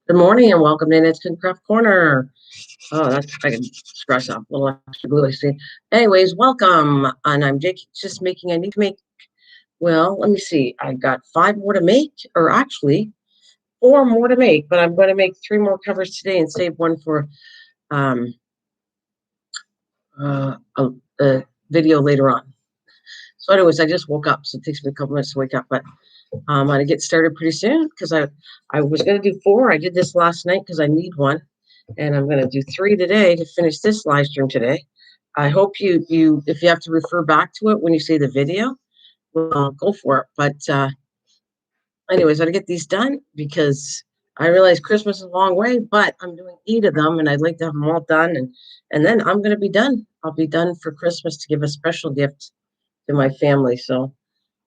Good morning and welcome to Nana's Craft Corner. Oh, that's I can scratch off a little extra glue I see. Anyways, welcome. And I'm Jake. Just making. I need to make. Well, let me see. I got 5 more to make, or actually 4 more to make. But I'm going to make 3 more covers today and save one for um a video later on. So, anyways, I just woke up, so it takes me a couple minutes to wake up, but I'm going to get started pretty soon because I was going to do 4. I did this last night because I need one. And I'm going to do 3 today to finish this live stream today. I hope you if you have to refer back to it when you see the video, well, go for it. But anyways, I got to get these done because I realize Christmas is a long way, but I'm doing 8 of them, and I'd like to have them all done, and then I'm going to be done. I'll be done for Christmas to give a special gift to my family. So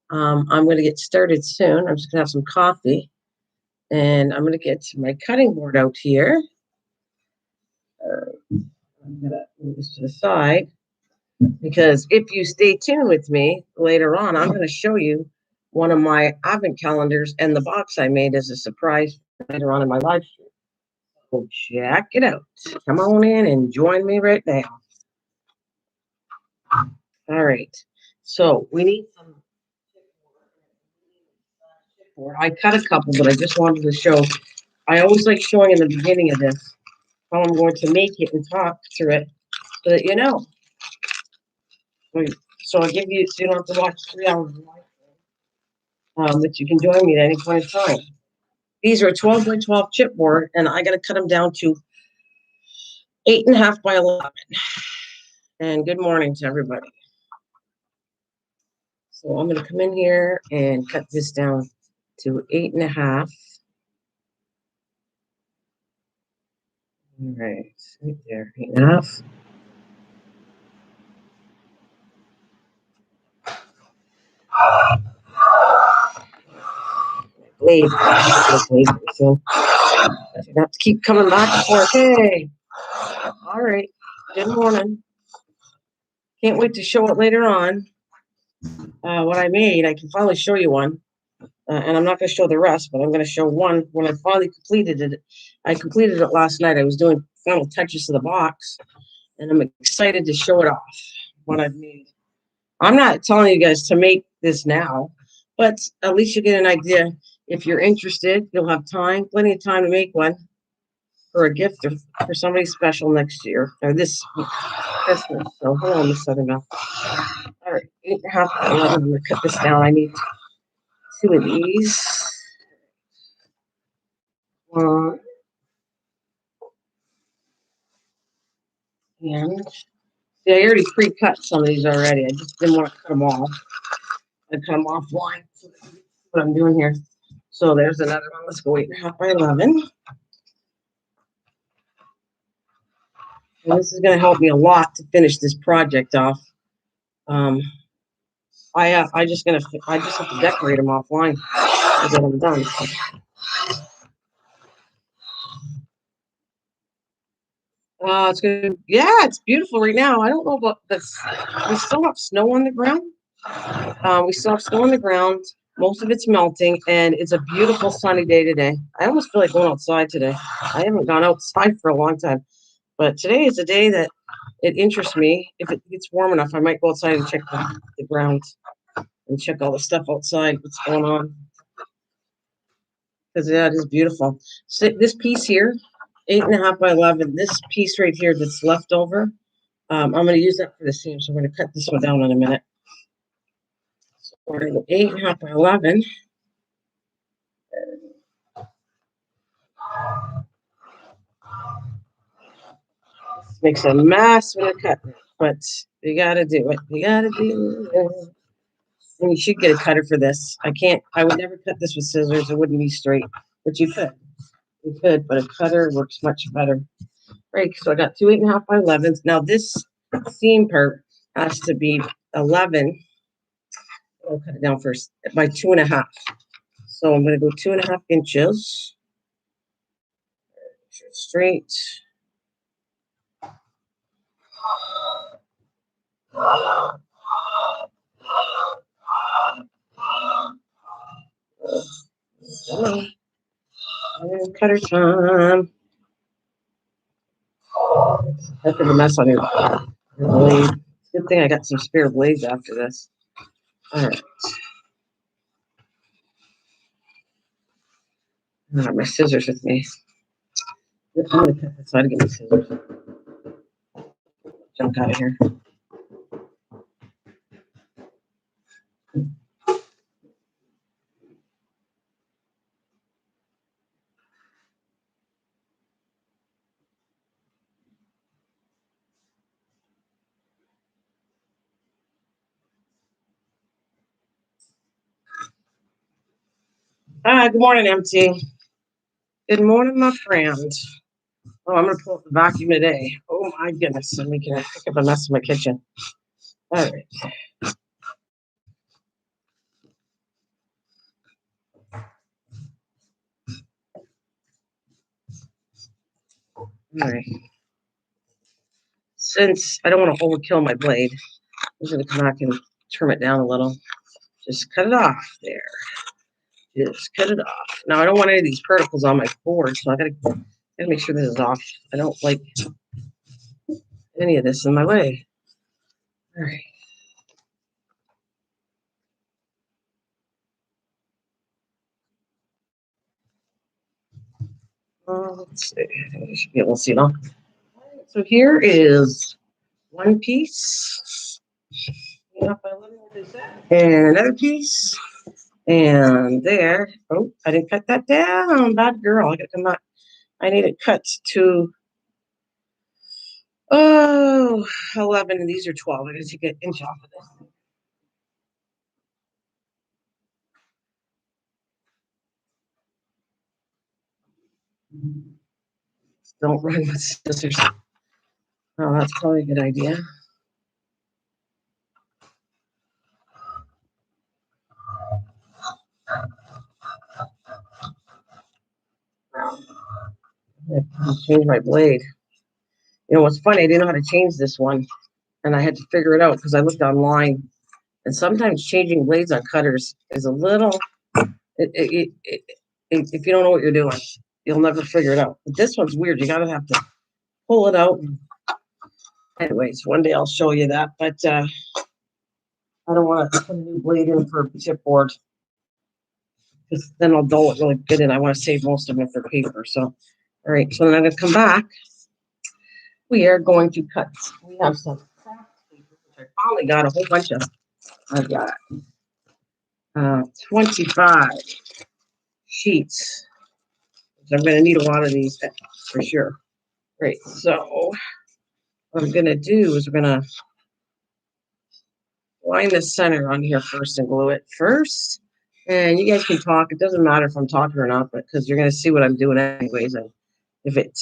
I'm going to get started soon. I'm just going to have some coffee, and I'm going to get my cutting board out here. I'm going to move this to the side because if you stay tuned with me later on, I'm going to show you one of my advent calendars and the box I made as a surprise later on in my live stream. So check it out. Come on in and join me right now. All right. So we need some chipboard. I cut a couple, but I just wanted to show. I always like showing in the beginning of this how I'm going to make it and talk through it so that you know. So I'll give you, so you don't have to watch 3 hours of live, but you can join me at any point in time. These are a 12 by 12 chipboard, and I got to cut them down to 8.5 by 11. And good morning to everybody. So I'm going to come in here and cut this down to 8.5. All right, right there, 8.5. Blade, so I have to keep coming back and forth. Hey, all right. Good morning. Can't wait to show it later on. What I made, I can finally show you one. And I'm not going to show the rest, but I'm going to show one when I finally completed it. I completed it last night. I was doing final touches to the box, and I'm excited to show it off, what I've made. I'm not telling you guys to make this now, but at least you get an idea. If you're interested, you'll have time, plenty of time to make one for a gift or for somebody special next year or this Christmas. So hold on a second now. All right, 8.5 by 11. I'm going to cut this down. I need 2 of these. One. And see, I already pre-cut some of these already. I just didn't want to cut them all. I cut them offline. So that's what I'm doing here. So there's another one. Let's go 8.5 by 11. And this is going to help me a lot to finish this project off. I just have to decorate them offline to get them done. It's good. Yeah, it's beautiful right now. I don't know about this. We still have snow on the ground. We still have snow on the ground. Most of it's melting, and it's a beautiful sunny day today. I almost feel like going outside today. I haven't gone outside for a long time, but today is a day that it interests me. If it gets warm enough, I might go outside and check the ground and check all the stuff outside, what's going on. Because yeah, it is beautiful. So this piece here, 8.5 by 11, this piece right here that's left over, I'm going to use that for the seam. So we're going to cut this one down in a minute. So we're going to go 8.5 by 11. This makes a mess when I cut it, but you got to do it. You got to do it. And you should get a cutter for this. I would never cut this with scissors. It wouldn't be straight, but you could. You could, but a cutter works much better. Right, so I got 2 8.5 by 11s. Now this seam part has to be 11. I'll cut it down first by 2.5. So I'm going to go 2.5 inches straight. I'm going to cutter time. That's a mess on your blade. Good thing I got some spare blades after this. All right. I have my scissors with me. I'm going to cut this side to get my scissors. Jump out of here. Good morning, MT. Good morning, my friend. Oh, I'm going to pull up the vacuum today. Oh, my goodness. Let me pick up a mess in my kitchen. All right. All right. Since I don't want to overkill my blade, I'm just going to come back and trim it down a little. Just cut it off there. Just cut it off. Now, I don't want any of these particles on my board, so I gotta make sure this is off. I don't like any of this in my way. All right. Let's see. I think you should be able to see it all. So here is one piece. And another piece. And there. Oh, I didn't cut that down. Bad girl. I gotta come back. I need it cut to 11, and these are 12. I gotta take an inch off of this. Don't run with scissors. Oh, that's probably a good idea. I change my blade. You know what's funny? I didn't know how to change this one, and I had to figure it out because I looked online. And sometimes changing blades on cutters is a little. If you don't know what you're doing, you'll never figure it out. But this one's weird. You gotta have to pull it out. Anyways, one day I'll show you that. But I don't want to put a new blade in for a chipboard because then I'll dull it really good, and I want to save most of it for paper. So, all right. So then I'm gonna come back. We are going to cut. We have some craft paper, which I finally got a whole bunch of. I've got 25 sheets. So I'm going to need a lot of these for sure. Great. So what I'm going to do is we're going to line the center on here first and glue it first. And you guys can talk. It doesn't matter if I'm talking or not, but because you're going to see what I'm doing anyways. And if I'm going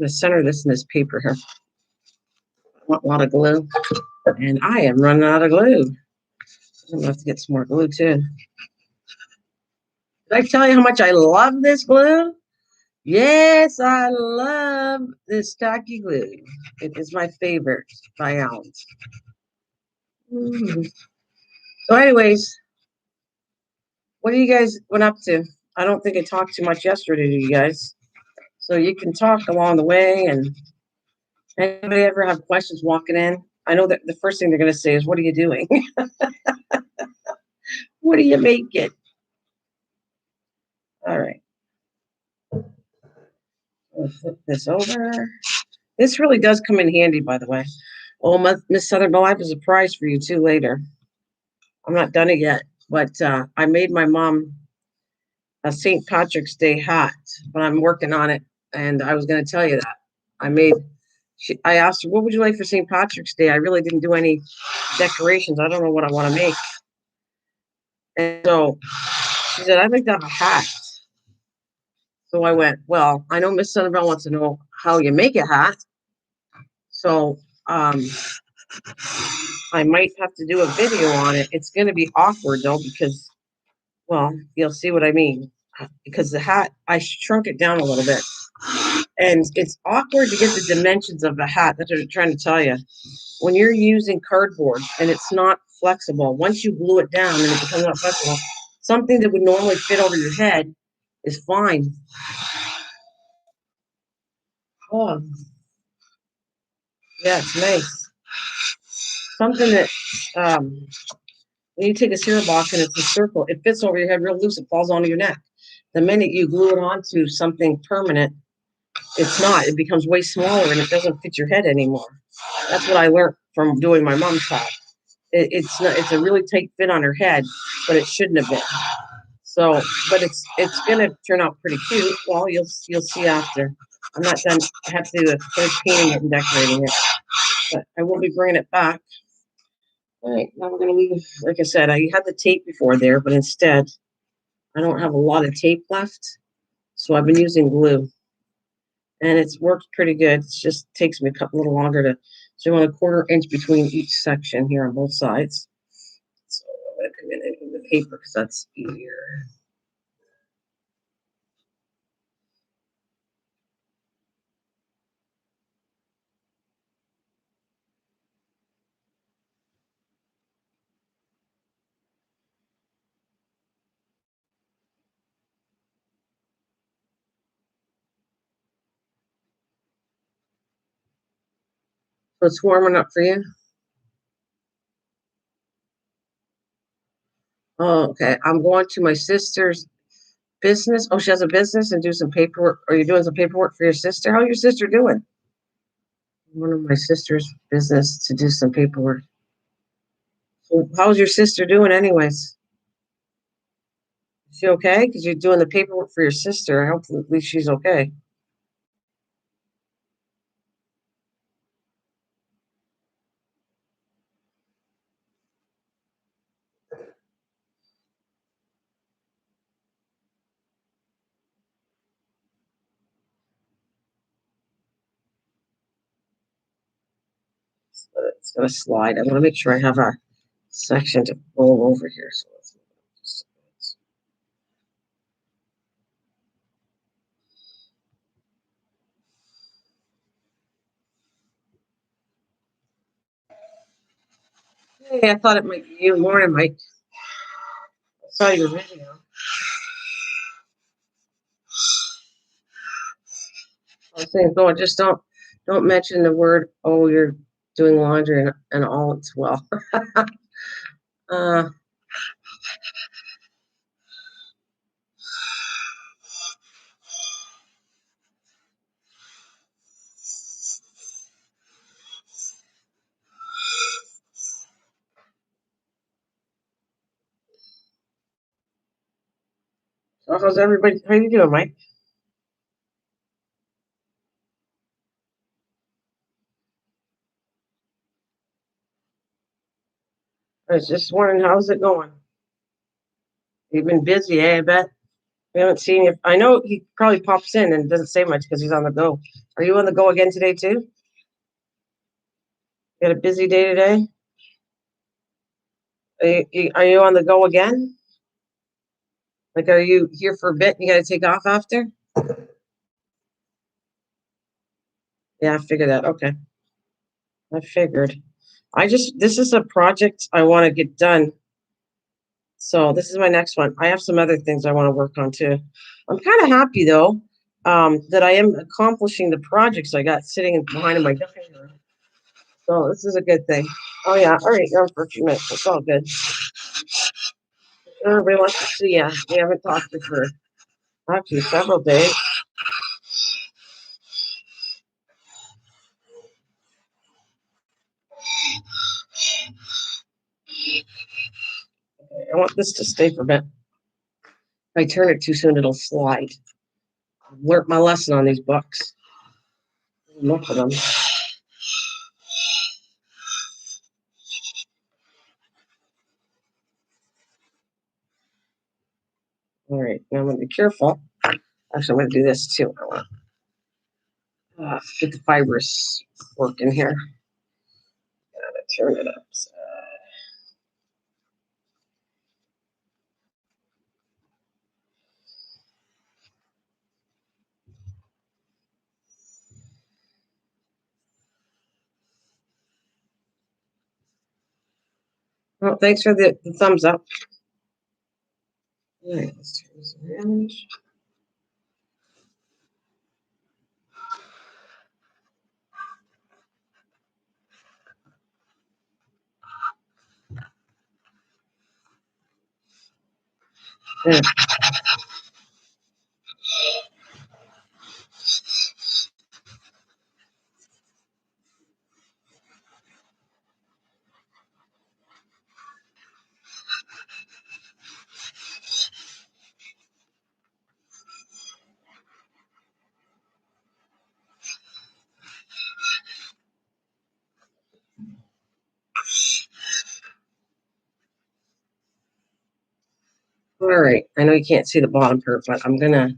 to center this in this paper here. I want a lot of glue. And I am running out of glue. I'm going to have to get some more glue too. Did I tell you how much I love this glue? Yes, I love this tacky glue. It is my favorite by ounce. So anyways, what are you guys went up to? I don't think I talked too much yesterday to you guys. So you can talk along the way. And anybody ever have questions walking in? I know that the first thing they're going to say is, what are you doing? What are you making? All right. I'll flip this over. This really does come in handy, by the way. Oh, Miss Southern, I have a surprise for you too later. I'm not done it yet, but I made my mom a St. Patrick's Day hat, but I'm working on it, and I was going to tell you that. I asked her, what would you like for St. Patrick's Day? I really didn't do any decorations. I don't know what I want to make. And so she said, I'd like to have a hat. So I went, well, I know Miss Sunnyvale wants to know how you make a hat. So I might have to do a video on it. It's going to be awkward, though, because, well, you'll see what I mean. Because the hat, I shrunk it down a little bit. And it's awkward to get the dimensions of the hat. That's what I'm trying to tell you. When you're using cardboard and it's not flexible, once you glue it down and it becomes not flexible, something that would normally fit over your head is fine. Oh, yeah, it's nice. Something that when you take a cereal box and it's a circle, it fits over your head real loose. It falls onto your neck. The minute you glue it onto something permanent, it's not. It becomes way smaller and it doesn't fit your head anymore. That's what I learned from doing my mom's top. It's not. It's a really tight fit on her head, but it shouldn't have been. So, but it's gonna turn out pretty cute. Well, you'll see after. I'm not done. I have to finish painting it and decorating it, but I will be bringing it back. All right, now we're gonna leave. Like I said, I had the tape before there, but instead, I don't have a lot of tape left, so I've been using glue, and it's worked pretty good. It just takes me a couple little longer to. So I want a 1/4 inch between each section here on both sides. So I'm gonna come in the paper because that's easier. So it's warming up for you. Oh, okay. I'm going to my sister's business. Oh, she has a business and do some paperwork. Are you doing some paperwork for your sister? How's your sister doing? One of my sister's business to do some paperwork. So how's your sister doing, anyways? Is she okay? Because you're doing the paperwork for your sister. I hope at least she's okay. It's gonna slide. I want to make sure I have a section to roll over here. So hey, I thought it might be you. Morning, Mike. I saw your video. I was saying, go. Just don't mention the word. Oh, you're doing laundry and all. It's well. Uh, how's everybody? How you doing, Mike? I was just wondering, how's it going? You've been busy, eh? I bet. We haven't seen you. I know he probably pops in and doesn't say much because he's on the go. Are you on the go again today too? You had a busy day today. Are you on the go again? Like, are you here for a bit? And you got to take off after? Yeah, I figured that. Okay, I figured. This is a project I want to get done. So this is my next one. I have some other things I want to work on too. I'm kind of happy though, that I am accomplishing the projects I got sitting behind in my desk. So this is a good thing. Oh yeah, all right, you're on for a few minutes. It's all good. Everybody wants to see you. We haven't talked to for actually several days. I want this to stay for a bit. If I turn it too soon, it'll slide. I've learned my lesson on these books. Enough of them. All right, now I'm gonna be careful. Actually, I'm gonna do this too. I want to get the fibrous work in here. Turn it up. Well, thanks for the thumbs up. All right, let's turn this around. Yeah. All right. I know you can't see the bottom part, but I'm gonna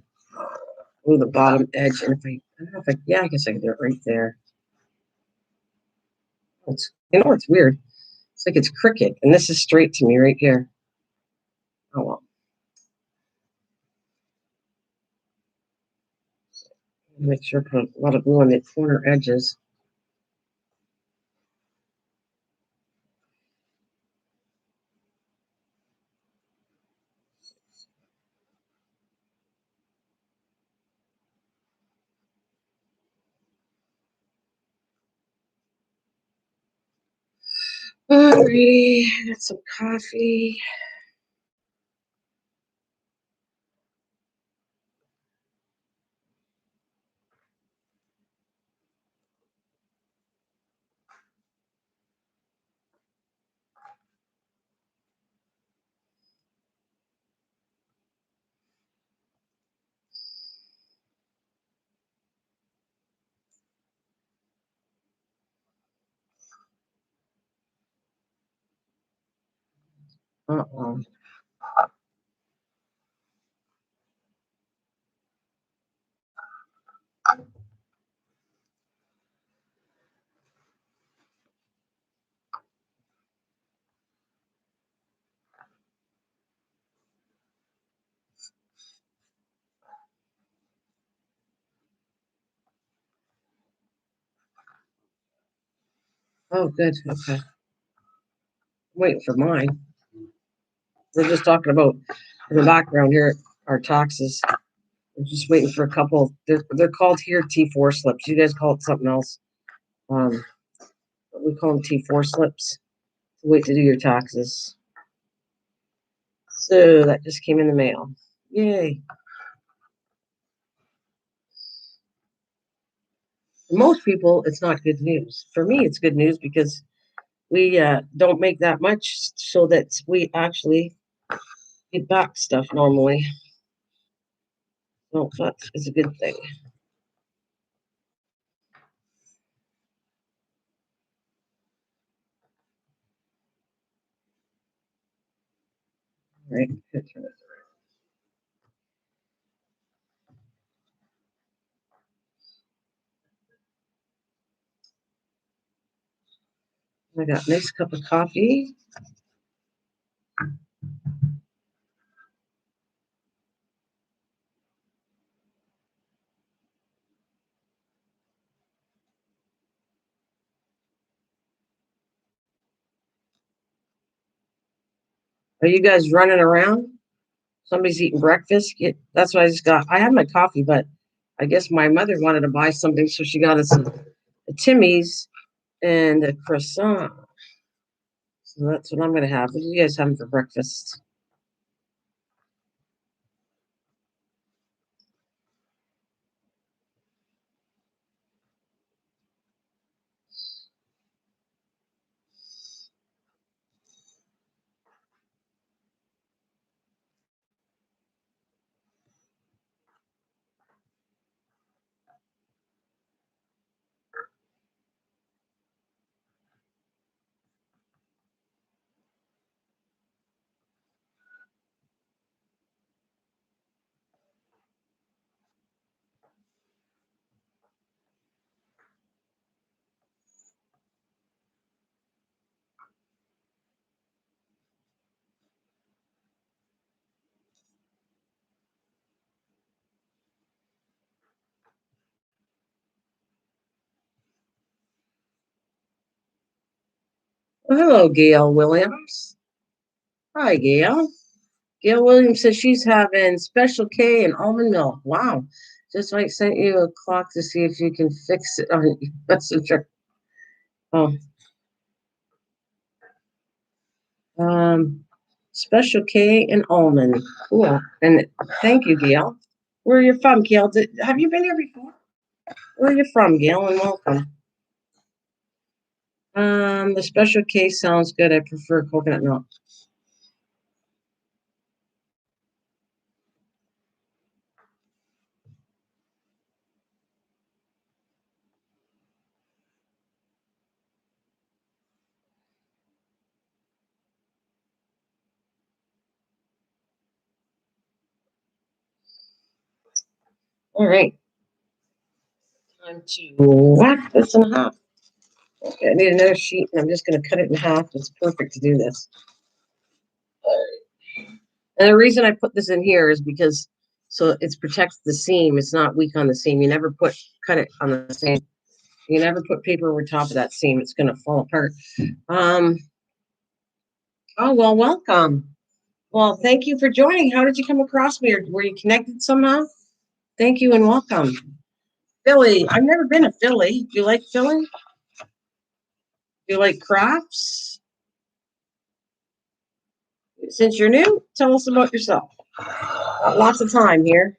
move the bottom edge. And if I don't know if I guess I can do it right there. It's weird. It's like it's crooked, and this is straight to me right here. Oh well. Make sure I put a lot of glue on the corner edges. Alrighty, got some coffee. Uh-oh. Oh, good. Okay. I'm waiting for mine. We're just talking about in the background here our taxes. I'm just waiting for a couple. They're called here T4 slips. You guys call it something else. Um, we call them T4 slips. Wait to do your taxes. So that just came in the mail. Yay. For most people, it's not good news. For me, it's good news because we don't make that much so that we actually get back stuff normally. So that is a good thing. Right. I got a nice cup of coffee. Are you guys running around? Somebody's eating breakfast. That's what I just got. I had my coffee, but I guess my mother wanted to buy something, so she got us a Timmy's and a croissant. So that's what I'm going to have. What are you guys having for breakfast? Oh, hello, Gail Williams. Hi, Gail. Gail Williams says she's having Special K and almond milk. Wow. Just like sent you a clock to see if you can fix it on Messenger. Oh, um, Special K and almond. Cool. And thank you, Gail. Where are you from, Gail? Have you been here before? Where are you from, Gail? And welcome. The Special K sounds good. I prefer coconut milk. All right. Time to whack this in half. Okay, I need another sheet, and I'm just going to cut it in half. It's perfect to do this. And the reason I put this in here is because so it protects the seam. It's not weak on the seam. You never cut it on the seam. You never put paper over top of that seam. It's going to fall apart. Oh, well, welcome. Well, thank you for joining. How did you come across me? Or were you connected somehow? Thank you and welcome. Philly. I've never been to Philly. Do you like Philly? Do you like crafts? Since you're new, tell us about yourself. Lots of time here.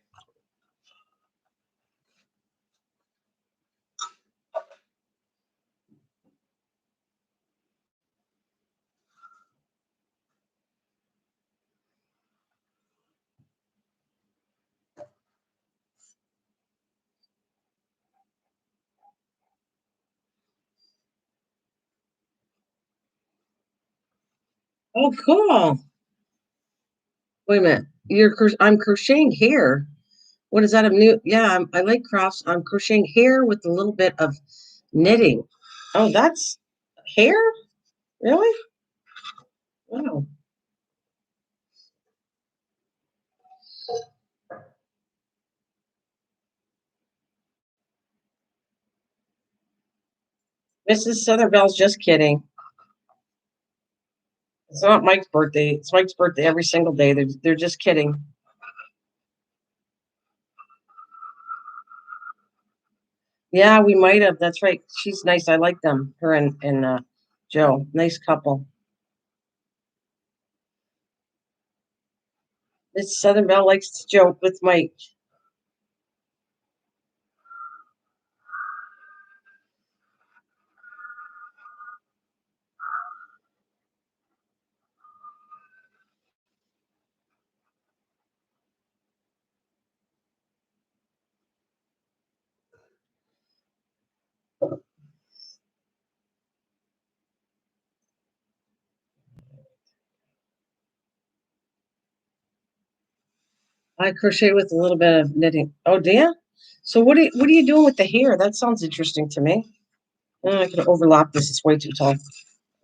Oh, cool. Wait a minute. I'm crocheting here. What is that? A new? Yeah, I like crafts. I'm crocheting hair with a little bit of knitting. Oh, that's hair? Really? Wow. Mrs. Sotherbell's just kidding. It's not Mike's birthday. It's Mike's birthday every single day. They're just kidding. Yeah, we might have. That's right. She's nice. I like them. Her and Joe. Nice couple. Miss Southern Belle likes to joke with Mike. I crochet with a little bit of knitting. Oh, dear. So what are you doing with the hair? That sounds interesting to me. I can overlap this. It's way too tall.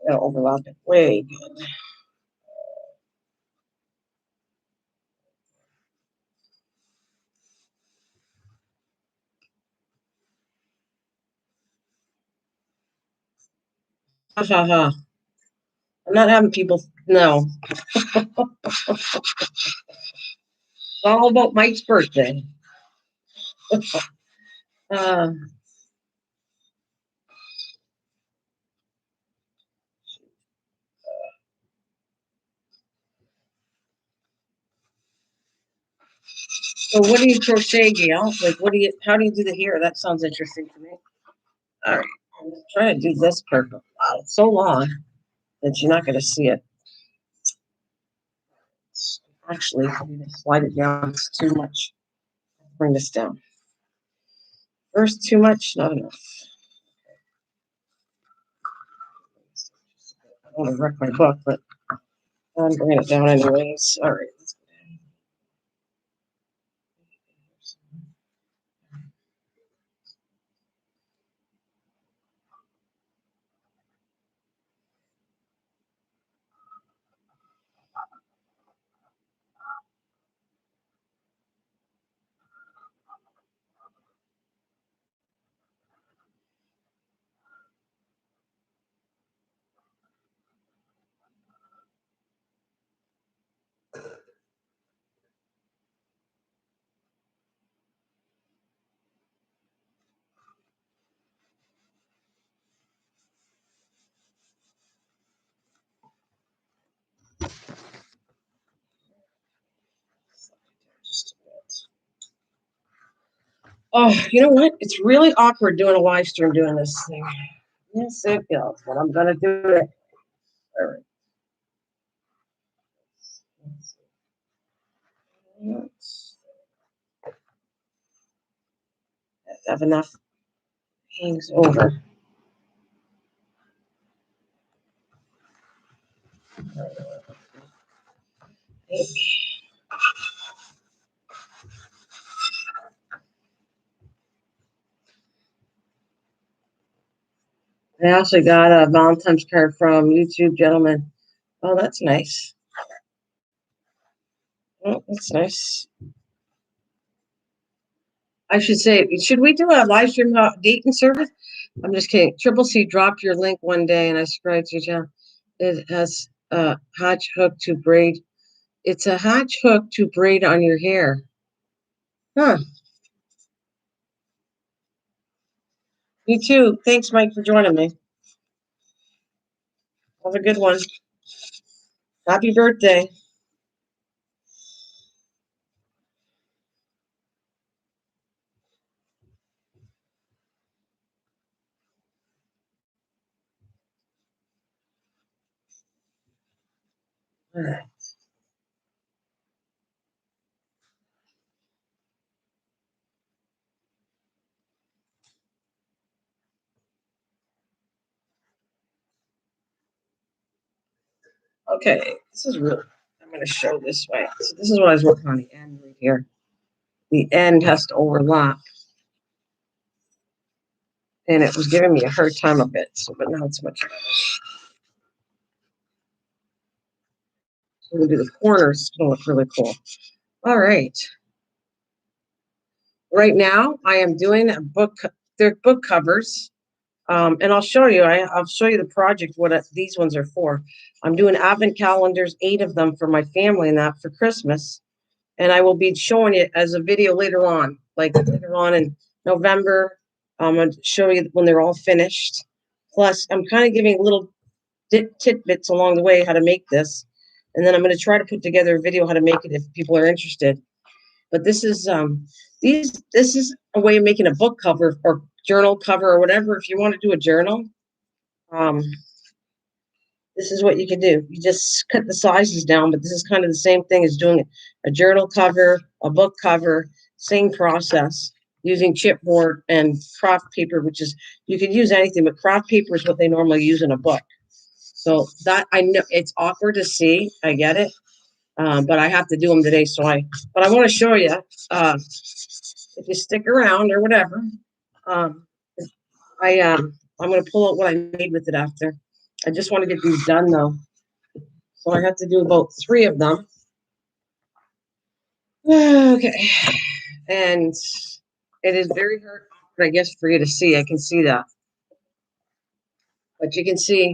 Overlap it. Way good. Ha ha ha. I'm not having people. No. It's all about Mike's birthday. uh, so what do you crochet, Gail? Like how do you do the hair? That sounds interesting to me. All right. I'm trying to do this perfect. Wow, it's so long that you're not going to see it. Actually, I'm going to slide it down. It's too much. Bring this down. First, too much, not enough. I don't want to wreck my book, but I'm bringing it down anyways. All right. Oh, you know what? It's really awkward doing a live stream doing this thing. Yes, it feels, but I'm gonna do it. All right. Let's have enough hangs over. I also got a Valentine's card from YouTube gentleman. Oh, that's nice. Oh, that's nice. I should say, should we do a live stream dating service? I'm just kidding. Triple C dropped your link one day and I subscribed to your channel. It has a hatch hook to braid. It's a hatch hook to braid on your hair. Huh. You too. Thanks, Mike, for joining me. Have a good one. Happy birthday. All right. Okay, this is really, I'm going to show this way. So this is what I was working on the end right here. The end has to overlap. And it was giving me a hard time a bit, so but now it's much better. So we'll do the corners. It's going to look really cool. All right. Right now, I am doing a book. They're book covers. And I'll show you. I'll show you the project, what these ones are for. I'm doing advent calendars, 8 of them for my family and that for Christmas. And I will be showing it as a video later on, like later on in November. I'm going to show you when they're all finished. Plus, I'm kind of giving little tidbits along the way how to make this. And then I'm going to try to put together a video how to make it if people are interested. But this is this is a way of making a book cover or journal cover or whatever. If you want to do a journal, um, this is what you can do. You just cut the sizes down, but this is kind of the same thing as doing a journal cover, a book cover, same process using chipboard and craft paper, which is, you could use anything, but craft paper is what they normally use in a book. So that, I know it's awkward to see. I get it. But I have to do them today. But I want to show you, if you stick around or whatever, um, I'm going to pull out what I made with it after. I just want to get these done though. So I have to do about 3 of them. Okay. And it is very hard, I guess, for you to see. I can see that. But you can see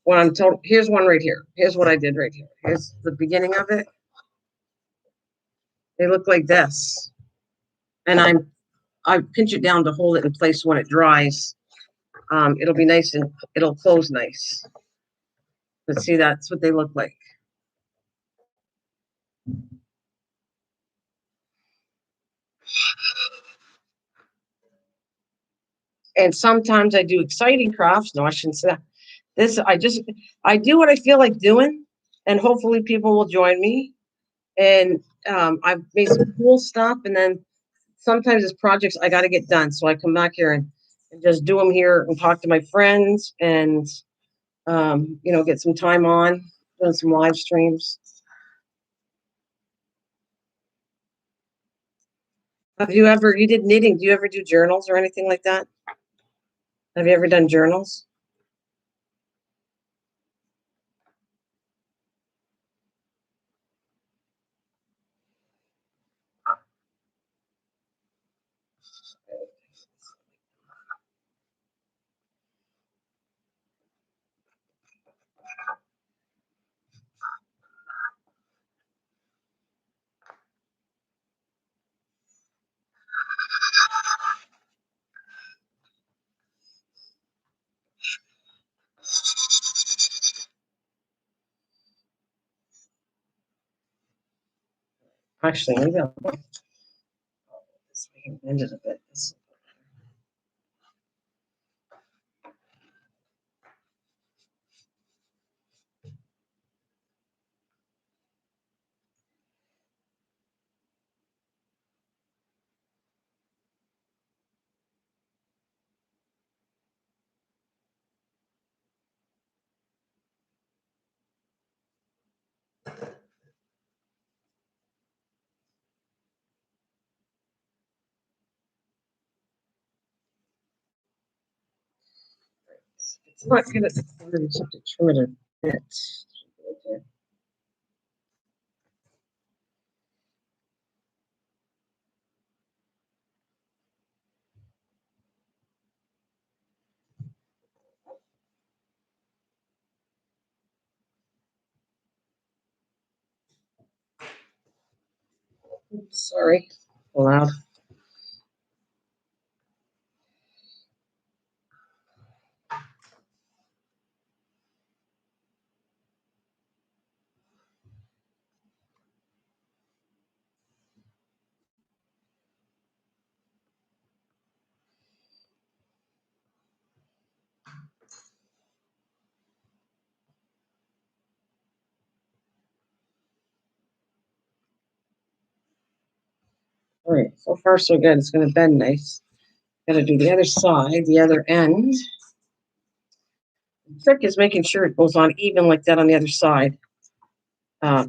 what I'm told. Here's one right here. Here's what I did right here. Here's the beginning of it. They look like this. And I pinch it down to hold it in place when it dries. It'll be nice and it'll close nice. But see, that's what they look like. And sometimes I do exciting crafts. No, I shouldn't say that. I do what I feel like doing, and hopefully people will join me. And I've made some cool stuff, and then sometimes it's projects I got to get done. So I come back here and just do them here and talk to my friends and, get some time on, doing some live streams. You did knitting. Do you ever do journals or anything like that? Have you ever done journals? Actually, maybe I'll put this can bend it a bit. It's not good at the corner. You have to trim it a bit. Oops, sorry, loud. All right, so far so good. It's going to bend nice. Got to do the other side, the other end. The trick is making sure it goes on even like that on the other side. I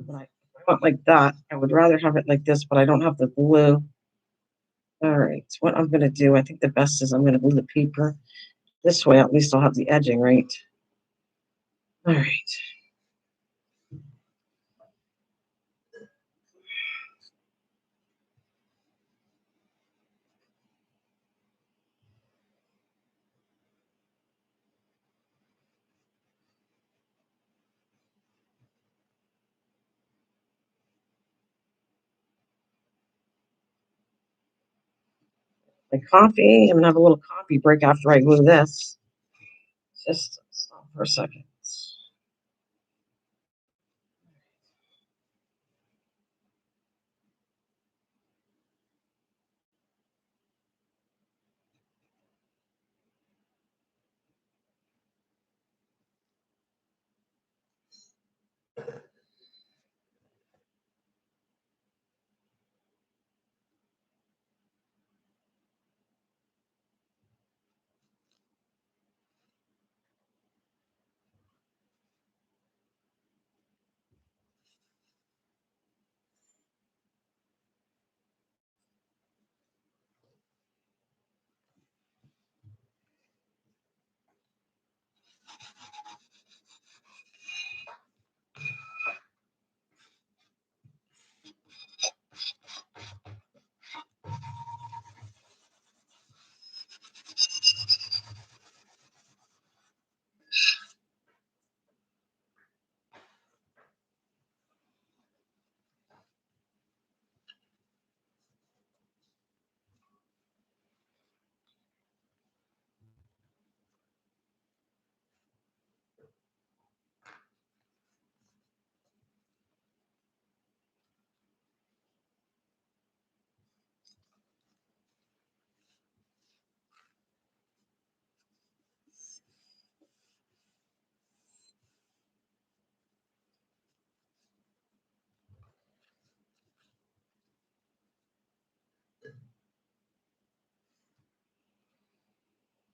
want like that. I would rather have it like this, but I don't have the glue. All right, so what I'm going to do, I think the best is I'm going to glue the paper this way. At least I'll have the edging right. All right. My coffee, I'm going to have a little coffee break after I glue this. Just stop for a second.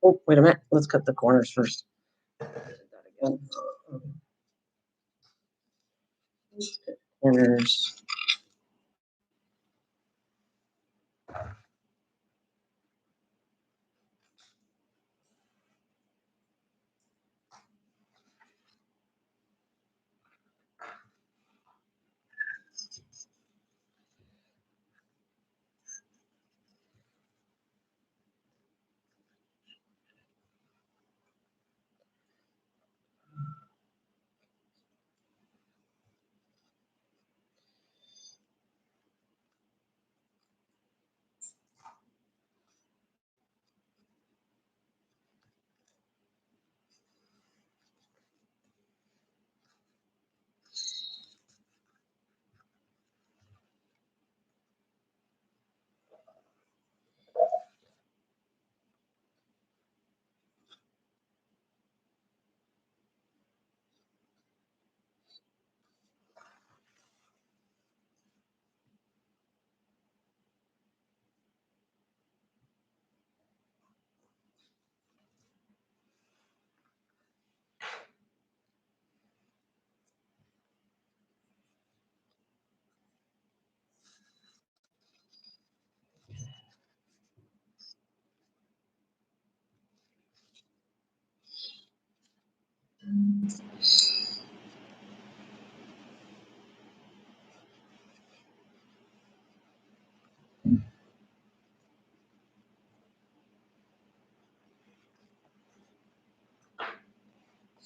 Oh, wait a minute. Let's cut the corners first. Let's cut corners.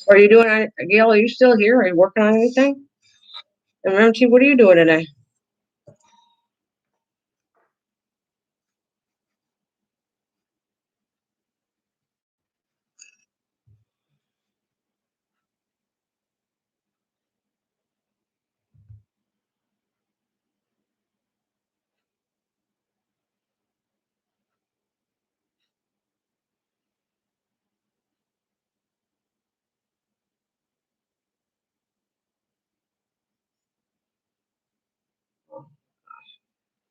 What are you doing, Gail? Are you still here? Are you working on anything? And Ramchi, what are you doing today?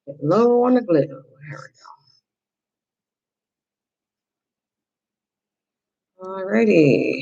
Getting low on the glue. Here we go. Alrighty.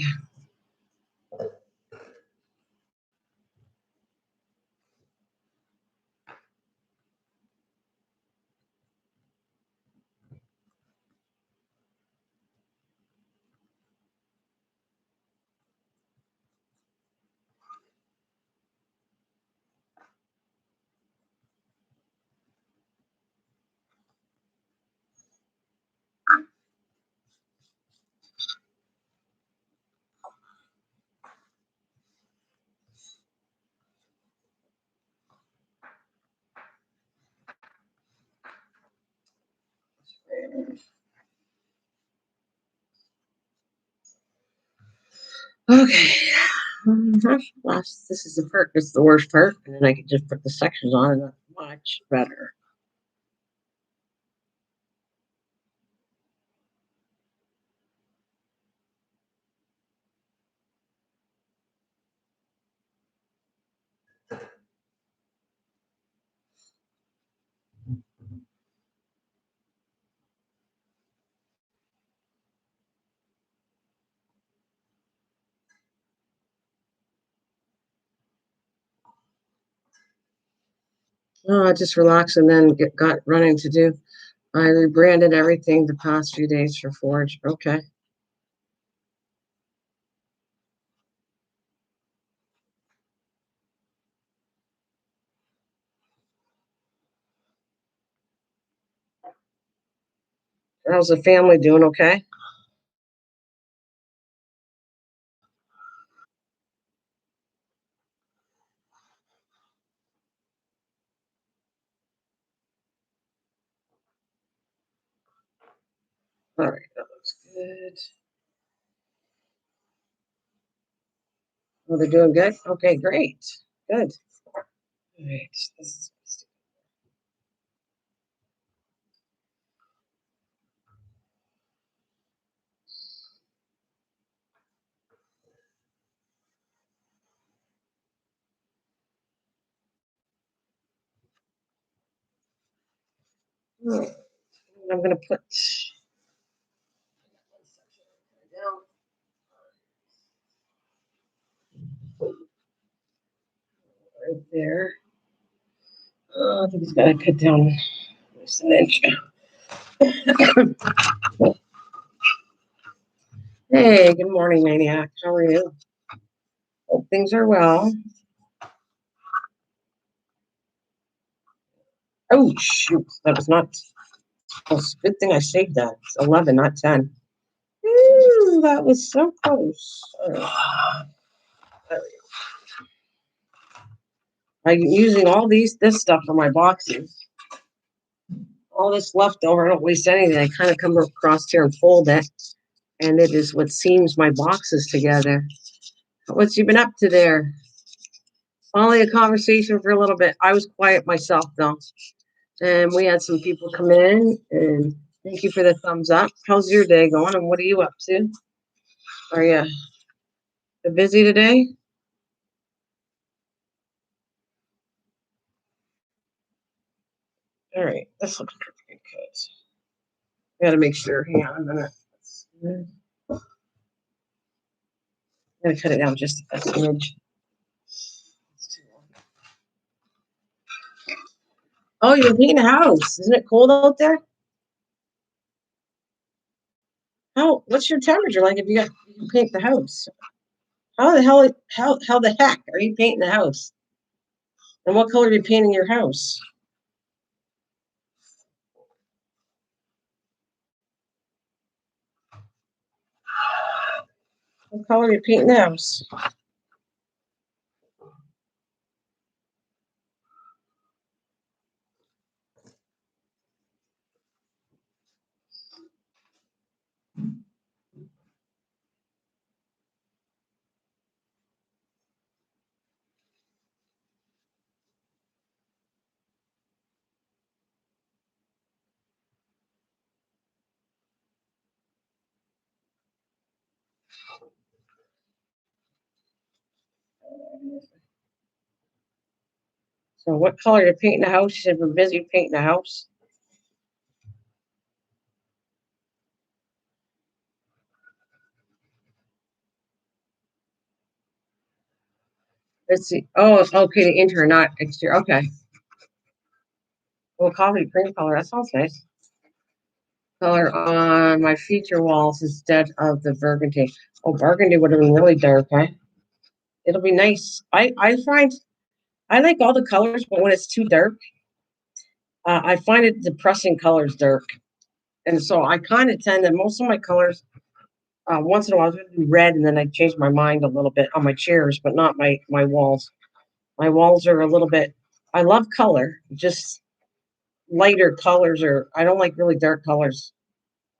Okay. This is the part that's the worst part, and then I can just put the sections on, and that's much better. Oh, just relax and then got running to do. I rebranded everything the past few days for Forge. Okay. How's the family doing? Okay. All right, that looks good. Oh, they're doing good? Okay, great. Good. All right. This is all right. I'm going to put right there. I think he's got to cut down just an inch. Hey, good morning, Maniac. How are you? Hope things are well. Oh, shoot. That was not. Well, it's a good thing I saved that. It's 11, not 10. Ooh, that was so close. There we go. I'm using all this stuff for my boxes. All this leftover, I don't waste anything. I kind of come across here and fold it, and it is what seams my boxes together. What's you been up to there? Only a conversation for a little bit. I was quiet myself though, and we had some people come in. And thank you for the thumbs up. How's your day going? And what are you up to? Are you busy today? All right, this looks pretty good. Got to make sure. Hang on a minute. I'm gonna cut it down just a smidge. Oh, you're painting a house. Isn't it cold out there? What's your temperature like if you paint the house? How the heck are you painting the house? And what color are you painting your house? What color are you painting the house? So what color are you painting the house? You said we're busy painting the house. Let's see. Oh, it's okay, the interior, not exterior. Okay. Well, coffee cream color. That sounds nice. Color on my feature walls instead of the burgundy. Oh, burgundy would have been really dark, huh? It'll be nice. I find I like all the colors, but when it's too dark, I find it depressing colors dark. And so I kind of tend to most of my colors. Once in a while, I was going to do red, and then I changed my mind a little bit on my chairs, but not my walls. My walls are a little bit. I love color, just lighter colors, or I don't like really dark colors.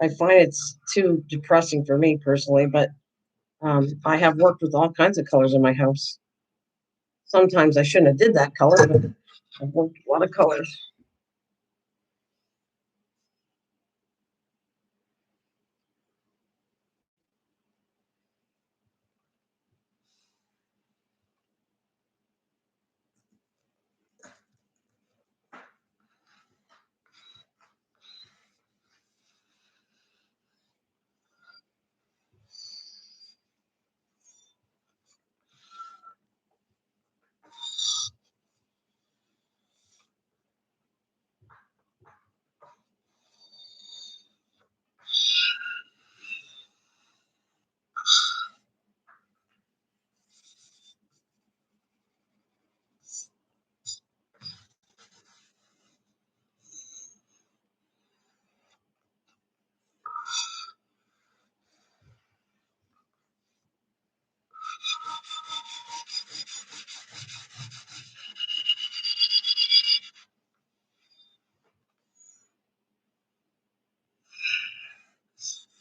I find it's too depressing for me personally, but I have worked with all kinds of colors in my house. Sometimes I shouldn't have did that color, but I've worked with a lot of colors.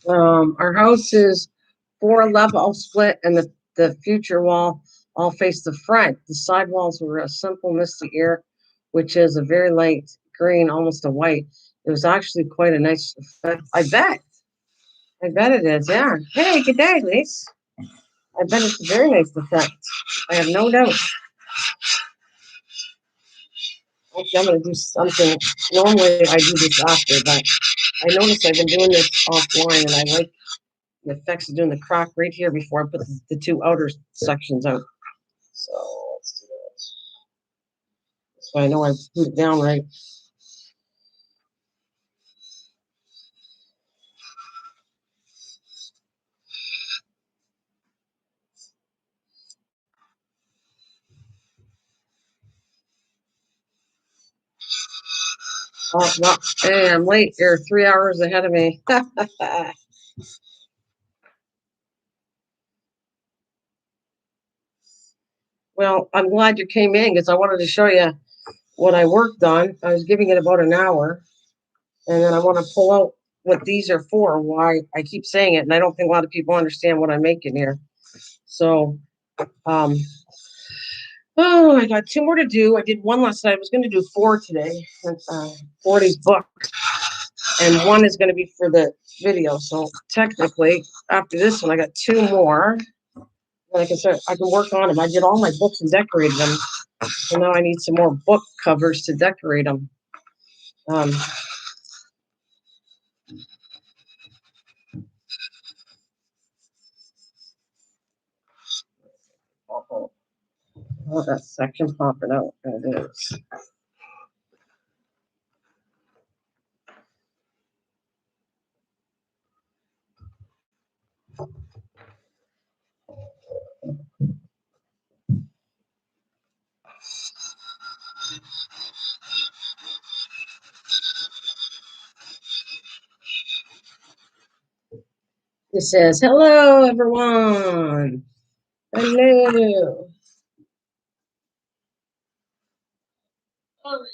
Our house is 4 level split, and the future wall all face the front. The side walls were a simple misty air, which is a very light green, almost a white. It was actually quite a nice effect. I bet. I bet it is. Yeah. Hey, good day, Lise. I bet it's a very nice effect. I have no doubt. Actually, I'm going to do something. Normally, I do this after, but I noticed I've been doing this offline, and I like the effects of doing the crack right here before I put the two outer sections out. So let's do that. So I know I put it down right. Oh, no. Hey, I'm late. You're 3 hours ahead of me. Well, I'm glad you came in because I wanted to show you what I worked on. I was giving it about an hour, and then I want to pull out what these are for, why I keep saying it, and I don't think a lot of people understand what I'm making here. So, um, oh, I got two more to do. I did one last night. I was going to do four today, and, 40 books, and one is going to be for the video. So technically, after this one, I got two more. And I can start. I can work on them. I did all my books and decorated them, so now I need some more book covers to decorate them. Um, oh, that section popping out. There it is. It says, hello, everyone. Hello. All right.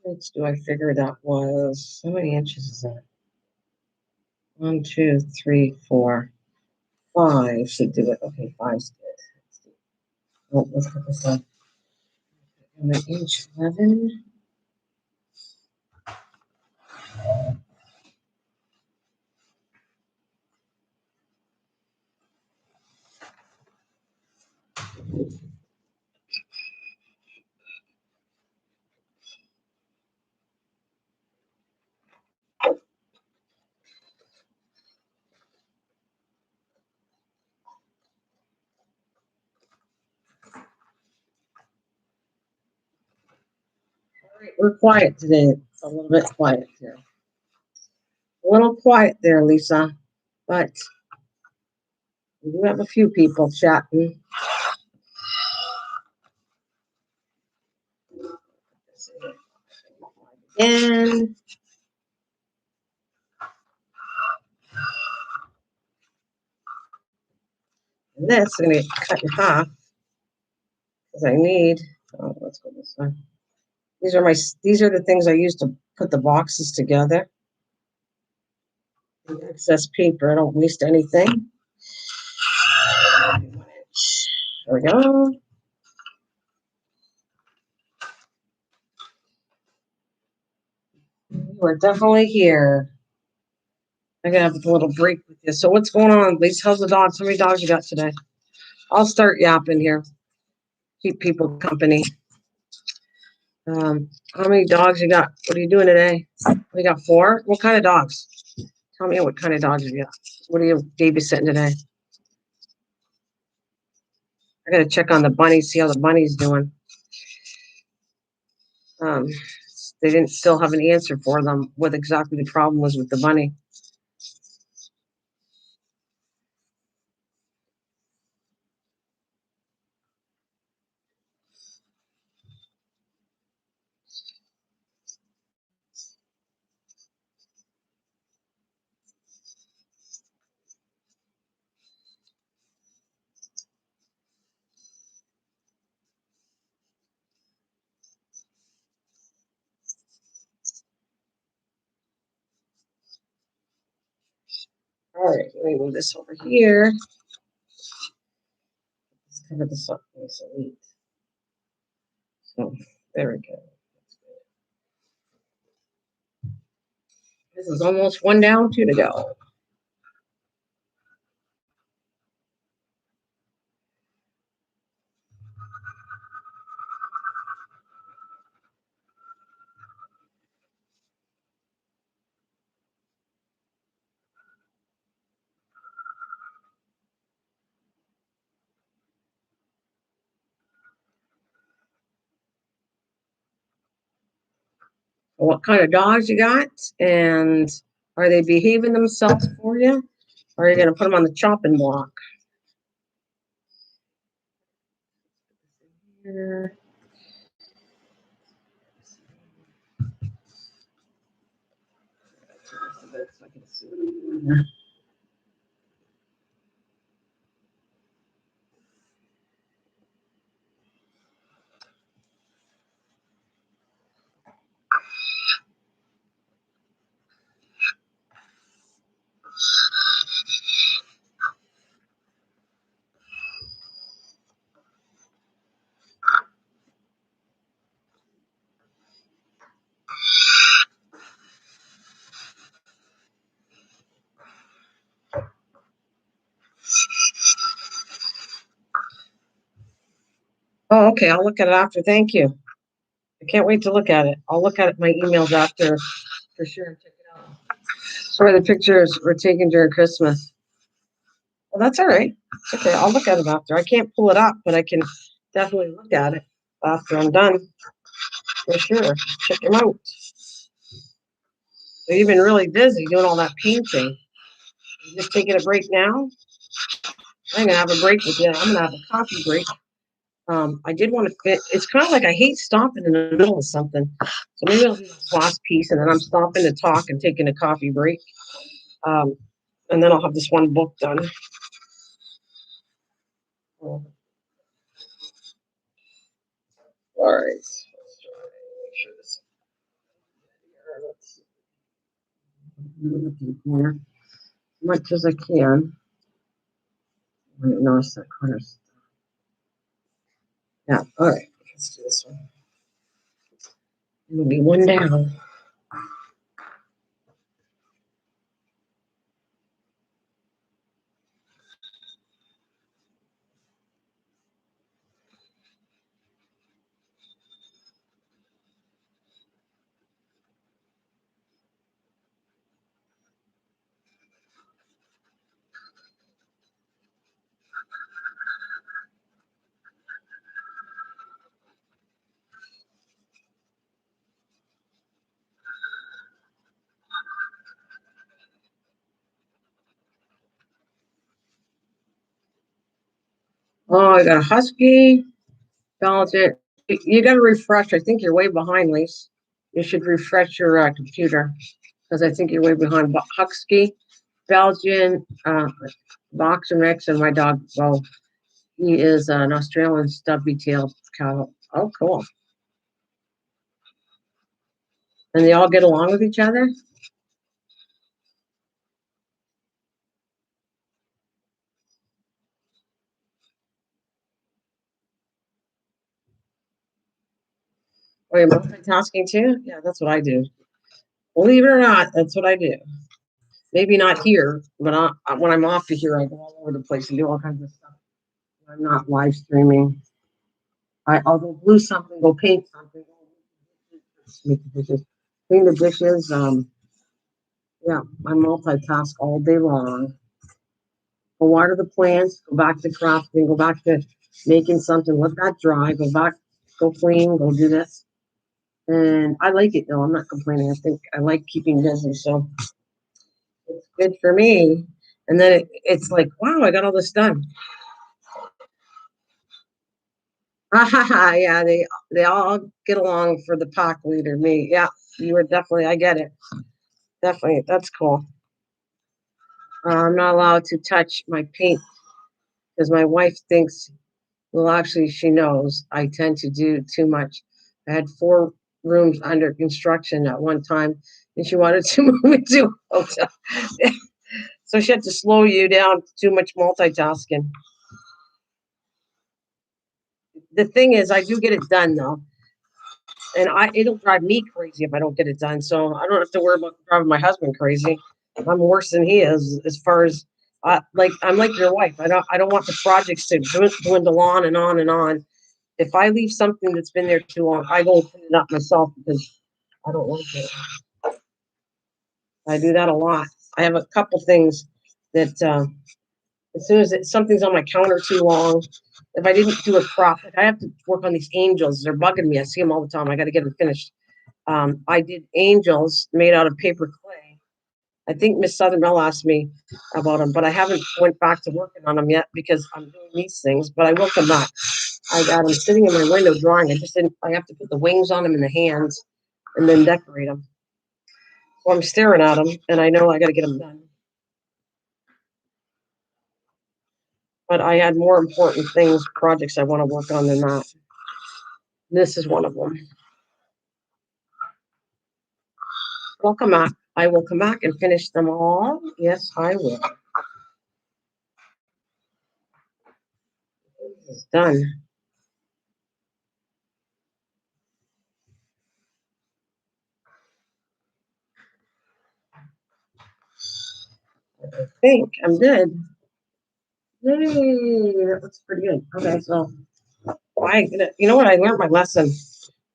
How much do I figure that was? How many inches is that? 1, 2, 3, 4, 5 should do it. Okay, 5's good. Oh, let's put this on. I'm at inch 11. All right, we're quiet today. It's a little bit quiet here. A little quiet there, Lisa. But we do have a few people chatting. And this I'm going to cut in half because I need. Oh, let's go this way. These are the things I use to put the boxes together. The excess paper. I don't waste anything. There we go. We're definitely here. I'm gonna have a little break with you. So what's going on, Lisa? How's the dogs? How many dogs you got today? I'll start yapping here. Keep people company. How many dogs you got? What are you doing today? We got 4. What kind of dogs? Tell me what kind of dogs you got. What are you babysitting today? I gotta check on the bunnies, see how the bunny's doing. Um, they didn't still have an answer for them. What exactly the problem was with the bunny? All right, let me move this over here. Let's cover this up nice and neat. So there we go. This is almost 1 down, 2 to go. What kind of dogs you got, and are they behaving themselves for you, or are you going to put them on the chopping block? Here. Oh, okay. I'll look at it after. Thank you. I can't wait to look at it. I'll look at my emails after for sure and check it out. Sorry, the pictures were taken during Christmas. Well, that's all right. It's okay. I'll look at it after. I can't pull it up, but I can definitely look at it after I'm done for sure. Check them out. You've been really busy doing all that painting. You just taking a break now? I'm gonna have a break with you. I'm gonna have a coffee break. I did want to fit. It's kind of like I hate stopping in the middle of something. So maybe I'll do this last piece, and then I'm stopping to talk and taking a coffee break. Um, and then I'll have this one book done. All right. Let's try to make sure this. Let's move it to the corner as much as I can. I didn't notice that corner. Yeah. All right. Let's do this one. It'll be one down. Oh, I got a husky. Balance it. You got to refresh. I think you're way behind, Lise. You should refresh your computer because I think you're way behind. Husky, Belgian, boxer mix, and my dog. Well, he is an Australian stubby-tailed cow. Oh, cool. And they all get along with each other. Are you multitasking too? Yeah, that's what I do. Believe it or not, that's what I do. Maybe not here, but when I'm off to here, I go all over the place and do all kinds of stuff. I'm not live streaming. I'll go glue something, go paint something, make the dishes, clean the dishes. Yeah, I multitask all day long. Go water the plants, go back to crafting, go back to making something, let that dry, go back, go clean, go do this. And I like it though. I'm not complaining. I think I like keeping busy, so it's good for me. And then it's like, wow, I got all this done. Yeah, they all get along for the pack leader. Me, yeah, you were definitely. I get it. Definitely, that's cool. I'm not allowed to touch my paint because my wife thinks. Well, actually, she knows I tend to do too much. I had 4 rooms under construction at one time, and she wanted to move into a hotel. So she had to slow you down. Too much multitasking. The thing is, I do get it done though, and it'll drive me crazy if I don't get it done. So I don't have to worry about driving my husband crazy. I'm worse than he is as far as like I'm like your wife. I don't want the projects to dwindle on and on and on. If I leave something that's been there too long, I go clean it up myself because I don't like it. I do that a lot. I have a couple things that as soon as something's on my counter too long, if I didn't do a crop, like I have to work on these angels. They're bugging me. I see them all the time. I got to get them finished. I did angels made out of paper clay. I think Miss Southern Bell asked me about them, but I haven't went back to working on them yet because I'm doing these things. But I will come back. I got them sitting in my window drawing. I just didn't. I have to put the wings on them and the hands, and then decorate them. So I'm staring at them, and I know I got to get them done. But I had more important things, projects I want to work on than that. This is one of them. I'll come back. I will come back and finish them all. Yes, I will. It's done. I think I'm good. Yay, that looks pretty good. Okay, so you know what? I learned my lesson.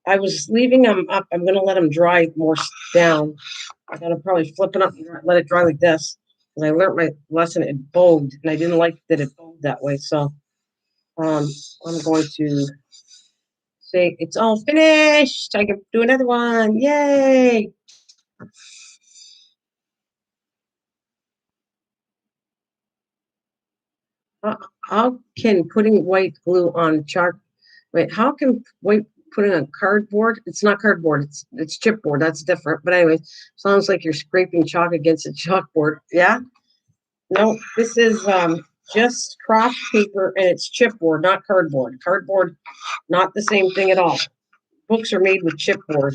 I was leaving them up. I'm gonna let them dry more down. I gotta probably flip it up and let it dry like this. And I learned my lesson. It bowed, and I didn't like that it bowed that way. So um, I'm going to say it's all finished. I can do another one. Yay! How can putting white glue on chalk? Wait, how can white putting on cardboard? It's not cardboard. It's chipboard. That's different. But anyway, sounds like you're scraping chalk against a chalkboard. Yeah. No, this is just craft paper and it's chipboard, not cardboard. Cardboard, not the same thing at all. Books are made with chipboard,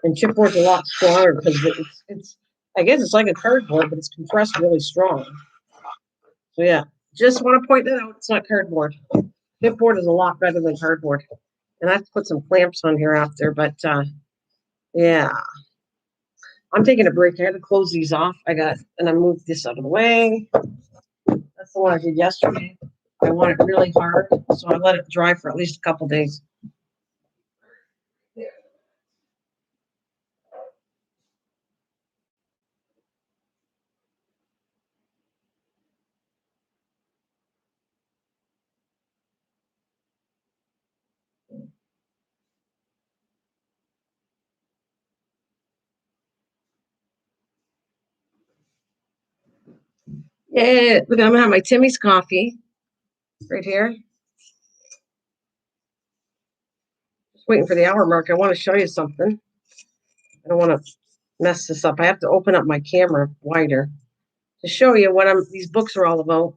and chipboard's a lot stronger because it's I guess it's like a cardboard, but it's compressed really strong. So yeah, just want to point that out. It's not cardboard. Chipboard is a lot better than cardboard. And I have to put some clamps on here after, but yeah. I'm taking a break. I had to close these off. And I moved this out of the way. That's the one I did yesterday. I want it really hard, so I let it dry for at least a couple days. Yeah, look, I'm gonna have my Timmy's coffee right here. Just waiting for the hour mark. I want to show you something. I don't want to mess this up. I have to open up my camera wider to show you what these books are all about,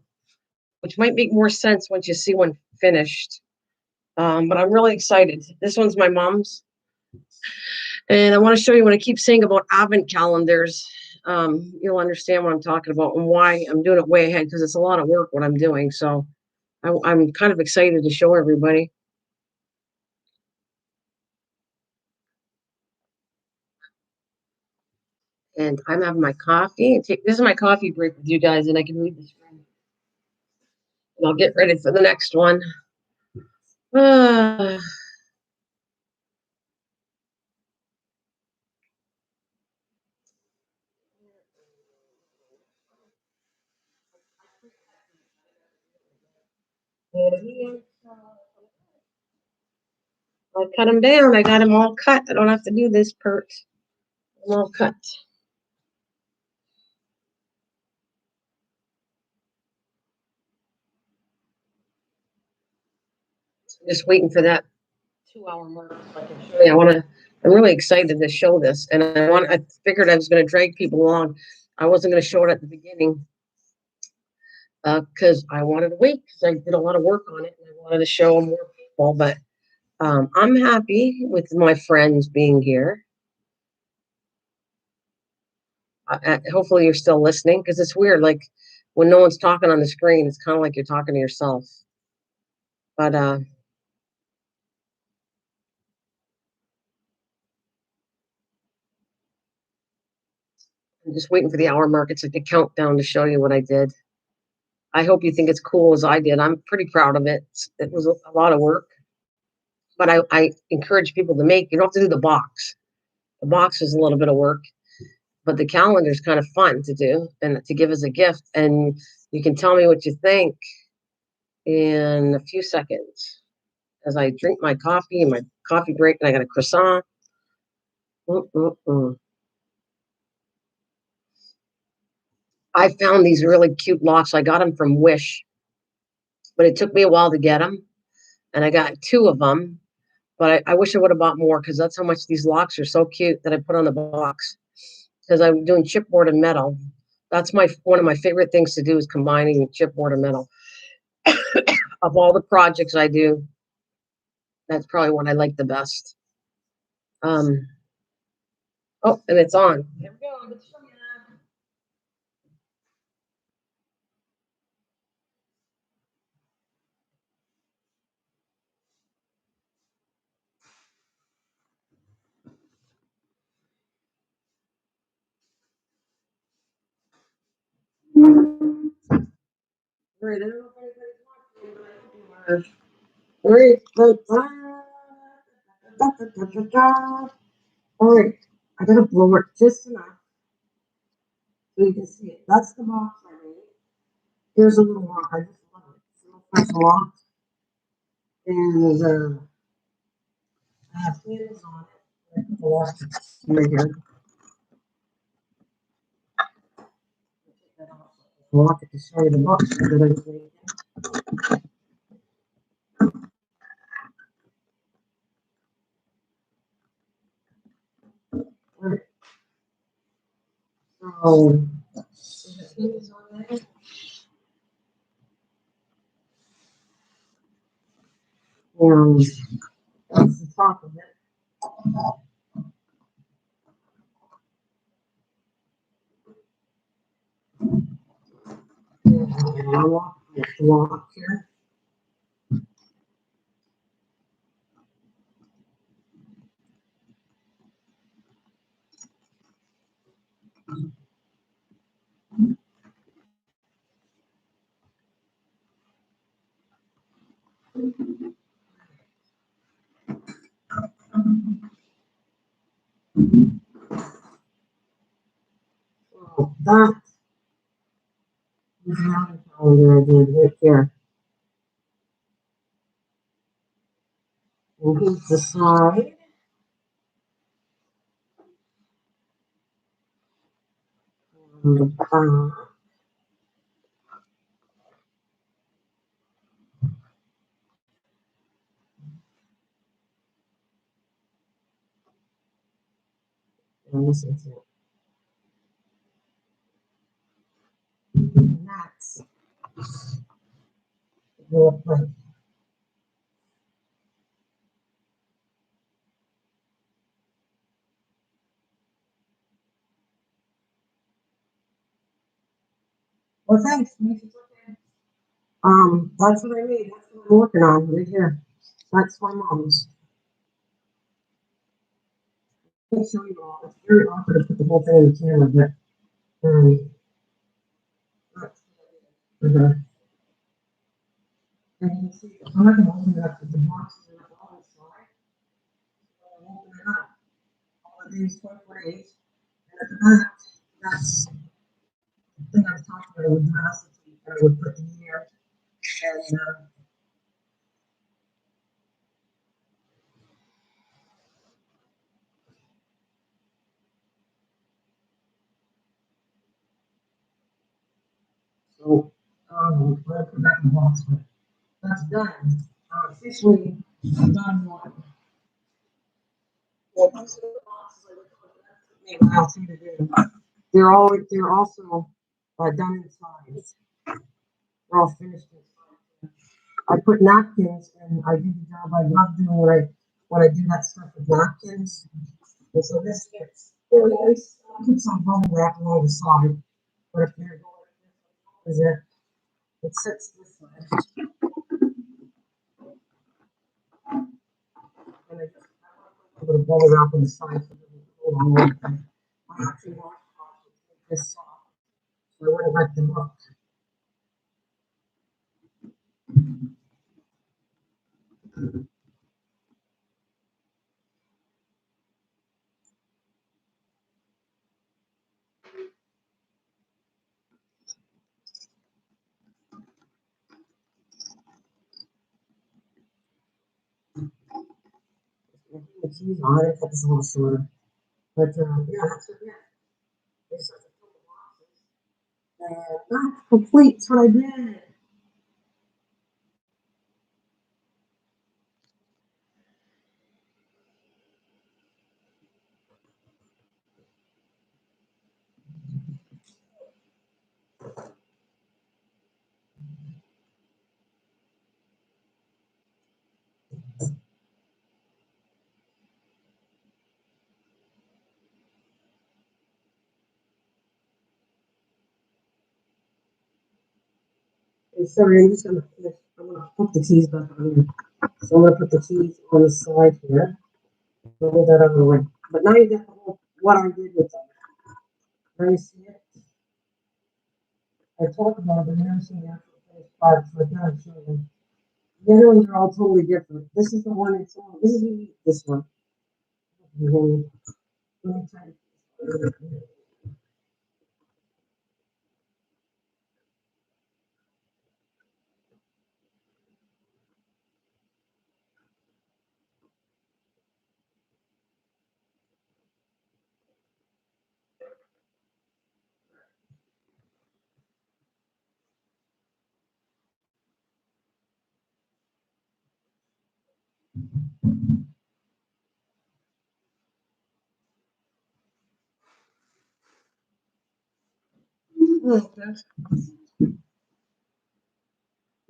which might make more sense once you see one finished. But I'm really excited. This one's my mom's, and I want to show you what I keep saying about advent calendars. You'll understand what I'm talking about and why I'm doing it way ahead because it's a lot of work what I'm doing. So I'm kind of excited to show everybody. And I'm having my coffee. This is my coffee break with you guys, and I can read this. And I'll get ready for the next one. Uh, I cut them down. I got them all cut. I don't have to do this part. I'm all cut. Just waiting for that 2 hour mark so I can show you. I'm really excited to show this. And I figured I was going to drag people along. I wasn't going to show it at the beginning because I wanted to wait because I did a lot of work on it and I wanted to show more people. But I'm happy with my friends being here. Hopefully you're still listening because it's weird. Like when no one's talking on the screen, it's kind of like you're talking to yourself. But I'm just waiting for the hour mark. It's like the countdown to show you what I did. I hope you think it's cool as I did. I'm pretty proud of it. It was a lot of work, but I encourage people to make. You don't have to do the box. The box is a little bit of work, but the calendar is kind of fun to do and to give as a gift. And you can tell me what you think in a few seconds as I drink my coffee and my coffee break, and I got a croissant. Mm-mm-mm. I found these really cute locks. I got them from Wish, but it took me a while to get them, and I got two of them. But I wish I would have bought more because that's how much these locks are so cute that I put on the box. Because I'm doing chipboard and metal. That's one of my favorite things to do is combining chipboard and metal. Of all the projects I do, that's probably one I like the best. Um, oh, and it's on. Here we go. Let's show you. All right, I don't know if anybody's watching, but I hope you are. All right, all right, I gotta blow it just enough so you can see it. That's the box I made. Here's a little lock. I just love it. It's a little first lock, and I have pins on it. I put the lock right here. Lock it to show you the box that I was making. So, and that's the top of it. And lock here. So that is another calendar I did right here. And here's the side. And the back. And this is it. And that's the plate. Well, thanks. That's what I made. That's what I'm working on right here. That's my mom's. I'll show you all. It's very awkward to put the whole thing in the camera, but that's for her. And you can see, I'm not gonna open it up, but the boxes are all inside. So I'll open it up. All of these 24 days. And at the back, that's the thing I was talking about with the recipe. And I would put the year and so I'll put that in the box. But that's done. Officially done one. Well, most of the boxes I look at, that's what I'll see to do. They're also done in size. They're all finished inside. I put napkins and I do the job I love doing when I do that stuff with napkins. And so this fits really nice. I'll put some bubble wrap along the side. But if you're going is it sits this way. And I just a little bubble wrap on the side so it doesn't hold on everything. I actually want this soft. So I wouldn't let them up. The keys on it, cut this a little shorter. But yeah, that's it. Yeah. It's such a couple boxes. And that completes what I did. And sorry, I'm gonna put the keys back on here. So I'm gonna put the keys on the side here. Move that out of the way. But now you get the whole what I did with them. Now you see it. I talked about it, but you never seen the actual finished part, so I gotta show you. The other ones are all totally different. This is the one it's all this is unique, this one. Mhm. Let me try to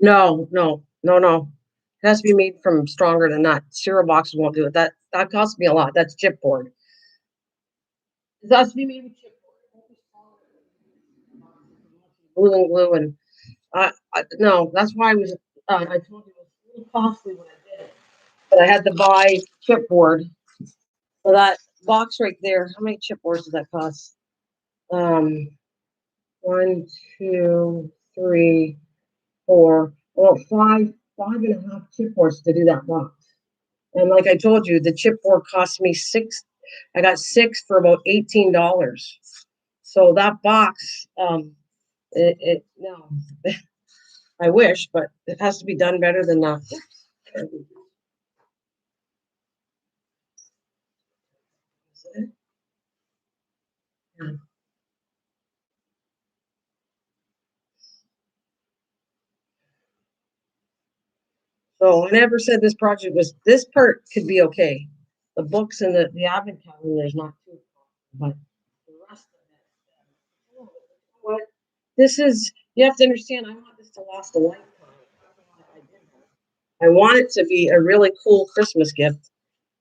No, no, no, no. It has to be made from stronger than that. Cereal boxes won't do it. That costs me a lot. That's chipboard. It has to be made with chipboard. Glue and glue and no. That's why I was. I told you it was a little costly when I did it, but I had to buy chipboard. So that box right there. How many chipboards does that cost? Um, one, two, three, four. Well, five and a half chipboards to do that box. And like I told you, the chipboard cost me six. I got six for about $18. So that box, it no, I wish, but it has to be done better than that. So I never said this project was this part could be okay. The books and the advent calendar is not too, but the rest of it. Oh, what? This is you have to understand. I want this to last a lifetime. I want it to be a really cool Christmas gift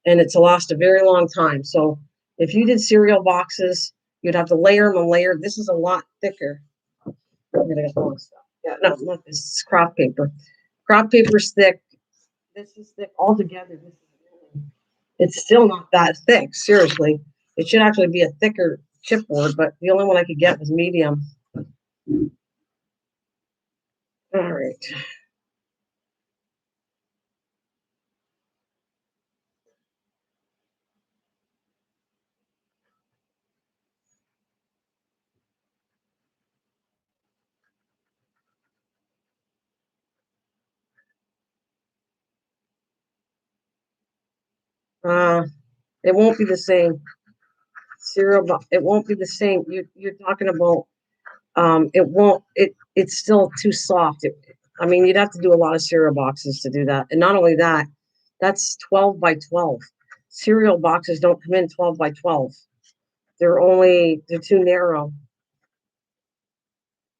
and it to last a very long time. So if you did cereal boxes, you'd have to layer them and layer. This is a lot thicker. Yeah, no, look, this is craft paper. Craft paper's thick. This is thick altogether. It's still not that thick. Seriously, it should actually be a thicker chipboard, but the only one I could get was medium. All right. Uh, it won't be the same cereal. It won't be the same. You're talking about it won't it's still too soft. I mean, you'd have to do a lot of cereal boxes to do that. And not only that, that's 12 by 12. Cereal boxes don't come in 12 by 12. They're too narrow.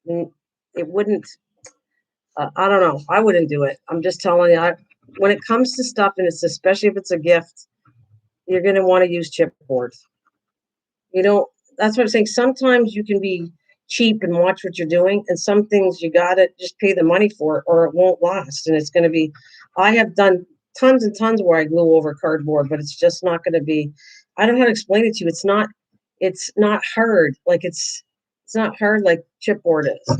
Mm, It wouldn't, I don't know. I wouldn't do it. I'm just telling you, when it comes to stuff, and it's especially if it's a gift, you're going to want to use chipboard. You know, that's what I'm saying. Sometimes you can be cheap and watch what you're doing, and some things you gotta just pay the money for, or it won't last. And it's going to be. I have done tons and tons where I glue over cardboard, but it's just not going to be. I don't know how to explain it to you. It's not. It's not hard. Like it's not hard like chipboard is.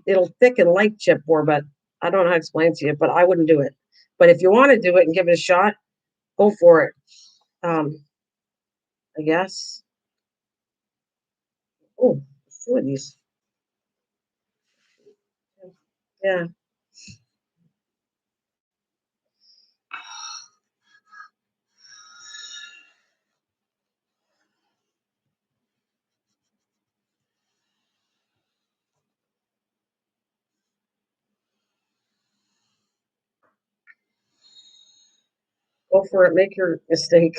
It'll thicken like chipboard, but I don't know how to explain it to you. But I wouldn't do it. But if you want to do it and give it a shot, go for it. I guess. Oh, two of these. Yeah. Go for it. Make your mistake.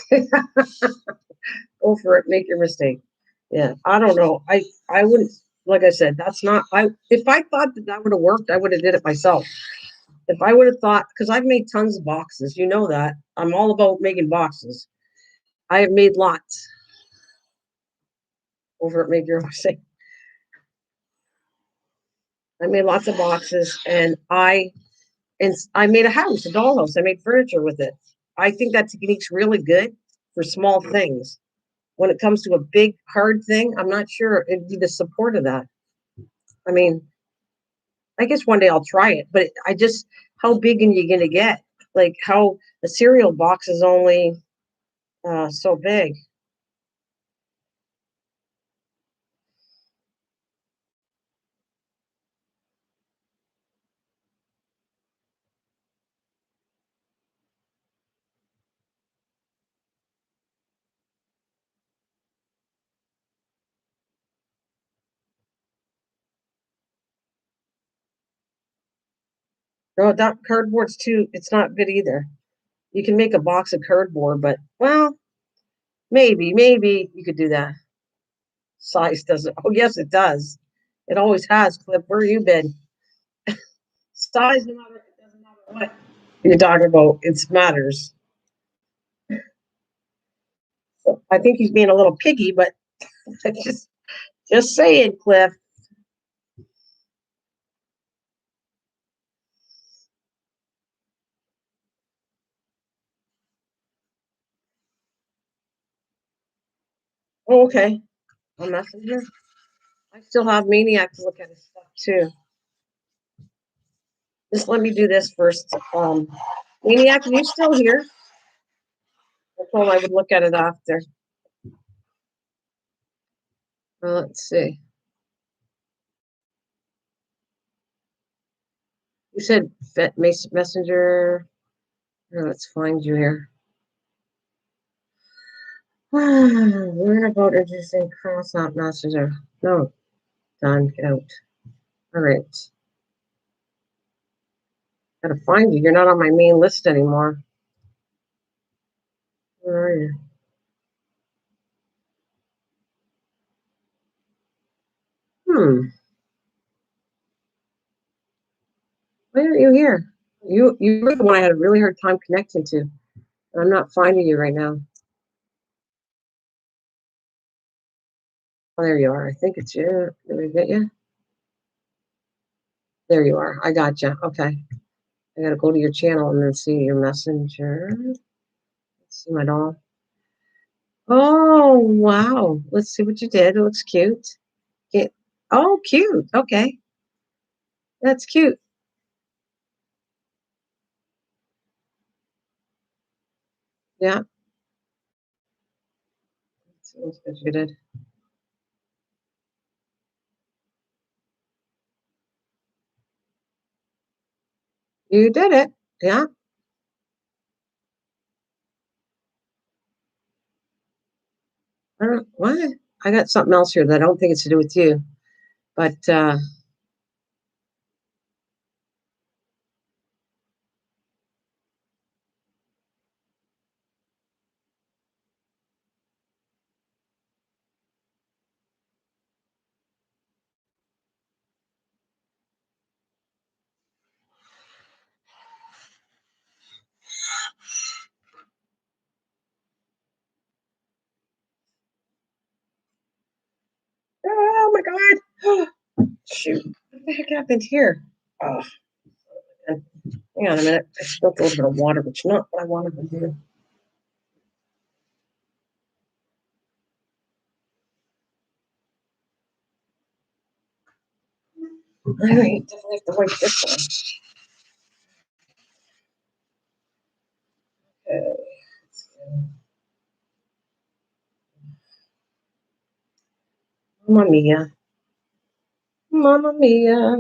Go for it. Make your mistake. Yeah. I don't know. I wouldn't. Like I said, that's not. I if I thought that that would have worked, I would have did it myself. If I would have thought, because I've made tons of boxes, you know that I'm all about making boxes. I have made lots over at Make Your Mistake. I made lots of boxes, and I made a house, a dollhouse. I made furniture with it. I think that technique's really good for small things. When it comes to a big hard thing, I'm not sure it'd be the support of that. I mean, I guess one day I'll try it, but I just how big are you gonna get? Like how the cereal box is only so big. No, that cardboard's too. It's not good either. You can make a box of cardboard, but well, maybe you could do that. Size doesn't. Oh, yes, it does. It always has. Clip, where you been? Size, no matter it doesn't matter what you're talking about. It matters. So I think he's being a little piggy, but just saying, Cliff. Oh, okay. A messenger. I still have Maniac to look at his stuff too. Just let me do this first. Maniac, are you still here? I told him I would look at it after. Let's see. You said messenger. Oh, let's find you here. Learn about interesting cross out messenger. No, done. Get out. All right. Gotta find you. You're not on my main list anymore. Where are you? Why aren't you here? You were the one I had a really hard time connecting to. I'm not finding you right now. Oh, there you are. I think it's you. Did I get you? There you are. I got you. Okay. I gotta go to your channel and then see your messenger. Let's see my doll. Oh wow. Let's see what you did. It looks cute. Oh, cute. Okay. That's cute. Yeah. That's what you did. You did it. Yeah. I don't what? I got something else here that I don't think it's to do with you. But oh my god. Shoot. What the heck happened here? Oh, hang on a minute. I spilled a little bit of water, which is not what I wanted to do. All right, definitely have to wipe this one. Okay. Mamma mia. Mamma mia.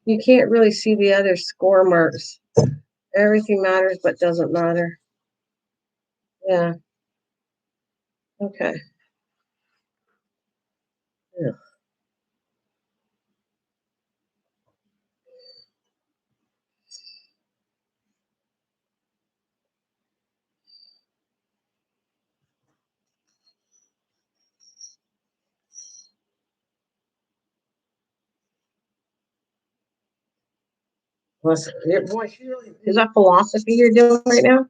You can't really see the other score marks. Everything matters but doesn't matter. Yeah. Okay. Yeah. Listen, boy, is that philosophy you're doing right now?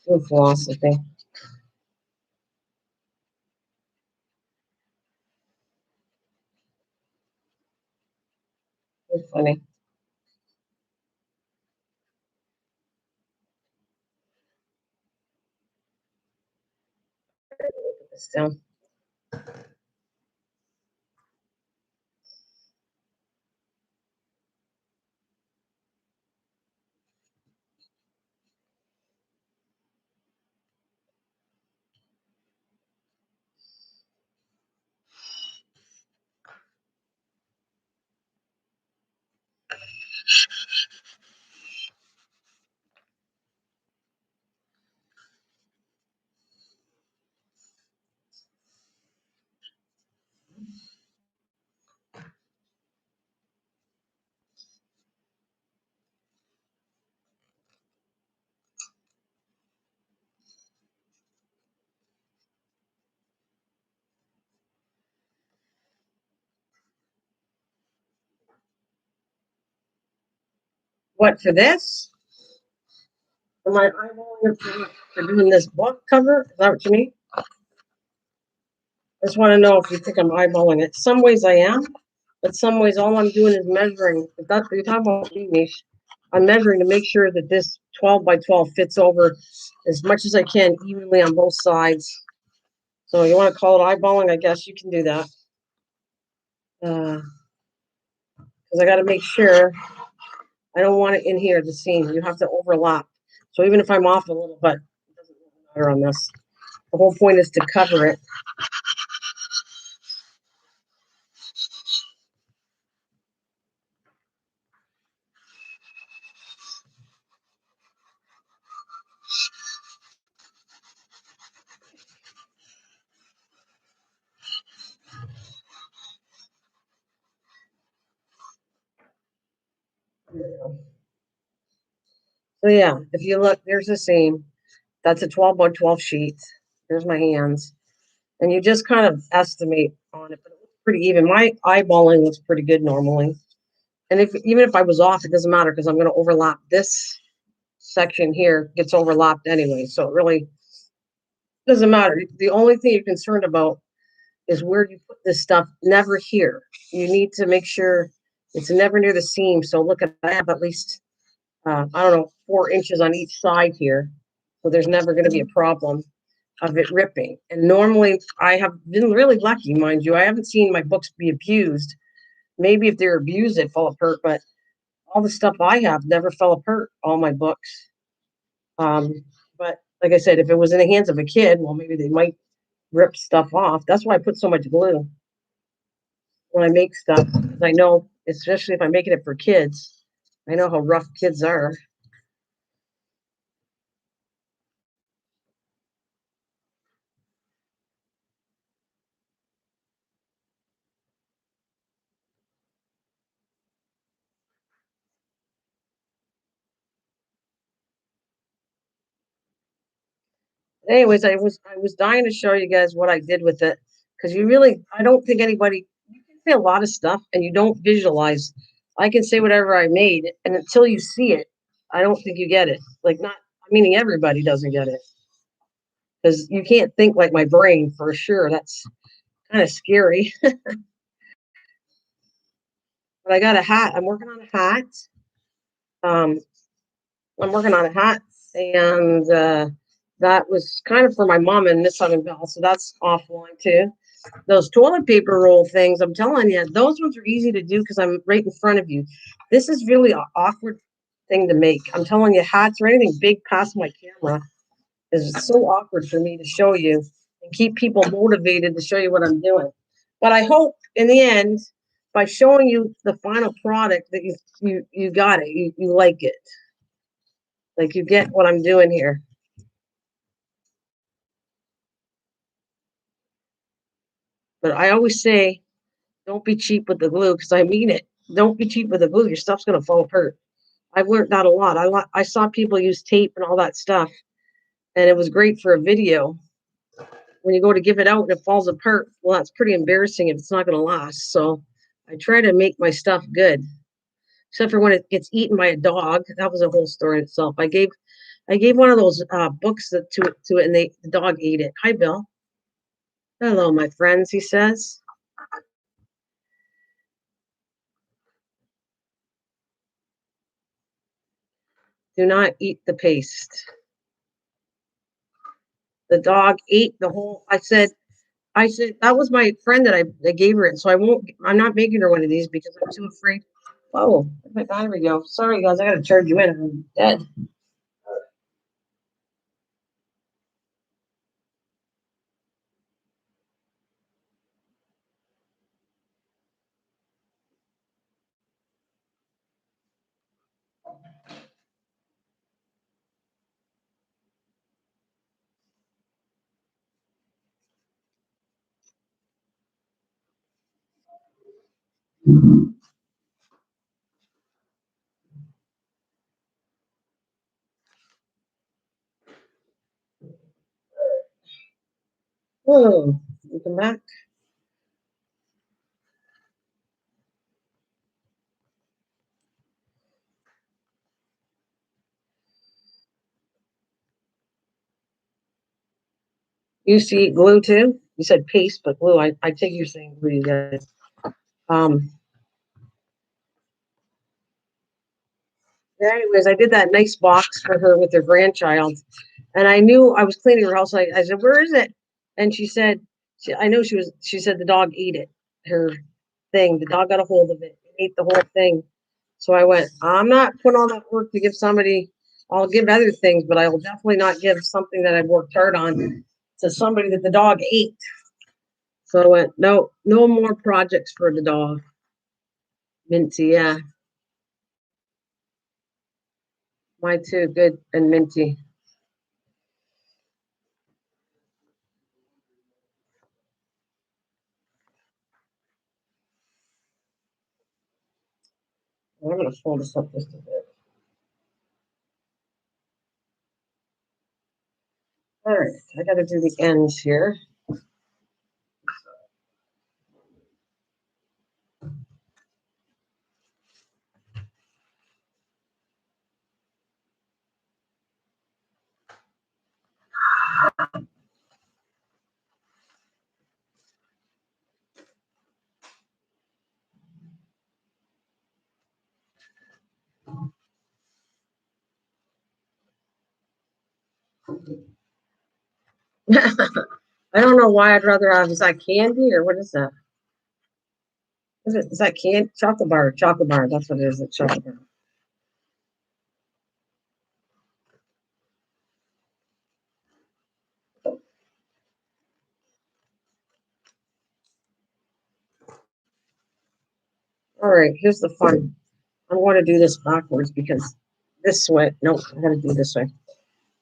Doing philosophy. It's funny. Still. What, for this? Am I eyeballing it for doing this book cover? Is that what you mean? I just want to know if you think I'm eyeballing it. Some ways I am, but some ways all I'm doing is measuring. If that's what you're talking about, niche, I'm measuring to make sure that this 12 by 12 fits over as much as I can evenly on both sides. So you want to call it eyeballing? I guess you can do that. Because I got to make sure I don't want it in here, the seam. You have to overlap. So even if I'm off a little bit, it doesn't really matter on this. The whole point is to cover it. So yeah, if you look, there's the seam. That's a 12 by 12 sheet. There's my hands. And you just kind of estimate on it, but it looks pretty even. My eyeballing looks pretty good normally. And if even if I was off, it doesn't matter because I'm going to overlap this section here gets overlapped anyway. So it really doesn't matter. The only thing you're concerned about is where you put this stuff, never here. You need to make sure it's never near the seam. So look at, I have at least, I don't know, 4 inches on each side here. So there's never going to be a problem of it ripping. And normally I have been really lucky, mind you. I haven't seen my books be abused. Maybe if they're abused, it fall apart, but all the stuff I have never fell apart, all my books. But like I said, if it was in the hands of a kid, well, maybe they might rip stuff off. That's why I put so much glue when I make stuff. Because I know, especially if I'm making it for kids, I know how rough kids are. Anyways, I was dying to show you guys what I did with it because you really, I don't think anybody, you can say a lot of stuff and you don't visualize. I can say whatever I made, and until you see it, I don't think you get it. Like, not meaning everybody doesn't get it because you can't think like my brain for sure. That's kind of scary. But I got a hat. I'm working on a hat. Um, I'm working on a hat, and that was kind of for my mom and Miss Southern Belle, so that's offline too. Those toilet paper roll things, I'm telling you, those ones are easy to do because I'm right in front of you. This is really an awkward thing to make. I'm telling you, hats or anything big past my camera is so awkward for me to show you and keep people motivated to show you what I'm doing. But I hope in the end, by showing you the final product, that you got it, you like it, like you get what I'm doing here. But I always say, don't be cheap with the glue because I mean it. Don't be cheap with the glue. Your stuff's gonna fall apart. I've learned that a lot. I saw people use tape and all that stuff, and it was great for a video. When you go to give it out and it falls apart, well, that's pretty embarrassing if it's not going to last. So I try to make my stuff good, except for when it gets eaten by a dog. That was a whole story in itself. I gave one of those books to it, and the dog ate it. Hi, Bill. Hello, my friends. He says, "Do not eat the paste." The dog ate the whole. I said that was my friend that gave her it, so I won't. I'm not making her one of these because I'm too afraid. Oh, there we go. Sorry, guys, I got to charge you in. I'm dead. Oh, welcome back. You used to eat glue too? You said paste, but glue. I take you saying glue, you guys. Um, anyways, I did that nice box for her with her grandchild. And I knew I was cleaning her house. I said, "Where is it?" And she said, I know she said the dog ate it, her thing. The dog got a hold of it and ate the whole thing. So I went, I'm not putting all that work to give somebody, I'll give other things, but I will definitely not give something that I've worked hard on to somebody that the dog ate. So I went, no, no more projects for the dog. Minty, yeah. Mine too, good and minty. I'm gonna fold this up just a bit. All right, I gotta do the ends here. I don't know why I'd rather have, is that candy or what is that? Is that candy? Chocolate bar, chocolate bar. That's what it is, a chocolate bar. All right, here's the fun. I'm going to do this backwards because this way, nope, I gotta do this way.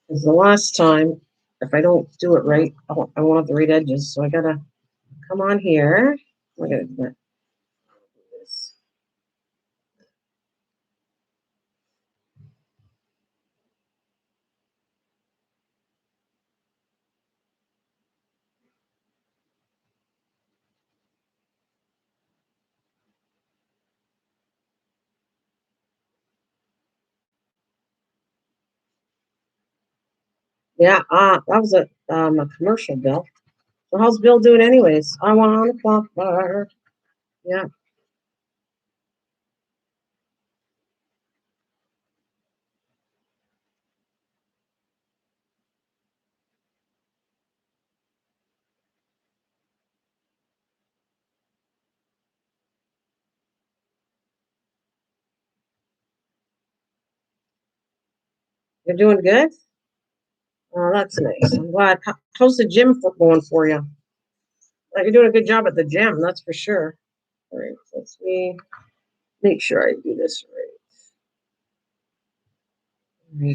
Because the last time, if I don't do it right, I won't have the right edges. So I gotta come on here. I gotta do this. Yeah, that was a commercial, Bill. So how's Bill doing anyways? I want a pop bar. Yeah, you're doing good? Oh, that's nice. I'm glad. How's the gym going for you? You're doing a good job at the gym, that's for sure. All right, so let's make sure I do this right.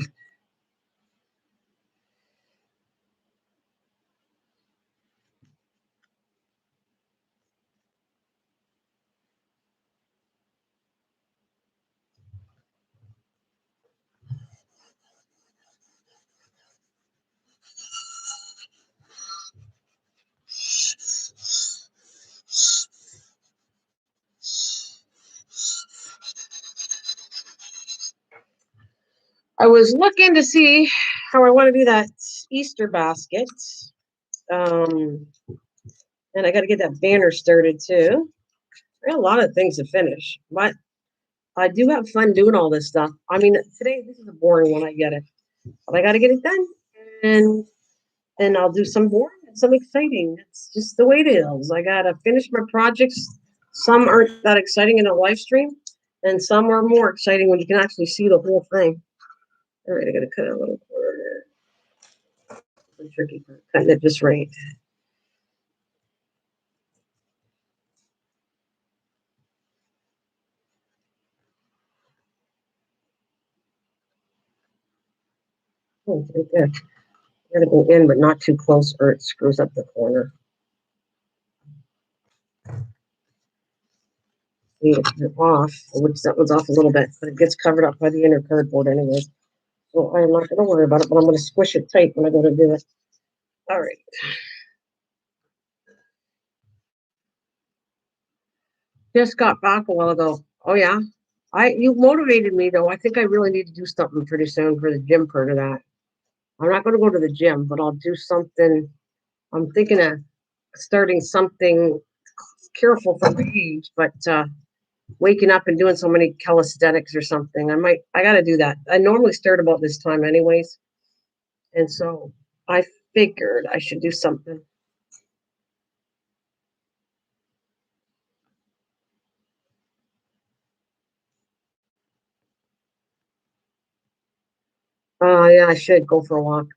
I was looking to see how I want to do that Easter basket. Um, and I got to get that banner started too. I got a lot of things to finish, but I do have fun doing all this stuff. I mean, today this is a boring one. I get it, but I got to get it done, and then I'll do some boring and some exciting. It's just the way it is. I got to finish my projects. Some aren't that exciting in a live stream, and some are more exciting when you can actually see the whole thing. All right, I got to cut a little corner here. The tricky part, cutting it just right. Oh, it's right there. Got to go in, but not too close, or it screws up the corner. See, it's off, which that one's off a little bit, but it gets covered up by the inner cardboard anyways. So I'm not going to worry about it, but I'm going to squish it tight when I go to do it. All right. Just got back a while ago. Oh yeah. You motivated me though. I think I really need to do something pretty soon for the gym part of that. I'm not going to go to the gym, but I'll do something I'm thinking of starting something careful for my age, but waking up and doing so many calisthenics or something. I got to do that. I normally start about this time, anyways. And so I figured I should do something. Yeah, I should go for a walk.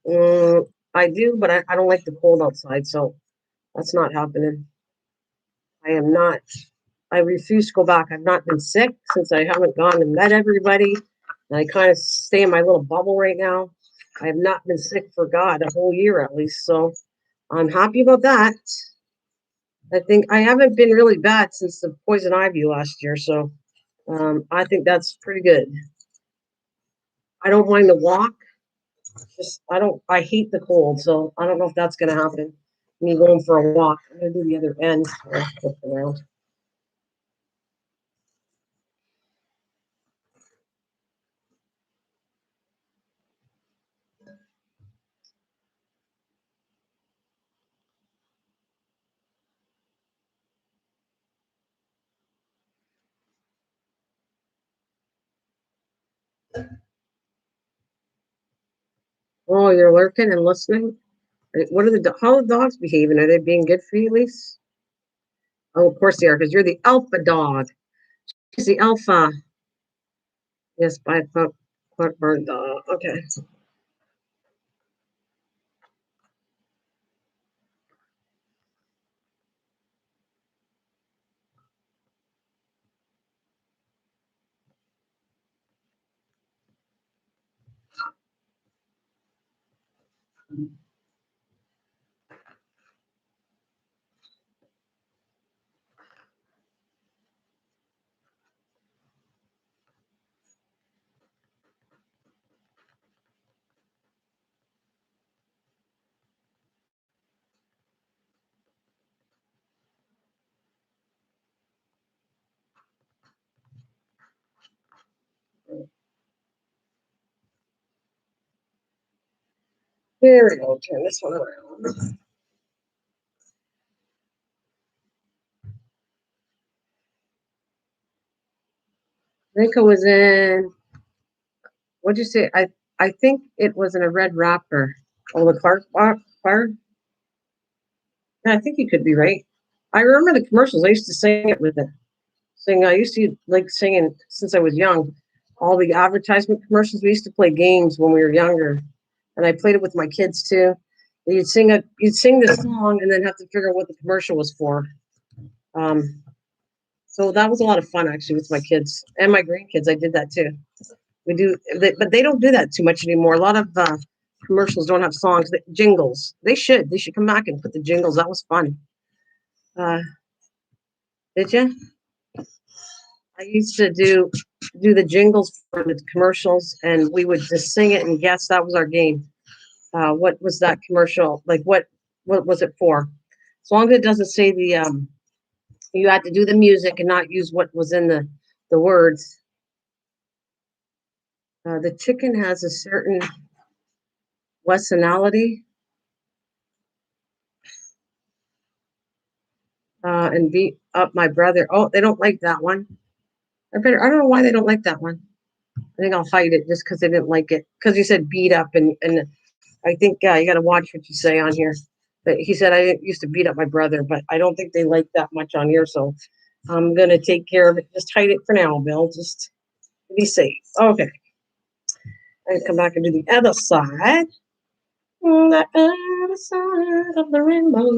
I do, but I don't like the cold outside, so that's not happening. I am not. I refuse to go back. I've not been sick since I haven't gone and met everybody. And I kind of stay in my little bubble right now. I have not been sick for God a whole year at least, so I'm happy about that. I think I haven't been really bad since the poison ivy last year, so I think that's pretty good. I don't mind the walk. Just I don't. I hate the cold, so I don't know if that's going to happen. Me going for a walk. I'm going to do the other end. Look around. Oh, you're lurking and listening. What are how are the dogs behaving? Are they being good for you, Elise? Oh, of course they are, because you're the alpha dog. She's the alpha. Yes, by bird dog. Okay. Here we go. Turn this one around. I think it was in. What'd you say? I think it was in a red wrapper. Oh, the Clark bar. Yeah, I think you could be right. I remember the commercials. I used to sing it with it. Sing. I used to like singing since I was young. All the advertisement commercials. We used to play games when we were younger, and I played it with my kids too. You'd sing the song, and then have to figure out what the commercial was for. Um, so that was a lot of fun actually with my kids and my grandkids. I did that too. We do, but they don't do that too much anymore. A lot of commercials don't have songs, jingles. They should. They should come back and put the jingles. That was fun. Uh, did you? I used to do the jingles for the commercials, and we would just sing it and guess. That was our game. What was that commercial? Like what was it for? As long as it doesn't say you had to do the music and not use what was in the words. The chicken has a certain Wessonality and beat up my brother. Oh, they don't like that one. I don't know why they don't like that one. I think I'll fight it just because they didn't like it. Because you said beat up, and I think you got to watch what you say on here. But he said I used to beat up my brother, but I don't think they like that much on here. So I'm gonna take care of it. Just hide it for now, Bill. Just be safe. Okay. And come back and do the other side. The other side of the rainbow.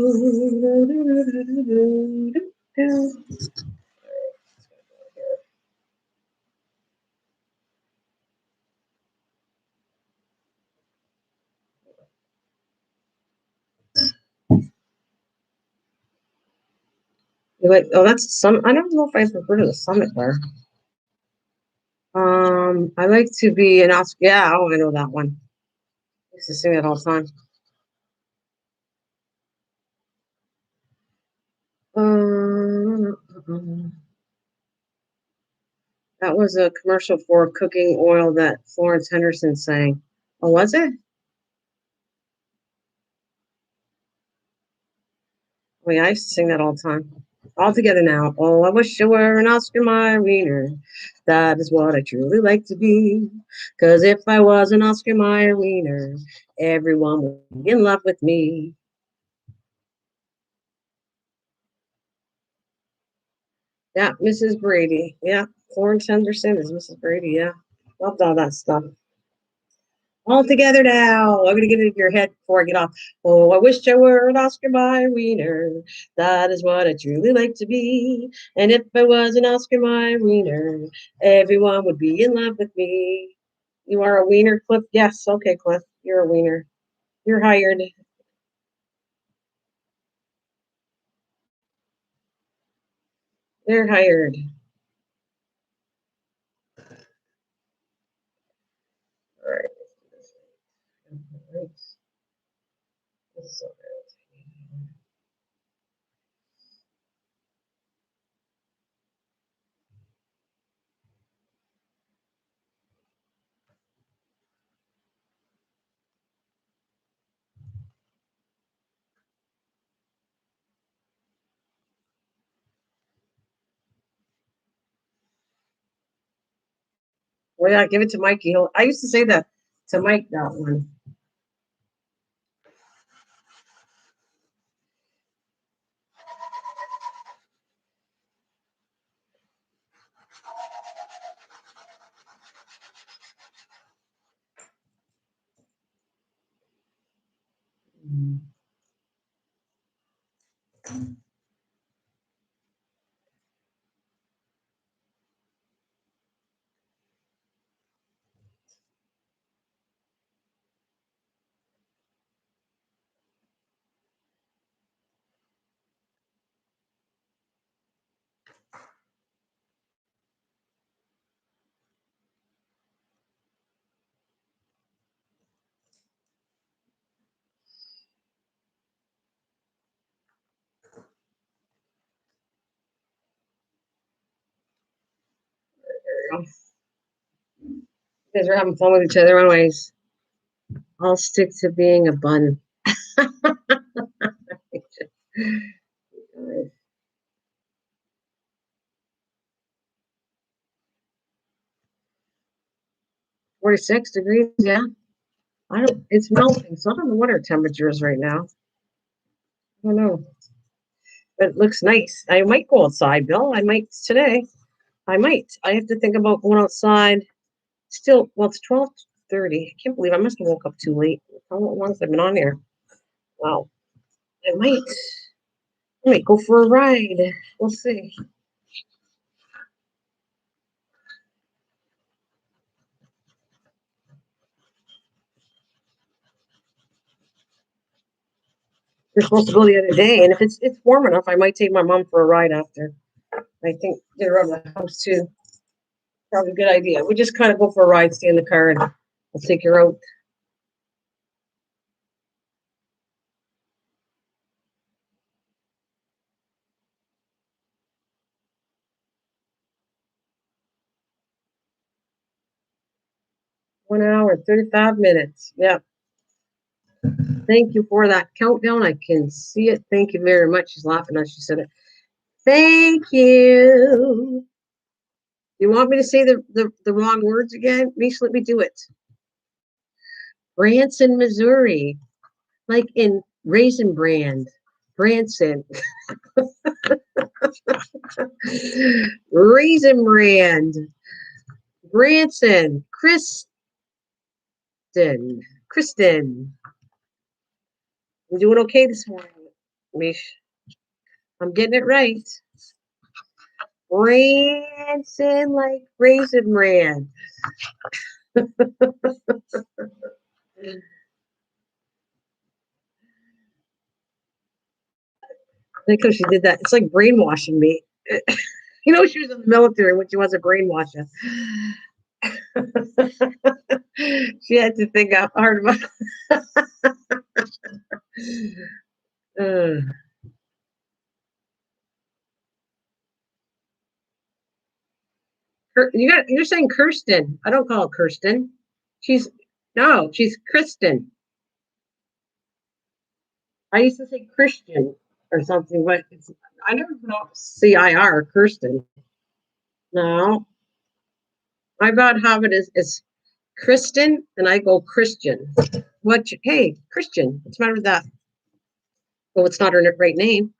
You're like, oh, that's some. I don't know if I prefer to the summit bar. I like to be an Oscar. Yeah, oh, I know that one. I used to sing it all the time. Um, that was a commercial for cooking oil that Florence Henderson sang. Oh, was it? Well, yeah, I used to sing that all the time. All together now. Oh, I wish I were an Oscar Mayer wiener. That is what I truly like to be. 'Cause if I was an Oscar Mayer wiener, everyone would be in love with me. Yeah, Mrs. Brady. Yeah, Florence Henderson is Mrs. Brady. Yeah, loved all that stuff. All together now. I'm gonna get it in your head before I get off. Oh, I wish I were an Oscar Mayer wiener. That is what I truly like to be. And if I was an Oscar Mayer wiener, everyone would be in love with me. You are a wiener, Cliff? Yes. Okay, Cliff. You're a wiener. You're hired. They're hired. All right. Well, yeah, give it to Mikey. I used to say that to Mike, that one. You guys are having fun with each other, anyways. I'll stick to being a bun. 46 degrees, yeah. I don't, it's melting, so I don't know what our temperature is right now. I don't know. But it looks nice. I might go outside, Bill. I might today. I might. I have to think about going outside. Still, well, it's 12:30. I can't believe I must have woke up too late. How long have I been on here? Wow. I might. I might go for a ride. We'll see. We're supposed to go the other day, and if it's warm enough, I might take my mom for a ride after. I think get her out of the house too. Probably a good idea. We just kind of go for a ride, stay in the car, and I'll take her out. One hour, 35 minutes. Yeah. Thank you for that countdown. I can see it. Thank you very much. She's laughing as she said it. Thank you. You want me to say the wrong words again? Misha, let me do it. Branson, Missouri. Like in Raisin Brand. Branson. Raisin Brand. Branson. Kristen. I'm doing okay this morning, Mish. I'm getting it right. Branson like Raisin Brand. Because she did that. It's like brainwashing me. You know, she was in the military when she wasn't brainwashing. She had to think out hard about uh, you're saying Kirsten. I don't call her Kirsten. She's no, she's Kristen. I used to say Christian. or something, but I never pronounce CIR, Kirsten. No, I about have it as Kristen, and I go Christian. Hey, Christian, what's the matter with that? Well, it's not her right name.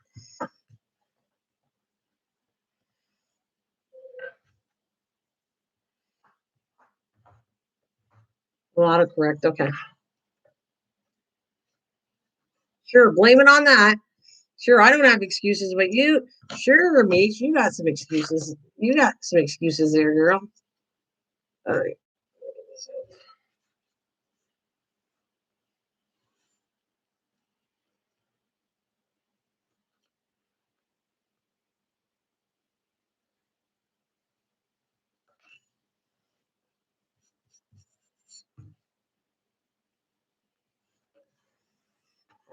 Autocorrect, okay. Sure, blame it on that. Sure, I don't have excuses, but you, sure, Meech, you got some excuses. You got some excuses there, girl. All right.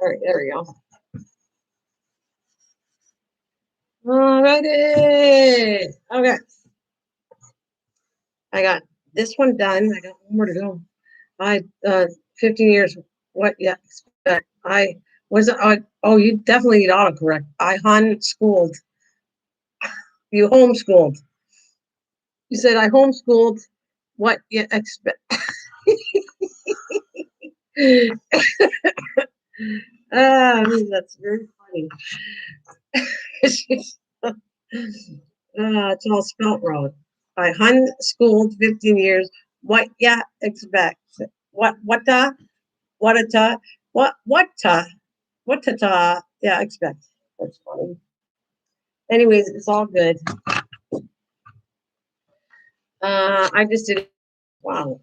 All right, there we go. All righty. Okay. I got this one done. I got one more to go. 15 years. What? Yeah. I was. Oh, you definitely need autocorrect. I homeschooled. You homeschooled. You said I homeschooled. What you expect? That's very funny. It's all spelt wrong. I homeschooled 15 years. What you expect? What the? What a ta? What ta? What ta ta? Yeah, expect. That's funny. Anyways, it's all good. I just did it. Wow.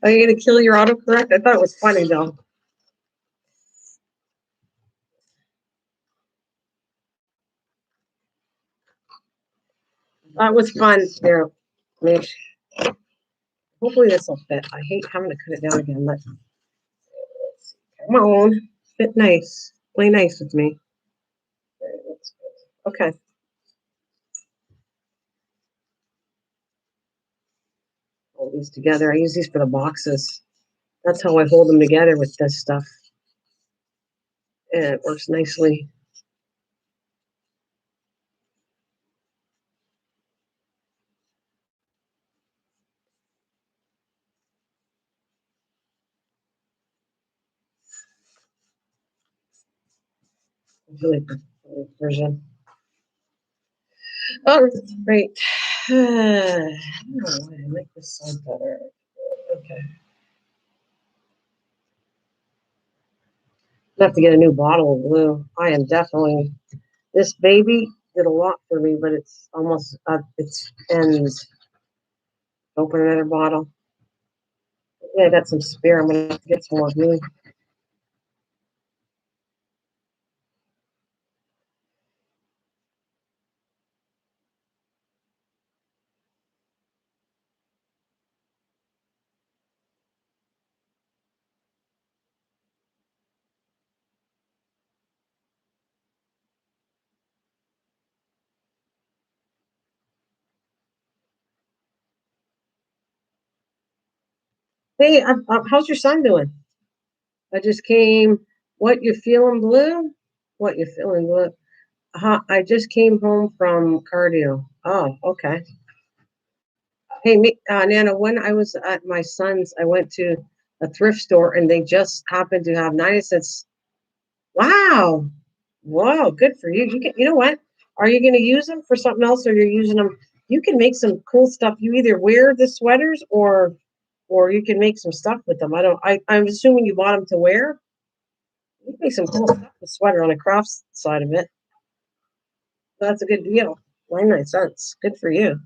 Are you gonna kill your autocorrect? I thought it was funny though. That was fun. Here, hopefully this will fit. I hate having to cut it down again, but come on, fit nice. Play nice with me. Okay. Hold these together. I use these for the boxes. That's how I hold them together with this stuff. And it works nicely. Really version. Oh, great. I don't know why I like this sound better. Okay. I have to get a new bottle of glue. I am definitely, this baby did a lot for me, but it's almost its ends. Open another bottle. Yeah, I got some spare. I'm gonna have to get some more glue. Hey, how's your son doing? I just came. What, you feeling blue? What, you feeling blue? I just came home from cardio. Oh, okay. Hey, Nana, when I was at my son's, I went to a thrift store and they just happened to have 90 cents. Wow. Whoa, good for you. You know what? Are you going to use them for something else or you're using them? You can make some cool stuff. You either wear the sweaters or you can make some stuff with them. I'm assuming you bought them to wear. You can make some cool stuff with sweater on the crafts side of it. That's a good deal. 99 cents. Good for you.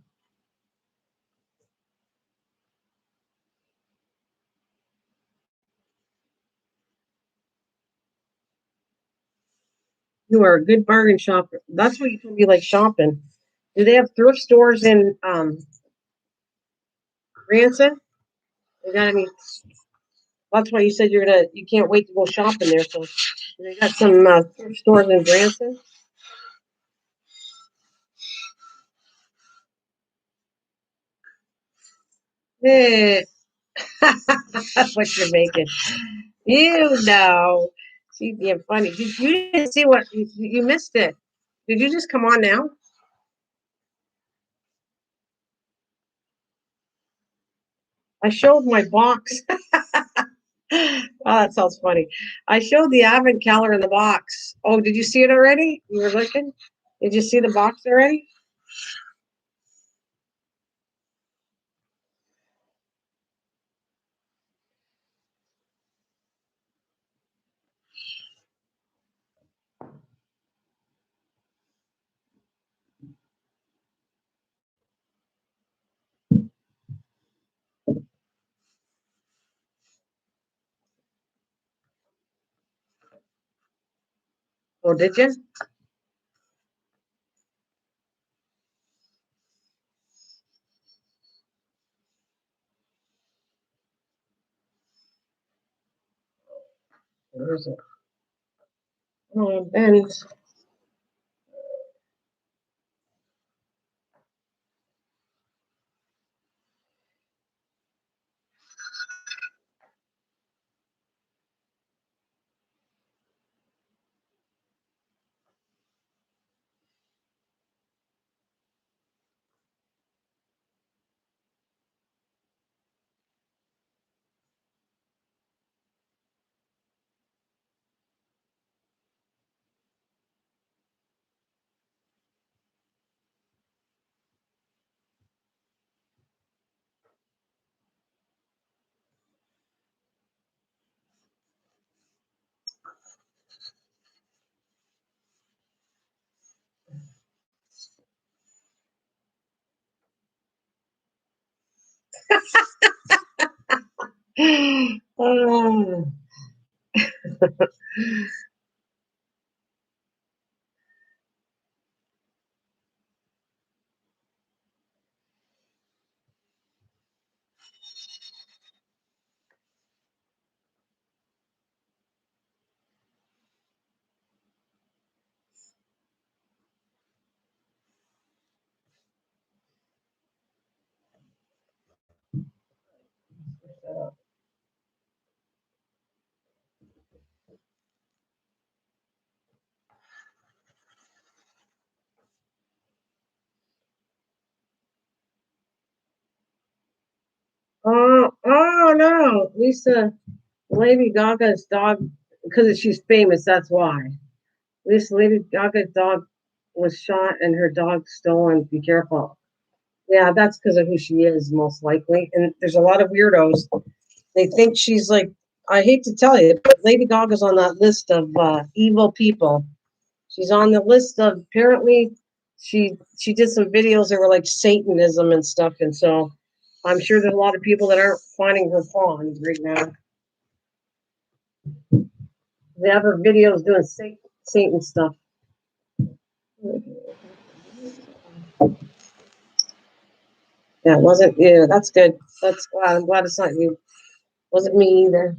You are a good bargain shopper. That's what you told me, like shopping. Do they have thrift stores in Branson? They got any? That's why you said you can't wait to go shopping there. So they got some thrift stores in Branson. Eh, that's what you're making. You know. She's being funny. You didn't see what you missed it. Did you just come on now? I showed my box. Oh, that sounds funny. I showed the advent calendar in the box. Oh, did you see it already? You were looking? Did you see the box already? Oh, did you? Where is it? Oh, Ben. Oh, oh no, Lisa, Lady Gaga's dog, because she's famous, that's why. This Lady Gaga's dog was shot and her dog stolen. Be careful. Yeah, that's because of who she is, most likely. And there's a lot of weirdos. They think she's like, I hate to tell you, but Lady Gaga's on that list of evil people. She's on the list of apparently she did some videos that were like Satanism and stuff, and so I'm sure there's a lot of people that aren't finding her pawns right now. They have her videos doing Satan stuff. Yeah, it wasn't you. That's good. That's glad. I'm glad it's not you. Wasn't me either.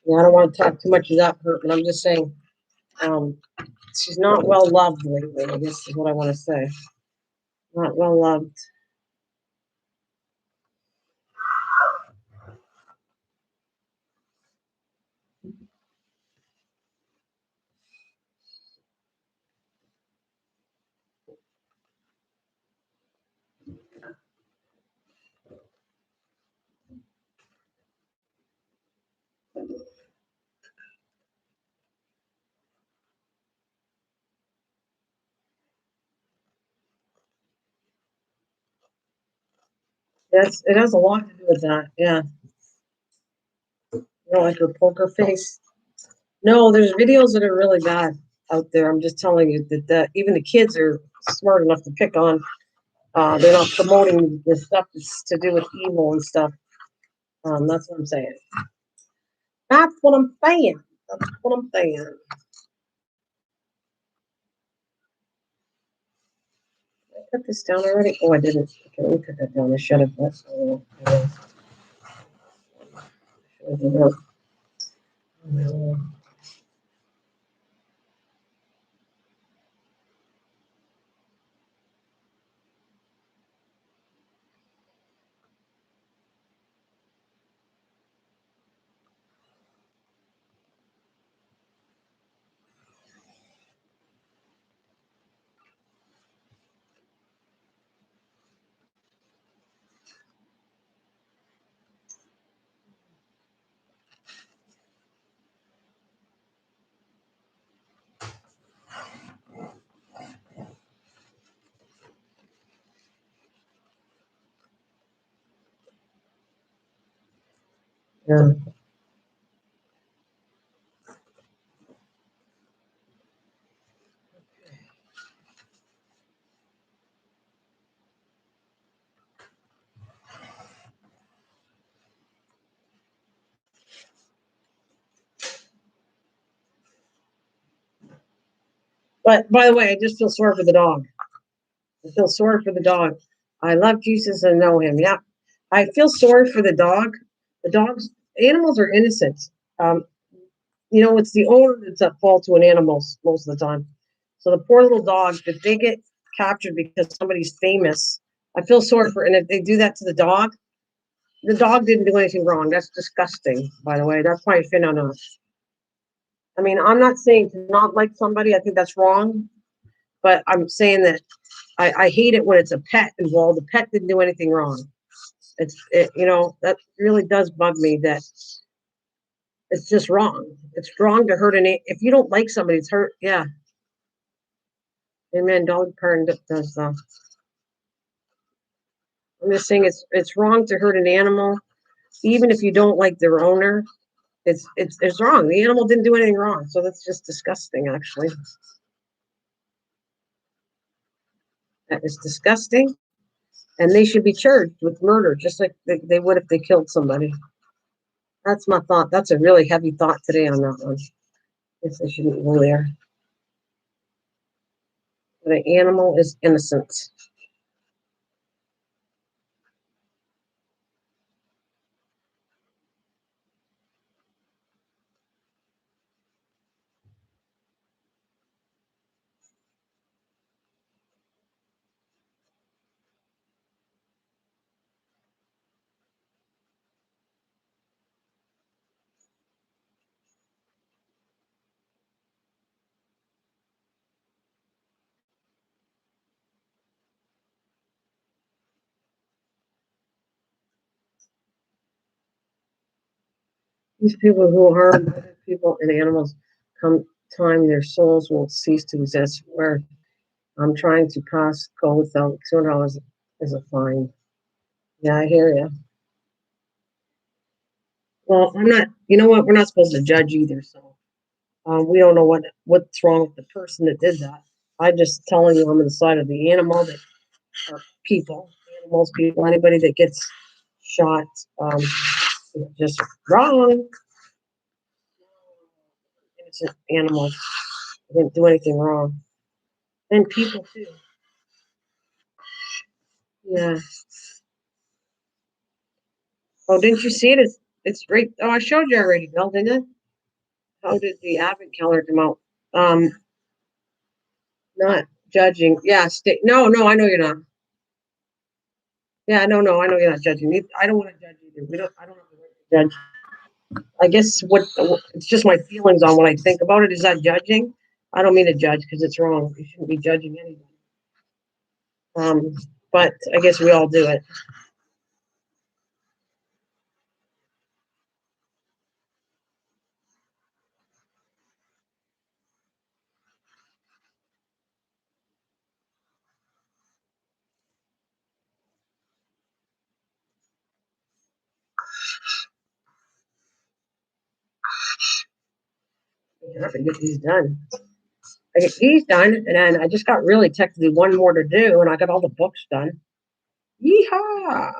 Yeah, I don't want to talk too much of that hurt, but I'm just saying, um, she's not well loved lately. I guess is what I want to say. Not well loved. That's it has a lot to do with that. Yeah, you know, like her poker face. No, there's videos that are really bad out there. I'm just telling you that even the kids are smart enough to pick on. They're not promoting the stuff that's to do with evil and stuff. That's what I'm saying. That's what I'm saying. That's what I'm saying. put this down already? Oh, I didn't. Okay, let me put that down. I should have. Yeah. But by the way, I just feel sorry for the dog. I feel sorry for the dog. I love Jesus and know him. Yeah. I feel sorry for the dog. The dogs, animals are innocent. Um, it's the owner that's at fault to an animal most of the time. So the poor little dog, if they get captured because somebody's famous, I feel sorry for. And if they do that to the dog didn't do anything wrong. That's disgusting, by the way. That's probably fin on us. I mean, I'm not saying to not like somebody. I think that's wrong. But I'm saying that I hate it when it's a pet involved. The pet didn't do anything wrong. That really does bug me that it's just wrong. It's wrong to hurt if you don't like somebody, it's hurt. Yeah. Amen. Dog parent does I'm just saying it's wrong to hurt an animal, even if you don't like their owner. It's wrong. The animal didn't do anything wrong, so that's just disgusting. Actually, that is disgusting, and they should be charged with murder, just like they would if they killed somebody. That's my thought. That's a really heavy thought today on that one. Guess I shouldn't go there. The animal is innocent. These people who harm other people and animals, come time their souls will cease to exist. Where I'm trying to pass go without $200 is a fine. Yeah, I hear you. Well, I'm not. You know what? We're not supposed to judge either. So we don't know what's wrong with the person that did that. I'm just telling you, I'm on the side of the animal that or people, animals, people, anybody that gets shot, just wrong. Innocent animals didn't do anything wrong, and people too. Yeah. Oh, didn't you see it? It's great. Oh, I showed you already, Bill, didn't I? How did the advent calendar come out? Um, Not judging. Yeah, no, I know you're not. Yeah, no, I know you're not judging. I don't want to judge either. I don't have the right to judge. I guess it's just my feelings on what I think about it. Is that judging? I don't mean to judge because it's wrong. You shouldn't be judging anybody. But I guess we all do it. I have to get these done. I get these done, and then I just got really technically one more to do, and I got all the books done. Yeehaw!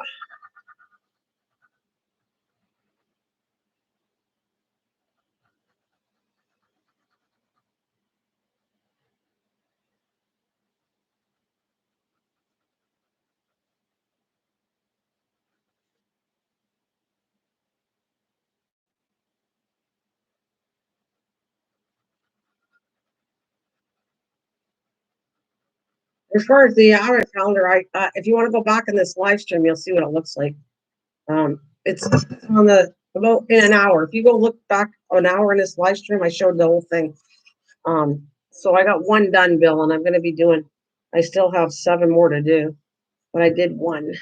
As far as the outer calendar, if you want to go back in this live stream, you'll see what it looks like. It's on the about in an hour. If you go look back an hour in this live stream, I showed the whole thing. So I got one done, Bill, and I'm going to be doing. I still have 7 more to do, but I did one.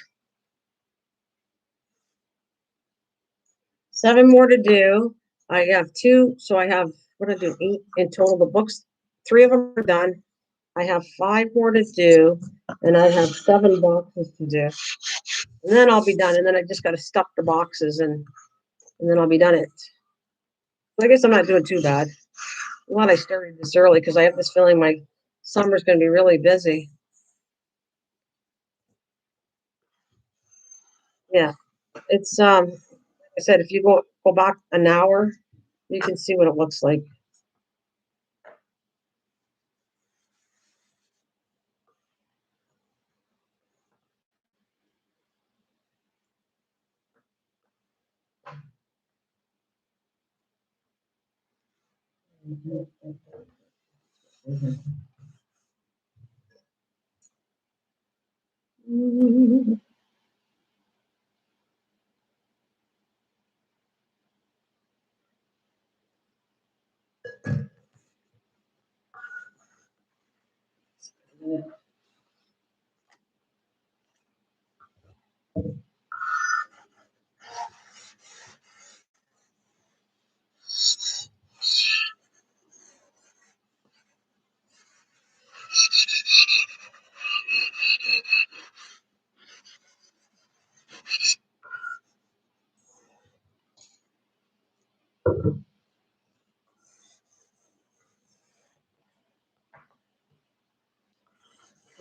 7 more to do. I have 2, so I have what I do 8 in total. The books, 3 of them are done. I have 5 more to do, and I have 7 boxes to do. And then I'll be done. And then I just got to stuff the boxes, and then I'll be done it. So I guess I'm not doing too bad. I'm glad I started this early because I have this feeling my summer's going to be really busy. Yeah, it's like I said, if you go back an hour, you can see what it looks like.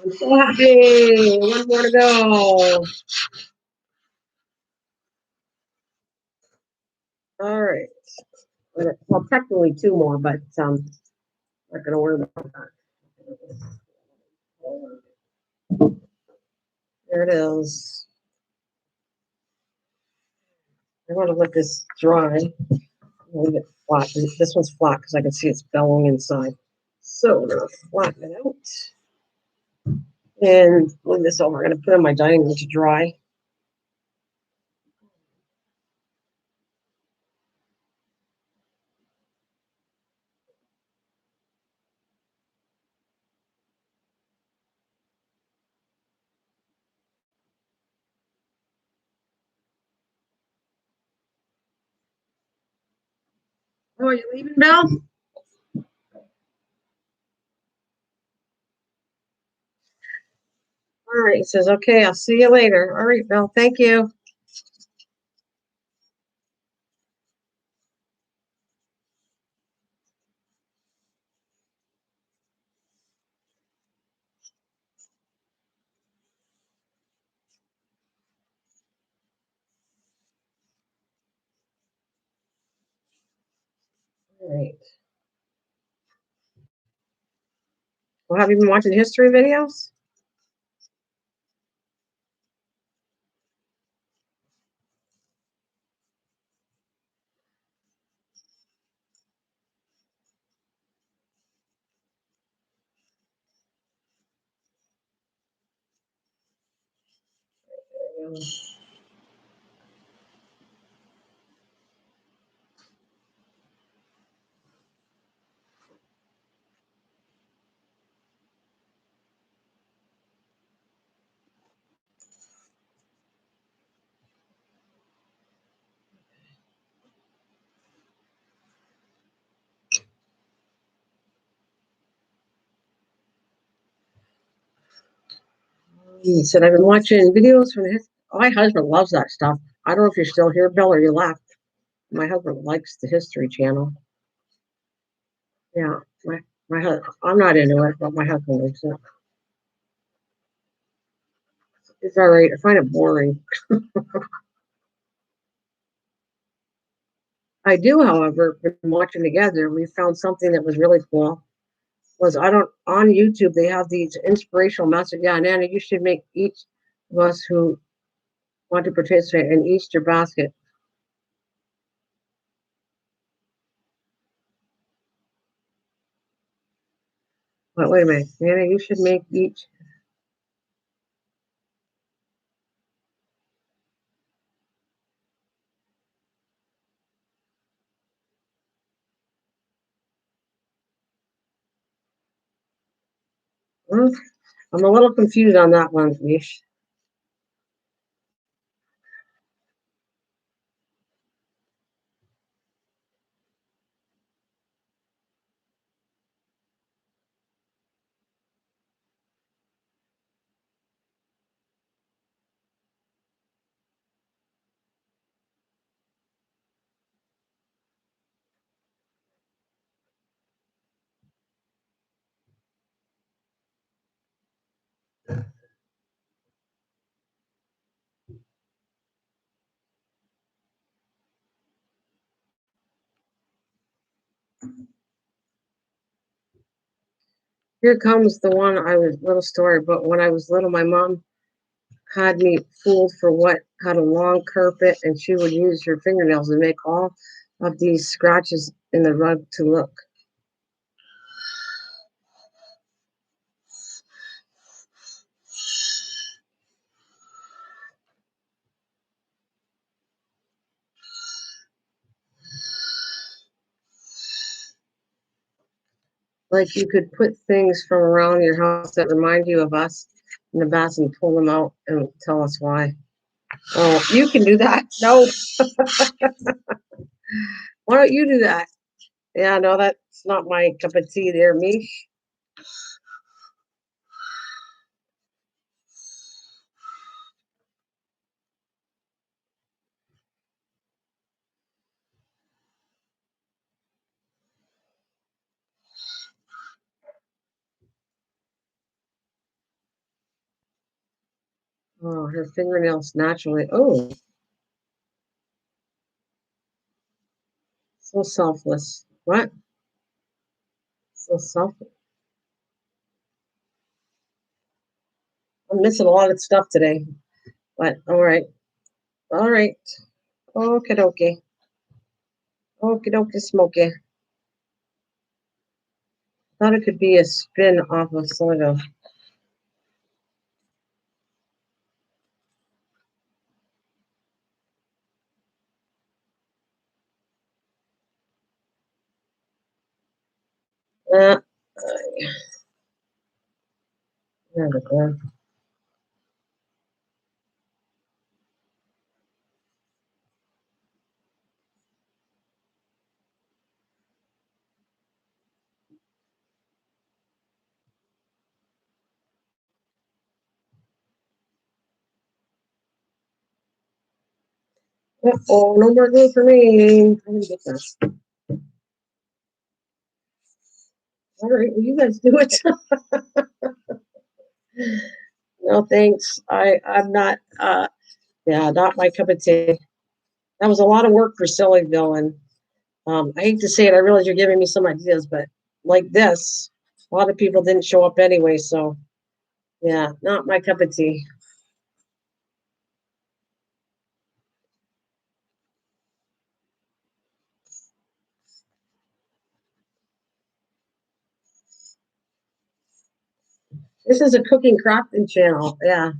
I'm so happy. 1 more to go. All right. Well, technically 2 more, but not gonna worry about that. There it is. I want to let this dry. Leave it flat. This one's flat because I can see it's bellowing inside. So I'm gonna flatten it out and move this over. I'm gonna put it in my dining room to dry. Oh, are you leaving, Bill? All right. He says, okay, I'll see you later. All right, Bill. Thank you. All right. Well, have you been watching history videos? He said, I've been watching videos from his. My husband loves that stuff. I don't know if you're still here, Bill, or you left. My husband likes the History Channel. Yeah, my husband. I'm not into it, but my husband likes it. It's all right. I find it boring. I do, however, been watching together. We found something that was really cool. Was I don't on YouTube they have these inspirational messages. Yeah, Nana, you should make each of us who want to participate an Easter basket. But wait a minute, Nana, you should make each I'm a little confused on that one, Mish. Here comes the one I was little story, but when I was little, my mom had me fooled for what had a long carpet, and she would use her fingernails and make all of these scratches in the rug to look like you could put things from around your house that remind you of us in the bath and pull them out and tell us why. Oh, you can do that. No, why don't you do that? Yeah, no, that's not my cup of tea there, Mish. Oh, her fingernails naturally. Oh, so selfless. What? So selfless. I'm missing a lot of stuff today, but all right. All right. Okie dokie. Okie dokie smoky. Thought it could be a spin off of Sligo. Uh, there we go. Oh, no more glue for me. I'm gonna get this. All right, well, you guys do it. No, thanks. I'm not. Yeah, not my cup of tea. That was a lot of work for Sillyville, and I hate to say it. I realize you're giving me some ideas, but like this, a lot of people didn't show up anyway. So yeah, not my cup of tea. This is a cooking crafting channel. Yeah,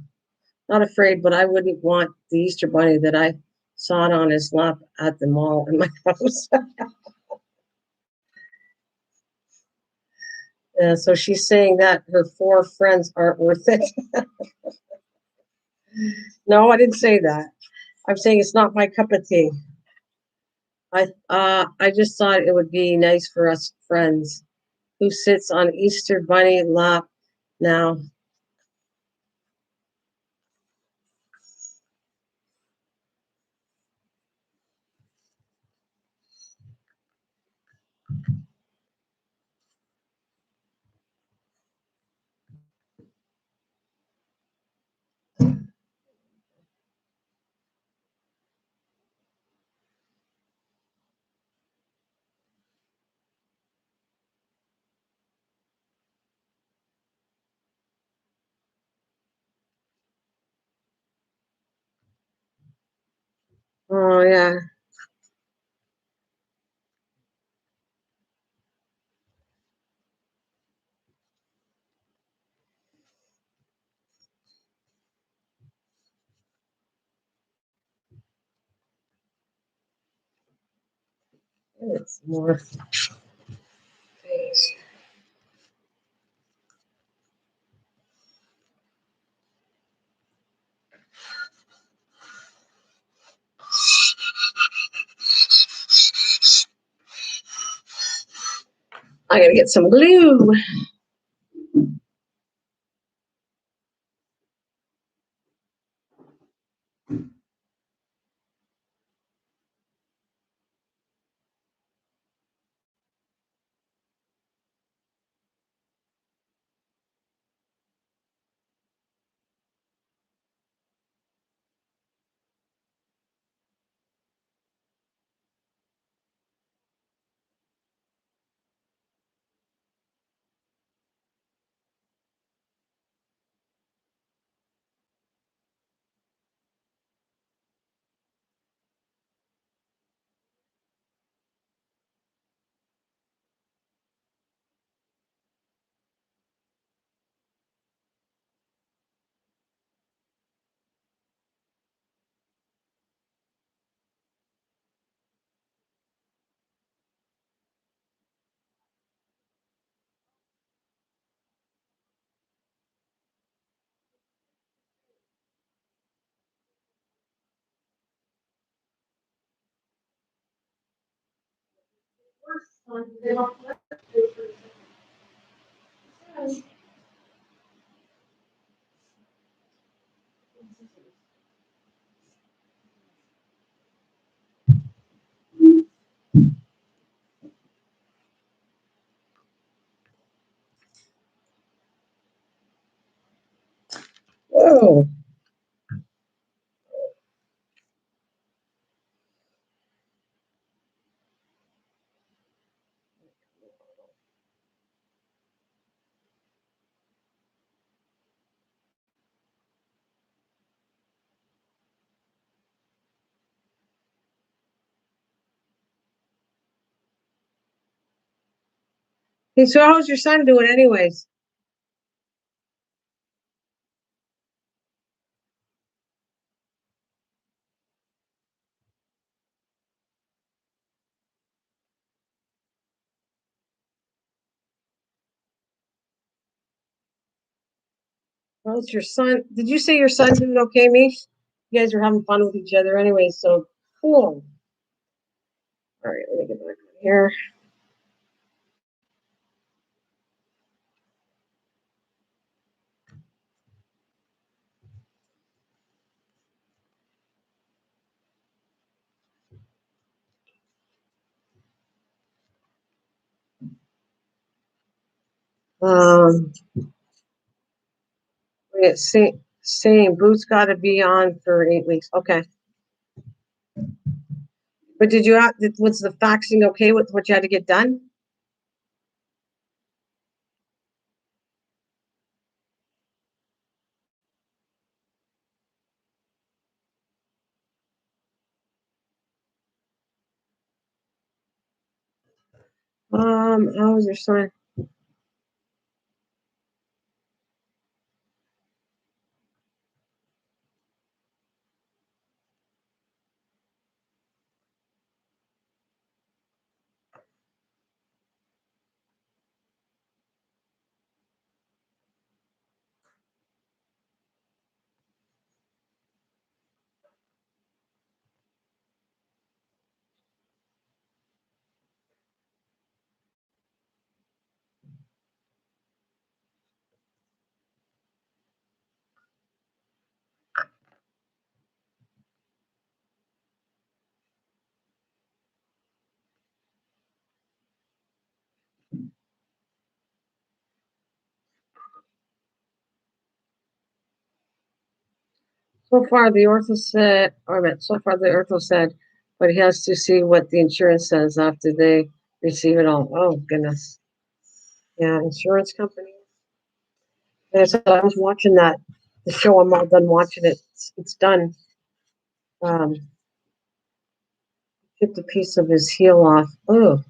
not afraid, but I wouldn't want the Easter bunny that I saw it on his lap at the mall in my house. So she's saying that her four friends aren't worth it. No, I didn't say that. I'm saying it's not my cup of tea. I just thought it would be nice for us friends. Who sits on Easter bunny lap now? Oh yeah. It's more. I gotta get some glue. Whoa. Hey, so how's your son doing anyways? How's your son? Did you say your son's doing okay, Mish? You guys are having fun with each other anyway, so cool. All right, let me get back on here. Um, same. Boots got to be on for 8 weeks. Okay. But did you have, was the faxing okay with what you had to get done? How was your son? So far, the ortho said, so far the ortho said, but he has to see what the insurance says after they receive it all. Oh, goodness. Yeah, insurance company. Yeah, so I was watching the show. I'm all done watching it. It's done. Um, Chipped a piece of his heel off. Oh,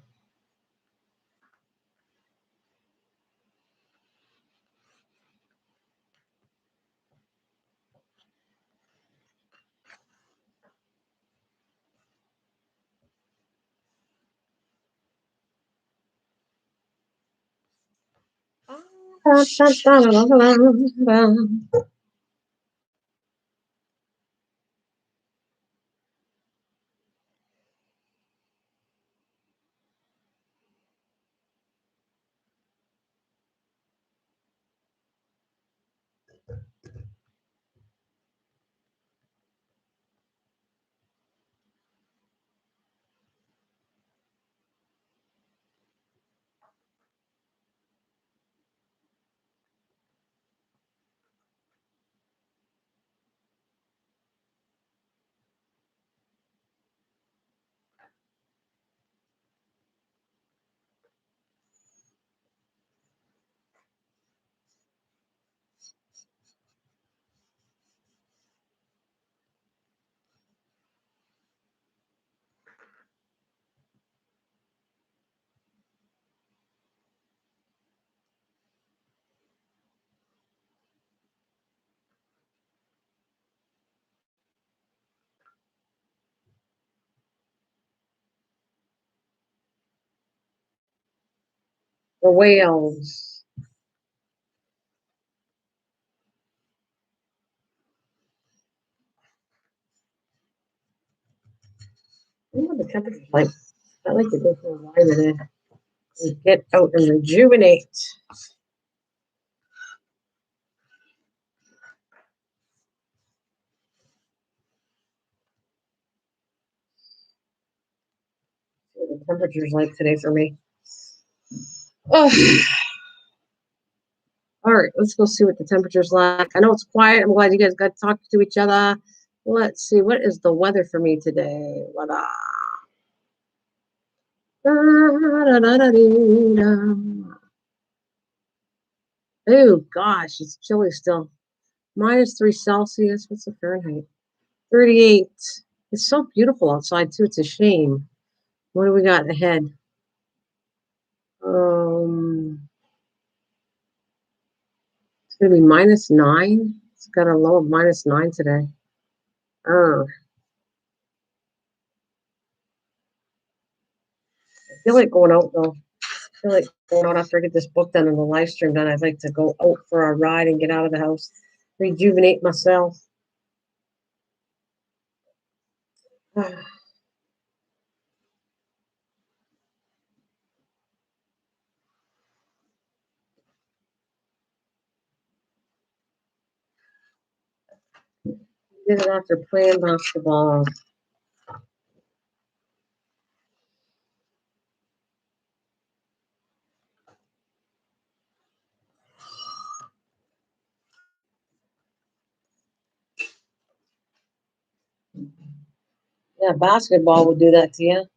The whales. I don't know what the temperature's like. I like to go for a ride today and get out and rejuvenate. See what the temperature's like today for me. Oh. All right, let's go see what the temperature's like. I know it's quiet. I'm glad you guys got to talk to each other. Let's see. What is the weather for me today? Oh, gosh, it's chilly still. -3 Celsius. What's the Fahrenheit? 38. It's so beautiful outside, too. It's a shame. What do we got ahead? It's going to be -9. It's got a low of -9 today. I feel like going out, though. I feel like going out after I get this book done and the live stream done. I'd like to go out for a ride and get out of the house, rejuvenate myself. Did it after playing basketball. Yeah, basketball would do that to you.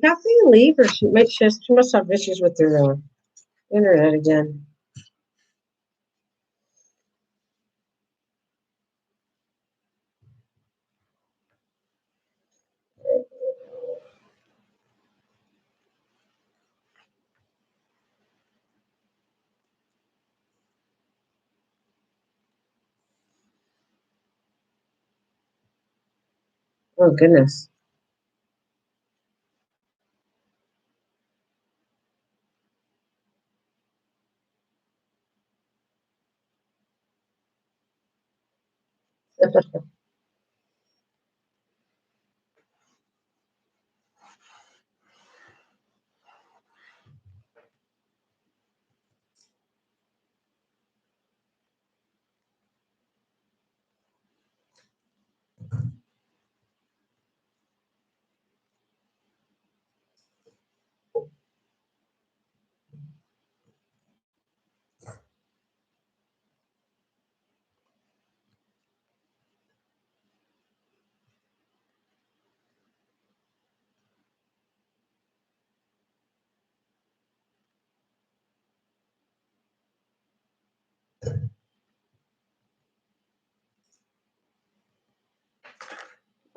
Kathleen leave, or she must have issues with her internet again. Oh goodness.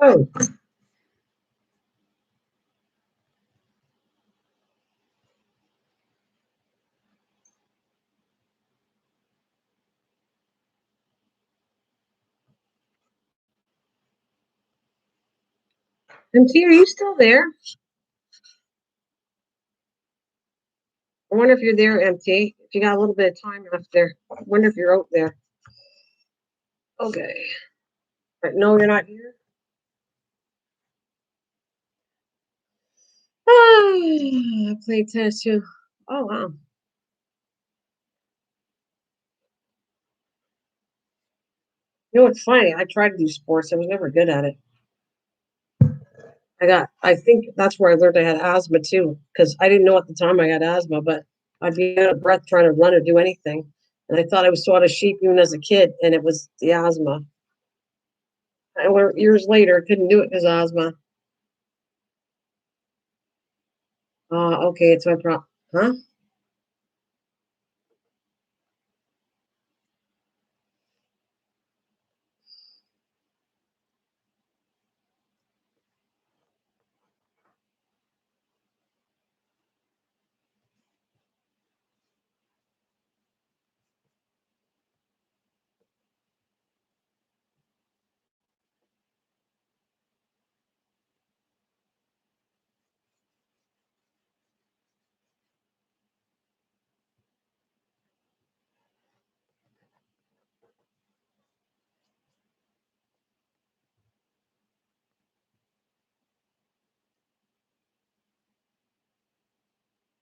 Oh, MT, are you still there? I wonder if you're there, MT. If you got a little bit of time left there, I wonder if you're out there. Okay. No, you're not here? I played tennis too. Oh, wow. You know, it's funny. I tried to do sports. I was never good at it. I think that's where I learned I had asthma too, because I didn't know at the time I had asthma, but I'd be out of breath trying to run or do anything. And I thought I was so out of shape even as a kid, and it was the asthma. I learned years later, I couldn't do it because asthma. Okay, it's my problem. Huh?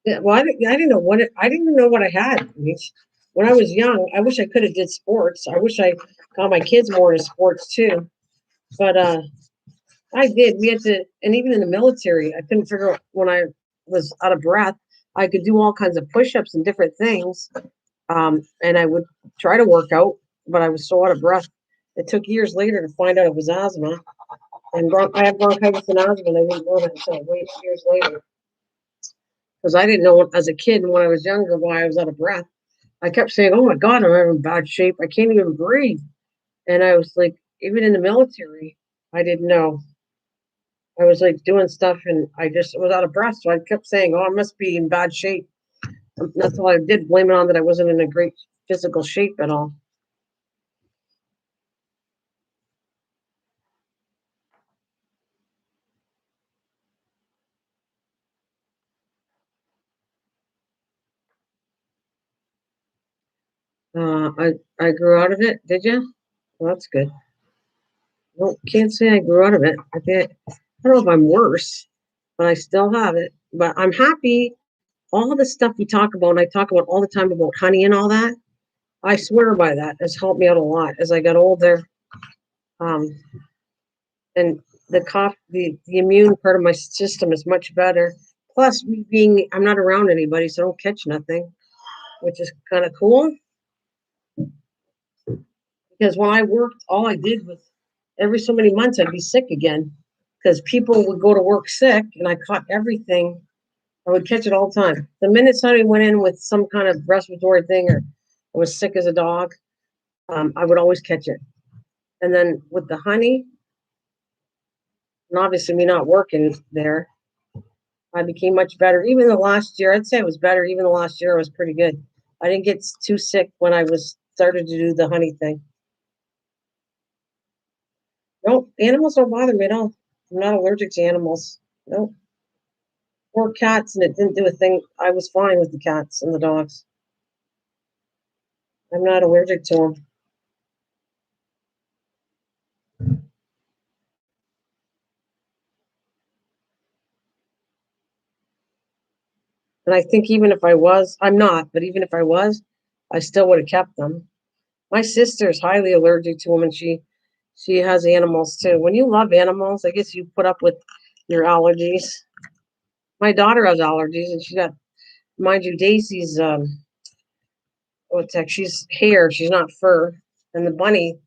Yeah, well, I didn't know I didn't even know what I had. When I was young, I wish I could have did sports. I wish I got my kids more into sports too. But I did. We had to, and even in the military, I couldn't figure out when I was out of breath. I could do all kinds of push-ups and different things, and I would try to work out, but I was so out of breath. It took years later to find out it was asthma, and I have bronchitis and asthma, and I didn't know that until way years later because I didn't know as a kid and when I was younger why I was out of breath. I kept saying, "Oh my God, I'm in bad shape. I can't even breathe." And I was like, even in the military, I didn't know. I was like doing stuff and I just was out of breath. So I kept saying, "Oh, I must be in bad shape." That's all I did, blame it on that I wasn't in a great physical shape at all. I grew out of it. Did you? Well, that's good. Well, can't say I grew out of it. I don't know if I'm worse, but I still have it. But I'm happy. All the stuff we talk about, and I talk about all the time about honey and all that. I swear by that. Has helped me out a lot as I got older. Um, and the immune part of my system is much better. Plus, I'm not around anybody, so I don't catch nothing, which is kind of cool. Because when I worked, all I did was every so many months I'd be sick again because people would go to work sick, and I caught everything. I would catch it all the time. The minute somebody went in with some kind of respiratory thing or I was sick as a dog, I would always catch it. And then with the honey, and obviously me not working there, I became much better. Even the last year, I'd say it was better. Even the last year was pretty good. I didn't get too sick when I was started to do the honey thing. No, animals don't bother me at all. I'm not allergic to animals. No, or cats, and it didn't do a thing. I was fine with the cats and the dogs. I'm not allergic to them. And I think even if I was, I'm not, but even if I was, I still would have kept them. My sister's highly allergic to them, and she has animals too. When you love animals, I guess you put up with your allergies. My daughter has allergies, and she got, mind you, Daisy's what's that? She's hair, she's not fur, and the bunny,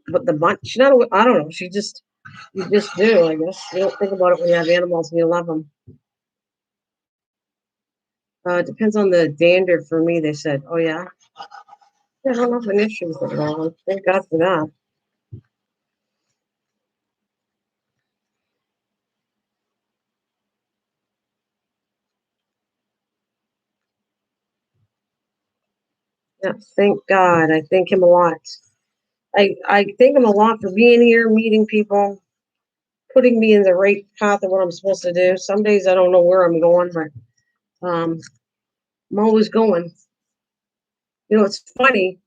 but the bunny, she's not. I don't know. She just you just do. I guess you don't think about it when you have animals and you love them. It depends on the dander for me. They said, "Oh yeah, yeah, I don't have an issue with it at all. Thank God for that." Yeah, thank God. I thank him a lot. I thank him a lot for being here, meeting people, putting me in the right path of what I'm supposed to do. Some days I don't know where I'm going, but um, I'm always going. You know, it's funny.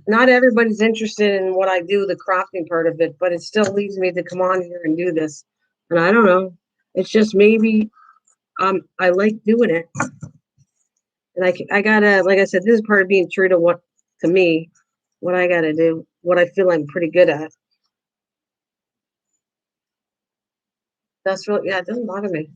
not everybody's interested in what I do, the crafting part of it, but it still leads me to come on here and do this. And I don't know. It's just maybe I like doing it. And I gotta, like I said, this is part of being true to to me, what I gotta do, what I feel I'm pretty good at. That's really, yeah, it doesn't bother me.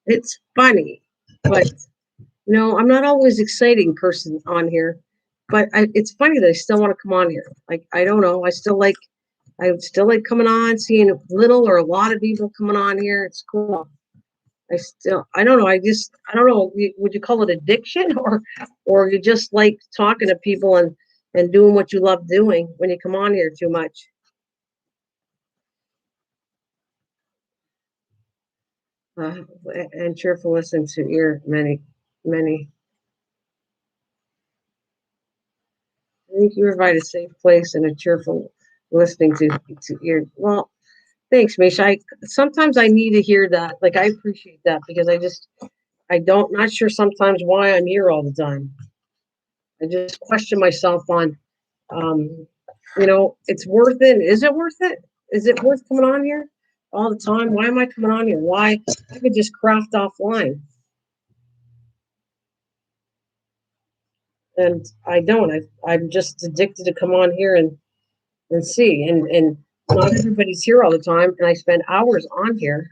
It's funny, but I'm not always exciting person on here. But it's funny that I still want to come on here. Like I don't know, I still like coming on, seeing little or a lot of people coming on here. It's cool. I don't know. I don't know. Would you call it addiction or you just like talking to people and doing what you love doing when you come on here too much? Uh, and cheerful listen to ear many, many. I think you provide a safe place and a cheerful listening to ear. Well, thanks, Misha. Sometimes I need to hear that. Like I appreciate that because I don't not sure sometimes why I'm here all the time. I just question myself on, um, it's worth it. Is it worth it? Is it worth coming on here all the time? Why am I coming on here? Why I could just craft offline, and I don't. I'm just addicted to come on here and see, and not everybody's here all the time, and I spend hours on here.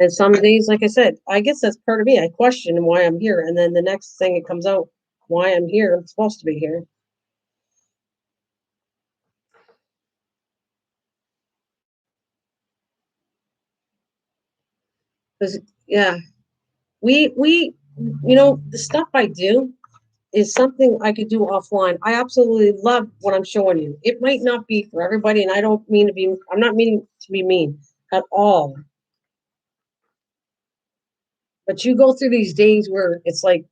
And some days, like I said, I guess that's part of me. I question why I'm here, and then the next thing it comes out why I'm here. I'm supposed to be here because yeah, we the stuff I do is something I could do offline. I absolutely love what I'm showing you. It might not be for everybody, and I don't mean to be. I'm not meaning to be mean at all. But you go through these days where it's like,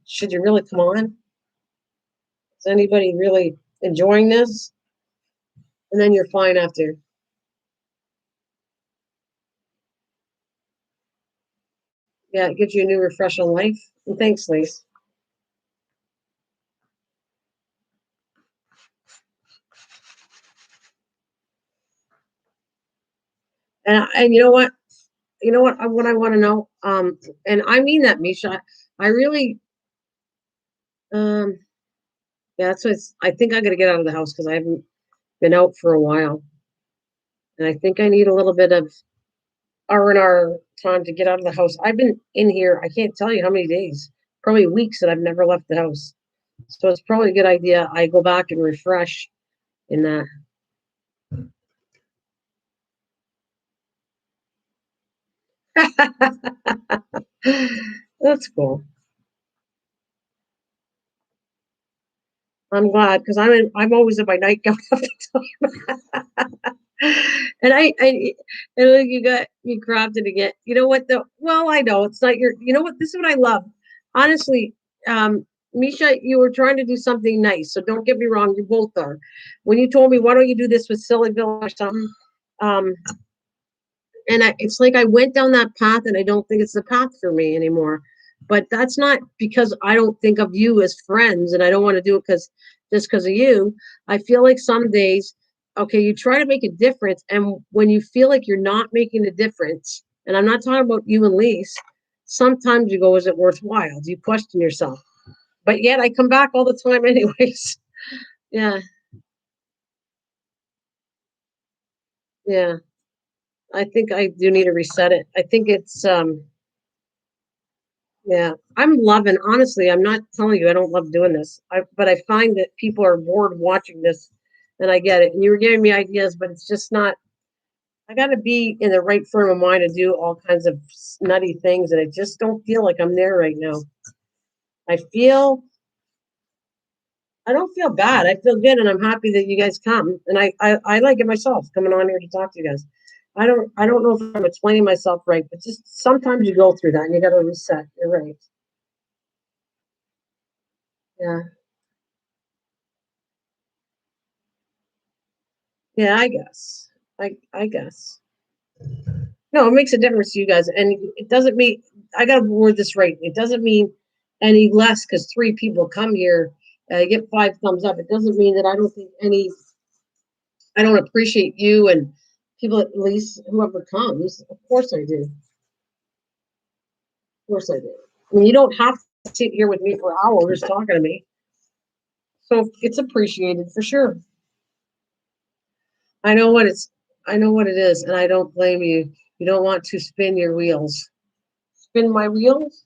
should you really come on? Is anybody really enjoying this? And then you're fine after. Yeah, it gives you a new refresh on life. And thanks, Lise. And you know what? You know what I want to know. And I mean that, Misha. I really um yeah, that's what I think I got to get out of the house because I haven't been out for a while, and I think I need a little bit of R&R time to get out of the house. I've been in here. I can't tell you how many days, probably weeks that I've never left the house. So it's probably a good idea I go back and refresh in that. That's cool. I'm glad because I'm always in my nightgown half the time. And and look, you got me crafted again. You know what though? Well, I know it's not your. You know what? This is what I love. Honestly, Misha, you were trying to do something nice. So don't get me wrong. You both are. When you told me, why don't you do this with Sillyville or something? Um, and it's like I went down that path, and I don't think it's the path for me anymore. But that's not because I don't think of you as friends, and I don't want to do it because of you. I feel like some days, okay, you try to make a difference, and when you feel like you're not making a difference, and I'm not talking about you and Lise, sometimes you go, is it worthwhile? Do you question yourself? But yet I come back all the time, anyways. Yeah, yeah. I think I do need to reset it. I think it's yeah, I'm loving. Honestly, I'm not telling you I don't love doing this. But I find that people are bored watching this, and I get it. And you were giving me ideas, but it's just not. I got to be in the right frame of mind to do all kinds of nutty things, and I just don't feel like I'm there right now. I feel I don't feel bad. I feel good, and I'm happy that you guys come. And I like it myself coming on here to talk to you guys. I don't know if I'm explaining myself right, but just sometimes you go through that and you got to reset. You're right. Yeah, yeah. I guess. I guess. No, it makes a difference to you guys, and it doesn't mean I got to word this right. It doesn't mean any less because three people come here. Get five thumbs up. It doesn't mean that I don't think any. I don't appreciate you and people at least whoever comes. Of course I do. Of course I do. I mean, you don't have to sit here with me for hours talking to me. So it's appreciated for sure. I know what it's. I know what it is, and I don't blame you. You don't want to spin your wheels. Spin my wheels.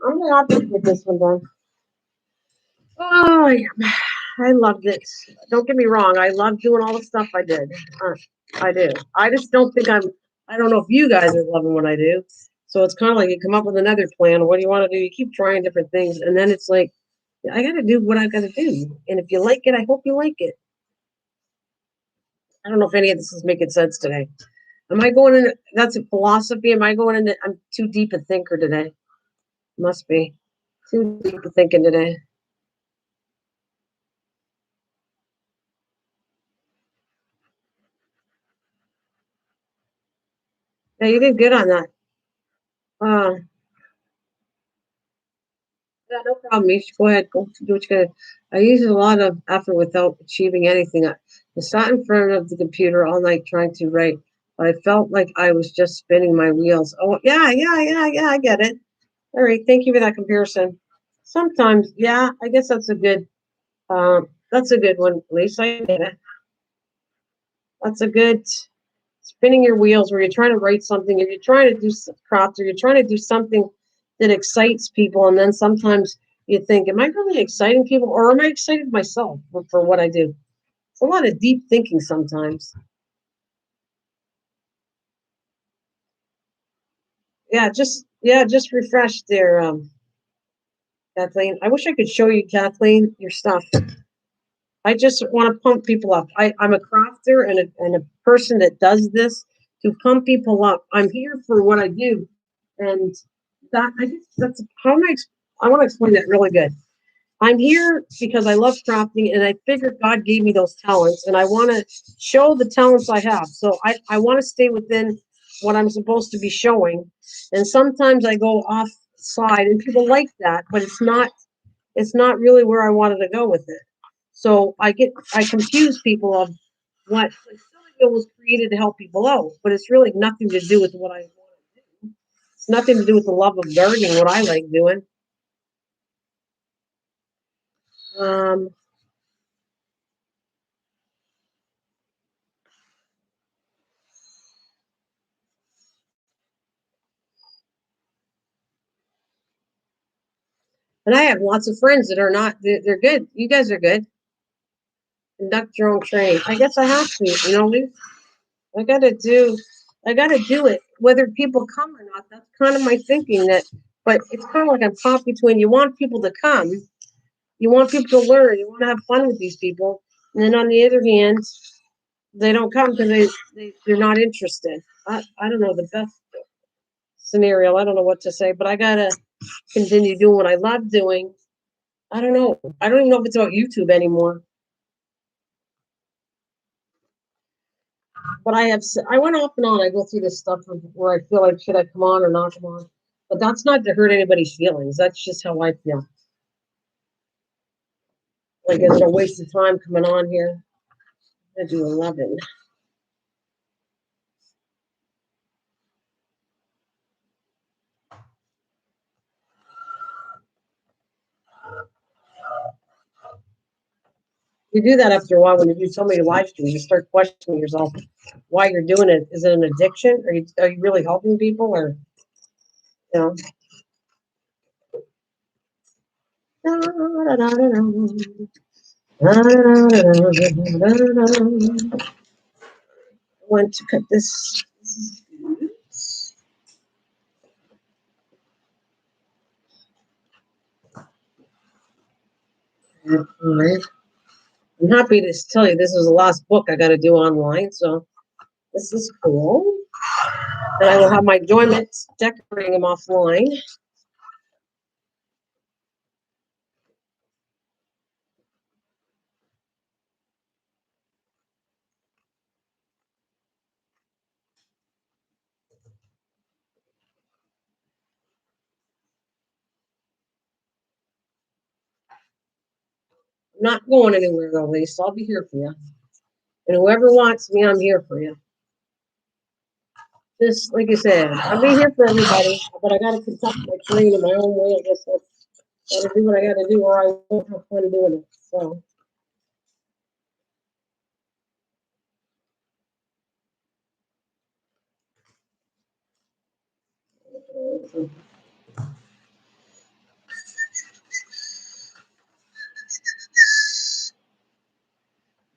I'm happy to get this one done. Oh, yeah. I loved it. Don't get me wrong. I love doing all the stuff I did. Uh, I do. I just don't think I'm. I don't know if you guys are loving what I do. So it's kind of like you come up with another plan. What do you want to do? You keep trying different things, and then it's like I got to do what I got to do. And if you like it, I hope you like it. I don't know if any of this is making sense today. Am I going in? That's a philosophy. Am I going into? I'm too deep a thinker today. Must be too deep a thinking today. Yeah, you did good on that. Uh, Yeah, no problem. You should go ahead, go do what you gotta. I used a lot of effort without achieving anything. I sat in front of the computer all night trying to write, but I felt like I was just spinning my wheels. Oh, yeah, yeah, yeah, yeah, I get it. All right, thank you for that comparison. Sometimes, yeah, I guess that's a good one. At least I get it. That's a good spinning your wheels where you're trying to write something, if you're trying to do craft, or you're trying to do something that excites people, and then sometimes you think, am I really exciting people, or am I excited myself for what I do? It's a lot of deep thinking sometimes. Yeah, just refresh there, Kathleen. I wish I could show you, Kathleen, your stuff. I just want to pump people up. I'm a crafter and a person that does this to pump people up. I'm here for what I do. And that I guess that's how am I want to explain that really good. I'm here because I love crafting and I figured God gave me those talents and I want to show the talents I have. So I want to stay within what I'm supposed to be showing. And sometimes I go off side and people like that, but it's not really where I wanted to go with it. So I confuse people of what like Sillyville was created to help people out, but it's really nothing to do with what I want to do. It's nothing to do with the love of gardening, what I like doing. Um, and I have lots of friends that are not. They're good. You guys are good. Conduct your own training. I guess I have to. I gotta do. I gotta do it, whether people come or not. That's kind of my thinking. But it's kind of like I'm caught between. You want people to come, you want people to learn. You want to have fun with these people. And then on the other hand, they don't come because they're not interested. I don't know the best scenario. I don't know what to say, but I got to continue doing what I love doing. I don't know. I don't even know if it's about YouTube anymore. But I went off and on. I go through this stuff where I feel like, should I come on or not come on? But that's not to hurt anybody's feelings. That's just how I feel. Like, is it a waste of time coming on here? I do 11. You do that after a while when you do so many live streams, you start questioning yourself. why you're doing it. Is it an addiction? Are you really helping people, or you know? I want to cut this. All right. I'm happy to tell you this is the last book I got to do online, so this is cool. And I will have my enjoyment decorating them offline. I'm not going anywhere though, Lisa. I'll be here for you. And whoever wants me, I'm here for you. Just like I said, I'll be here for everybody, but I got to conduct my train in my own way. I guess I got to do what I got to do, or I won't have fun doing it. So.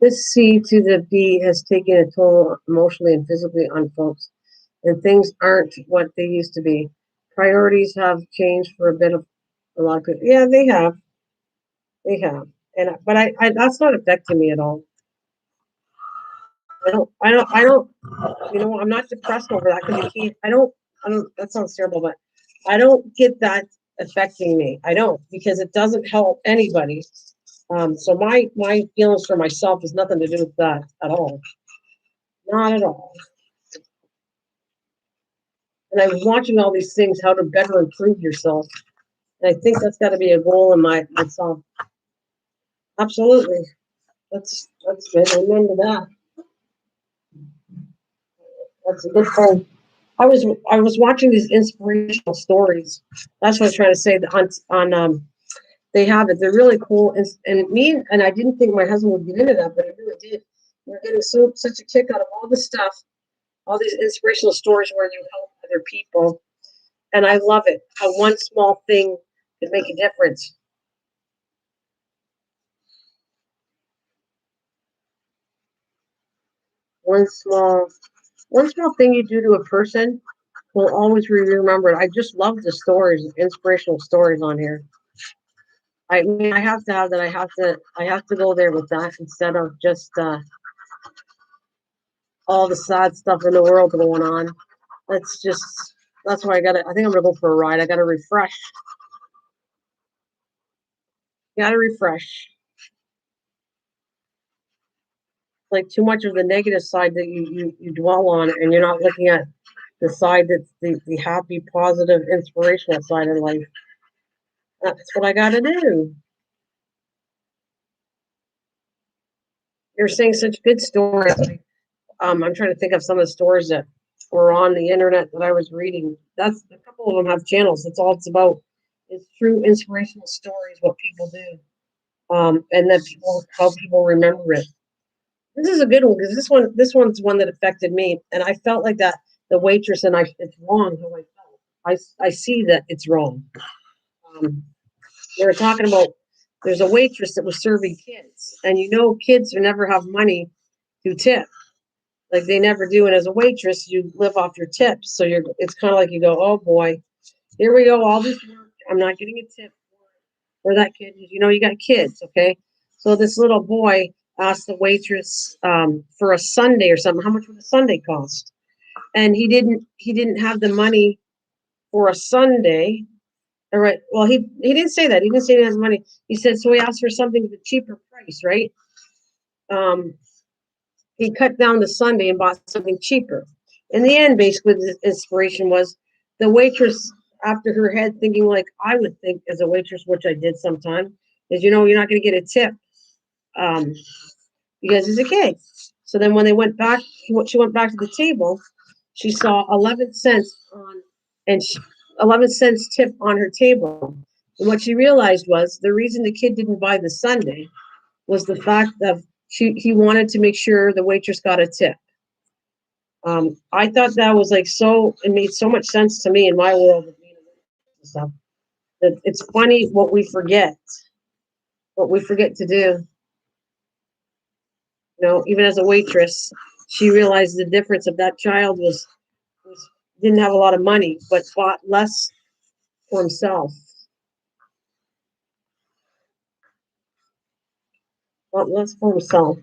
This C to the B has taken a toll emotionally and physically on folks, and things aren't what they used to be. Priorities have changed for a lot of people. Yeah, they have. They have. But I that's not affecting me at all. I don't, I'm not depressed over that because you can't, I don't, that sounds terrible, but I don't get that affecting me. I don't, because it doesn't help anybody. So my feelings for myself has nothing to do with that at all. Not at all. And I was watching all these things, how to better improve yourself. And I think that's got to be a goal in myself. Absolutely. That's good. Amen to that. That's a good thing. I was watching these inspirational stories. That's what I was trying to say. On they have it. They're really cool. And I didn't think my husband would get into that, but he really did. We're getting such a kick out of all this stuff, all these inspirational stories where you help other people, and I love it. How one small thing can make a difference. One small one small thing you do to a person will always be remembered. I just love the stories, inspirational stories on here. I mean, I have to have that. I have to go there with that instead of just all the sad stuff in the world going on. That's just that's why I got to. I think I'm gonna go for a ride. I got to refresh. Got to refresh. Like too much of the negative side that you dwell on, and you're not looking at the side that's the happy, positive, inspirational side of life. That's what I got to do. You're saying such good stories. I'm trying to think of some of the stories that were on the internet that I was reading. That's a couple of them have channels. That's all it's about. It's true inspirational stories, what people do, and then how people remember it. This is a good one because this one's one that affected me, and I felt like that the waitress and it's wrong how I felt. I see that it's wrong. Um, they were talking about there's a waitress that was serving kids, and kids who never have money to tip. Like they never do. And as a waitress, you live off your tips. So it's kind of like you go, oh boy, here we go, all this work. I'm not getting a tip for that kid. You got kids, okay? So this little boy asked the waitress for a sundae or something. How much would a sundae cost? And he didn't have the money for a sundae. All right. Well, he didn't say that. He didn't say he didn't have money. He said so. He asked for something at a cheaper price, right? Um, he cut down the sundae and bought something cheaper. In the end, basically, the inspiration was the waitress, after her head thinking like I would think as a waitress, which I did sometimes, is you're not going to get a tip um, because he's a kid. So then when they went back, she went back to the table. She saw 11 cents and 11 cents tip on her table. And what she realized was the reason the kid didn't buy the sundae was the fact that he wanted to make sure the waitress got a tip. I thought that was like so. It made so much sense to me in my world of being a stuff. That it's funny what we forget to do. Even as a waitress, she realized the difference of that child was didn't have a lot of money, but bought less for himself. Bought less for himself.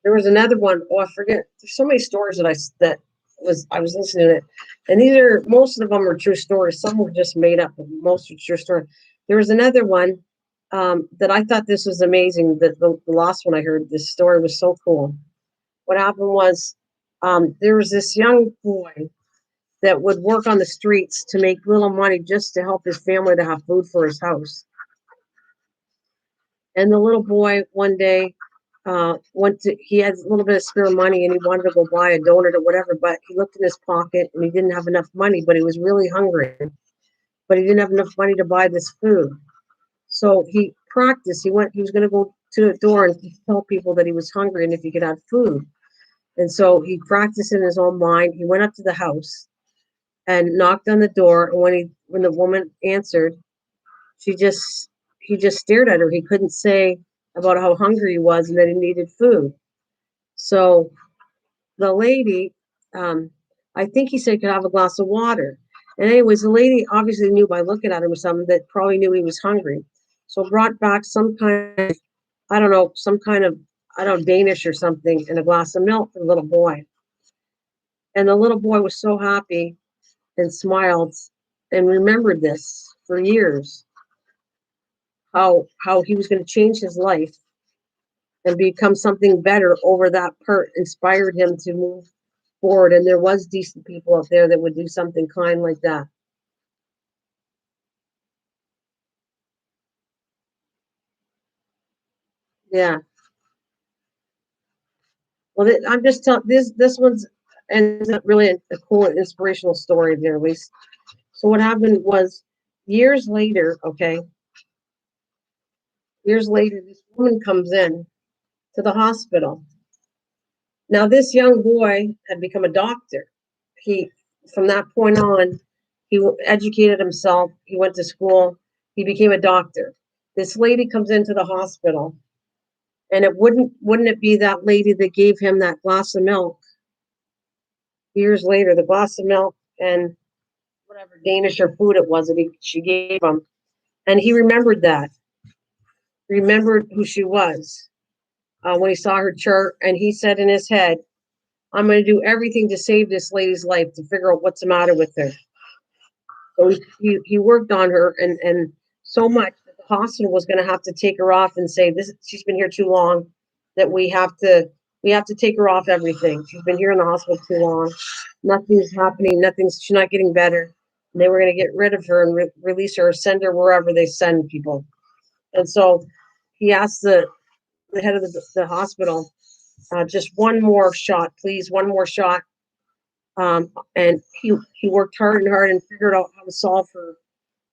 There was another one. Oh, I forget. There's so many stories that I was listening to it, and these are most of them are true stories. Some were just made up, but most are true stories. There was another one that I thought this was amazing. The last one I heard, this story was so cool. What happened was there was this young boy that would work on the streets to make little money just to help his family to have food for his house. And the little boy one day he had a little bit of spare money and he wanted to go buy a donut or whatever, but he looked in his pocket and he didn't have enough money, but he was really hungry, but he didn't have enough money to buy this food. So he practiced. He was going to go to the door and tell people that he was hungry and if he could have food. And so he practiced in his own mind. He went up to the house and knocked on the door. And when the woman answered, she just he just stared at her. He couldn't say about how hungry he was and that he needed food. So the lady, um, I think he said could I have a glass of water. And anyways, the lady obviously knew by looking at him or something that probably knew he was hungry. So brought back some kind of, I don't know, some kind of, I don't know, Danish or something, and a glass of milk for the little boy. And the little boy was so happy and smiled and remembered this for years, how he was going to change his life and become something better over that part inspired him to move forward. And there was decent people out there that would do something kind like that. Yeah. Well, I'm just telling this one's and it's really a cool inspirational story there, at least. So what happened was years later, okay, years later, this woman comes in to the hospital. Now, this young boy had become a doctor. He, from that point on, he educated himself. He went to school. He became a doctor. This lady comes into the hospital, and wouldn't it be that lady that gave him that glass of milk years later, the glass of milk and whatever Danish or food it was that she gave him, and he remembered that, remembered who she was when he saw her chart, and he said in his head, I'm going to do everything to save this lady's life to figure out what's the matter with her. So he worked on her and so much that the hospital was going to have to take her off and say this she's been here too long, that we have to take her off everything. She's been here in the hospital too long. Nothing's happening. She's not getting better. And they were going to get rid of her and release her, or send her wherever they send people. And so he asked the head of the hospital, just one more shot, please, one more shot. And he worked hard and hard and figured out how to solve her,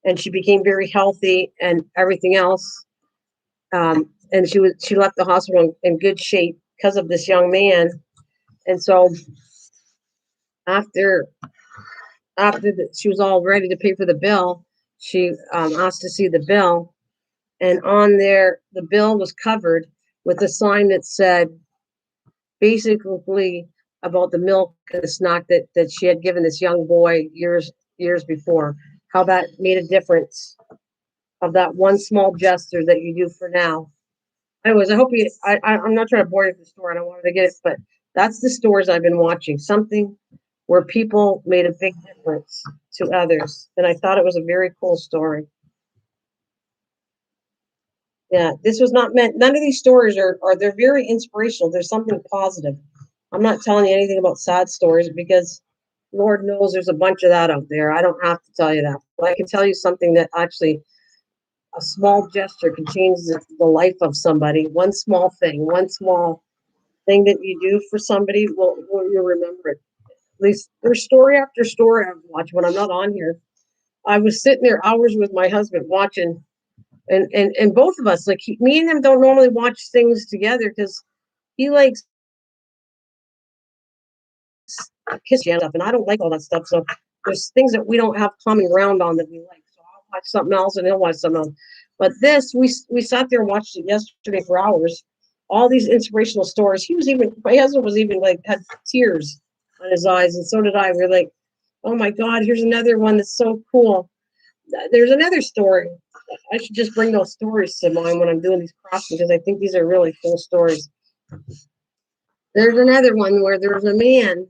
and she became very healthy and everything else. And she left the hospital in good shape because of this young man. And so after she was all ready to pay for the bill, she asked to see the bill, and on there the bill was covered with a sign that said basically about the milk and the snack that she had given this young boy years before, how that made a difference of that one small gesture that you do for now. Anyways, I hope you. I'm not trying to bore you with the story. I don't want to get it, but that's the stories I've been watching. Something where people made a big difference to others, and I thought it was a very cool story. Yeah, this was not meant. None of these stories are they're very inspirational. There's something positive. I'm not telling you anything about sad stories because Lord knows there's a bunch of that out there. I don't have to tell you that. But I can tell you something that actually a small gesture can change the life of somebody. One small thing that you do for somebody will you'll remember it. there's story after story I've watched when I'm not on here. I was sitting there hours with my husband watching, and both of us, like me and him, don't normally watch things together because he likes history and stuff, and I don't like all that stuff. So there's things that we don't have common ground on that we like. So I'll watch something else, and he'll watch something else. But this, we sat there and watched it yesterday for hours. All these inspirational stories. My husband was even like had tears on his eyes, and so did I. We're like, oh my God, here's another one that's so cool. There's another story. I should just bring those stories to mind when I'm doing these crafts because I think these are really cool stories. There's another one where there's a man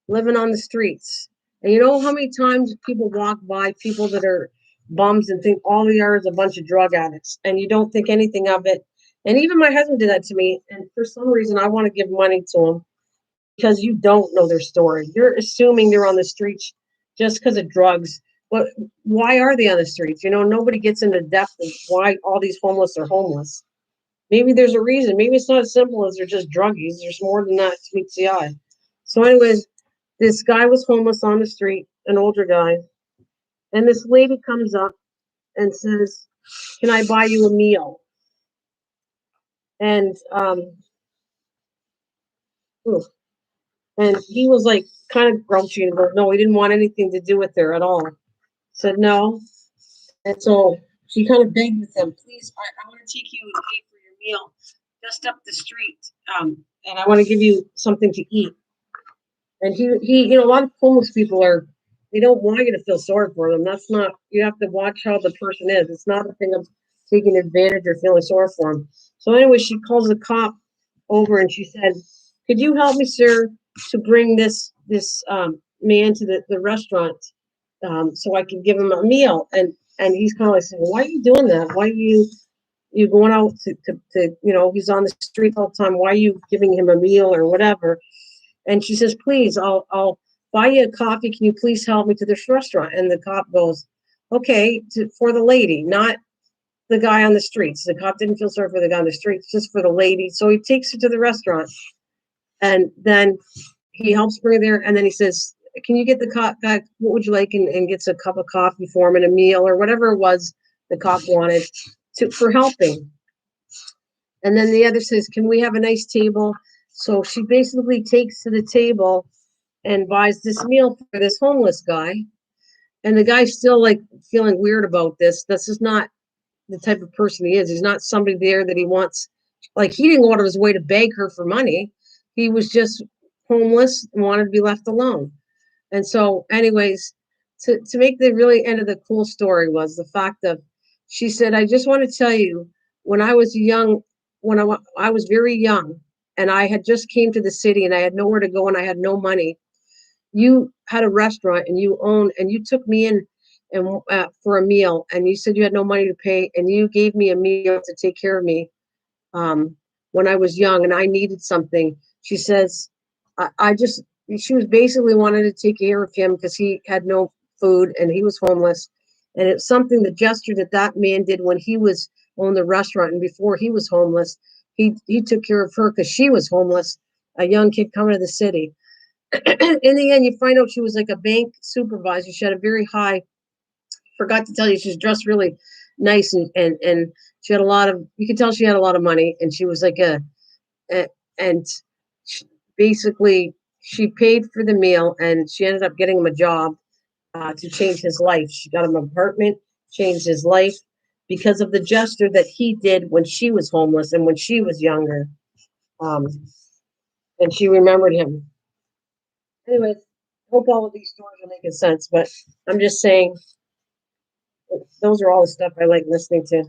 living on the streets. And you know how many times people walk by people that are bums and think all they are is a bunch of drug addicts, and you don't think anything of it. And even my husband did that to me. And for some reason, I want to give money to him because you don't know their story. You're assuming they're on the streets just because of drugs. But why are they on the streets? You know, nobody gets into depth of why all these homeless are homeless. Maybe there's a reason. Maybe it's not as simple as they're just druggies. There's more than that to meet the eye. So, anyways, this guy was homeless on the street, an older guy, and this lady comes up and says, "Can I buy you a meal?" And ooh, and he was like kind of grouchy and goes, "No, he didn't want anything to do with her at all." Said no, and so she kind of begged with him, "Please, I want to take you and pay for your meal just up the street, and I want to give you something to eat." And a lot of homeless people they don't want you to feel sorry for them. That's not, you have to watch how the person is. It's not a thing of taking advantage or feeling sorry for them. So anyway, she calls the cop over and she said, "Could you help me, sir, to bring this man to the restaurant so I can give him a meal?" And he's kind of like saying, "Why are you doing that? Why are you going out to he's on the street all the time. Why are you giving him a meal or whatever?" And she says, "Please, I'll buy you a coffee. Can you please help me to this restaurant?" And the cop goes, "Okay, for the lady, not the guy on the streets." The cop didn't feel sorry for the guy on the streets, just for the lady. So he takes her to the restaurant, and then he helps bring her there. And then he says, "Can you get the cop guy? What would you like?" And gets a cup of coffee for him and a meal or whatever it was the cop wanted for helping. And then the other says, "Can we have a nice table?" So she basically takes to the table and buys this meal for this homeless guy. And the guy's still like feeling weird about this. This is not the type of person he is. He's not somebody there that he wants. Like, he didn't go out of his way to beg her for money. He was just homeless and wanted to be left alone. And so, anyways, to make the really end of the cool story was the fact that she said, "I just want to tell you, when I was young, I was very young, and I had just came to the city, and I had nowhere to go, and I had no money. You had a restaurant, and you took me in and for a meal, and you said you had no money to pay, and you gave me a meal to take care of me um, when I was young, and I needed something." She says, I just, she was basically wanting to take care of him because he had no food and he was homeless. And it's something, the gesture that man did when he was on the restaurant and before he was homeless, he took care of her because she was homeless, a young kid coming to the city. In the end, you find out she was like a bank supervisor. She had a very high, forgot to tell you, she's dressed really nice, and she had a lot of, you could tell she had a lot of money, and she was like a and she, basically she paid for the meal, and she ended up getting him a job to change his life. She got him an apartment, changed his life because of the gesture that he did when she was homeless and when she was younger. Um, and she remembered him. Anyways, hope all of these stories are making sense, but I'm just saying those are all the stuff I like listening to.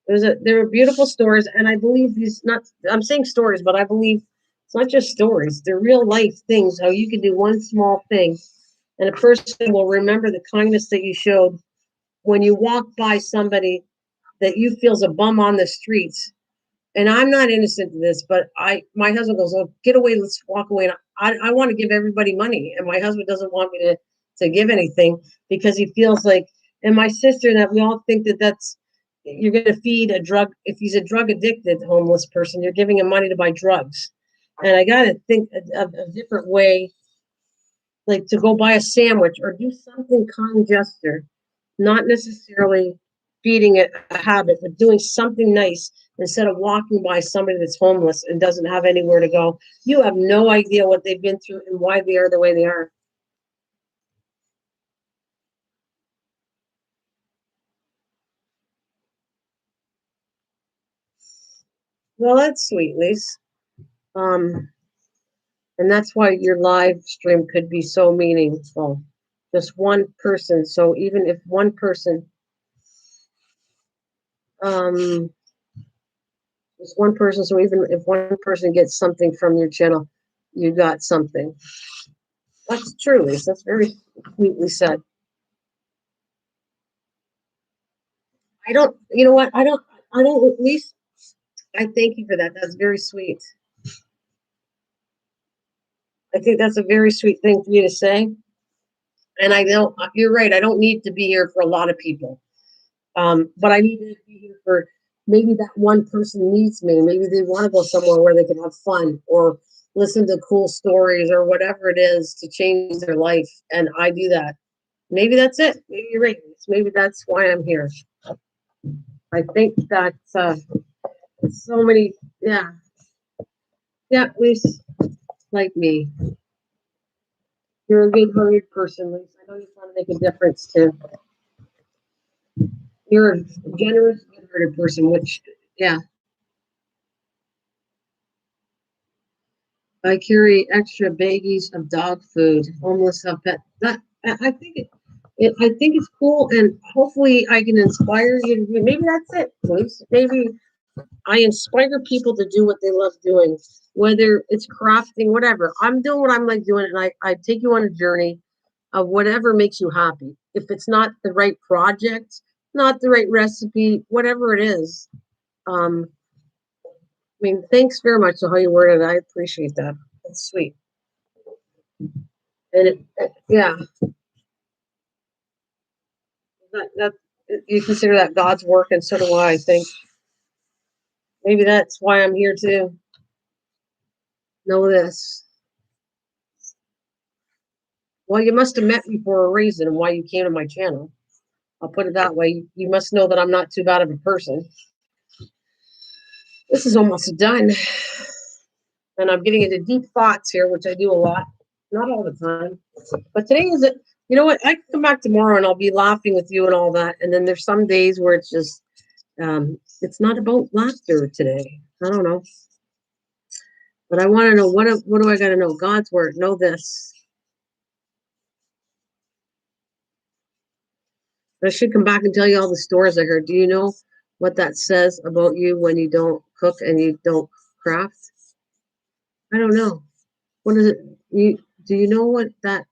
There are beautiful stories, and I believe these, not, I'm saying stories, but I believe it's not just stories. They're real life things, how you can do one small thing and a person will remember the kindness that you showed when you walk by somebody that you feel's a bum on the streets. And I'm not innocent of this, but my husband goes, "Oh, get away, let's walk away." And I want to give everybody money, and my husband doesn't want me to give anything because he feels like, and my sister, that we all think that that's, you're going to feed a drug. If he's a drug addicted homeless person, you're giving him money to buy drugs. And I got to think of a different way, like to go buy a sandwich or do something kind gesture, not necessarily feeding it a habit, but doing something nice instead of walking by somebody that's homeless and doesn't have anywhere to go. You have no idea what they've been through and why they are the way they are. Well, that's sweet, Lise. Um, and that's why your live stream could be so meaningful. Just one person. So even if one person, um, just one person. So even if one person gets something from your channel, you got something. That's true, Lisa. That's very sweetly said. I don't, you know what? I don't, at least I thank you for that. That's very sweet. I think that's a very sweet thing for you to say. And I know you're right. I don't need to be here for a lot of people. But I need to be here for maybe that one person needs me. Maybe they want to go somewhere where they can have fun or listen to cool stories or whatever it is to change their life. And I do that. Maybe that's it. Maybe you're right. Maybe that's why I'm here. I think that so many, yeah, yeah, at least like me. You're a good-hearted person, Lisa. I know you want to make a difference too. You're a generous, good-hearted person, which, yeah, I carry extra baggies of dog food, homeless of pet. That I think I think it's cool, and hopefully I can inspire you. Maybe that's it, please. Maybe I inspire people to do what they love doing, whether it's crafting, whatever. I'm doing what I'm like doing, and I take you on a journey of whatever makes you happy. If it's not the right project, not the right recipe, whatever it is. I mean, thanks very much for how you worded it. I appreciate that. That's sweet. And yeah, that you consider that God's work, and so do I. I think maybe that's why I'm here too. Know this. Well, you must have met me for a reason and why you came to my channel. I'll put it that way. You must know that I'm not too bad of a person. This is almost done. And I'm getting into deep thoughts here, which I do a lot. Not all the time. But today is it. You know what? I can come back tomorrow and I'll be laughing with you and all that. And then there's some days where it's not about laughter today. I don't know. But I want to know what do I got to know? God's word. Know this. I should come back and tell you all the stories I heard. Do you know what that says about you when you don't cook and you don't craft? I don't know. What is it? Do you know what that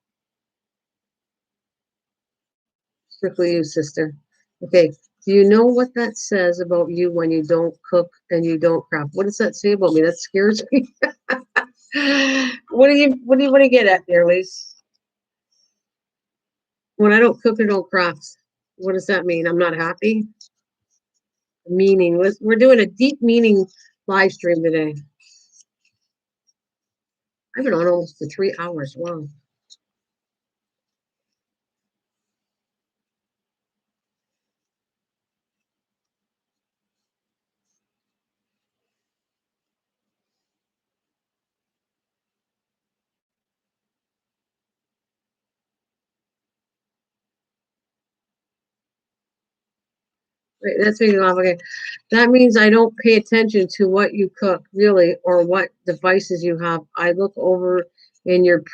strictly you, sister? Okay. Do you know what that says about you when you don't cook and you don't craft? What does that say about me? That scares me. What do you want to get at there, Lise? When I don't cook or don't craft, what does that mean? I'm not happy? Meaning. We're doing a deep meaning live stream today. I've been on almost for 3 hours. Wow. Wait, that's making off. Okay. That means I don't pay attention to what you cook, really, or what devices you have. I look over in your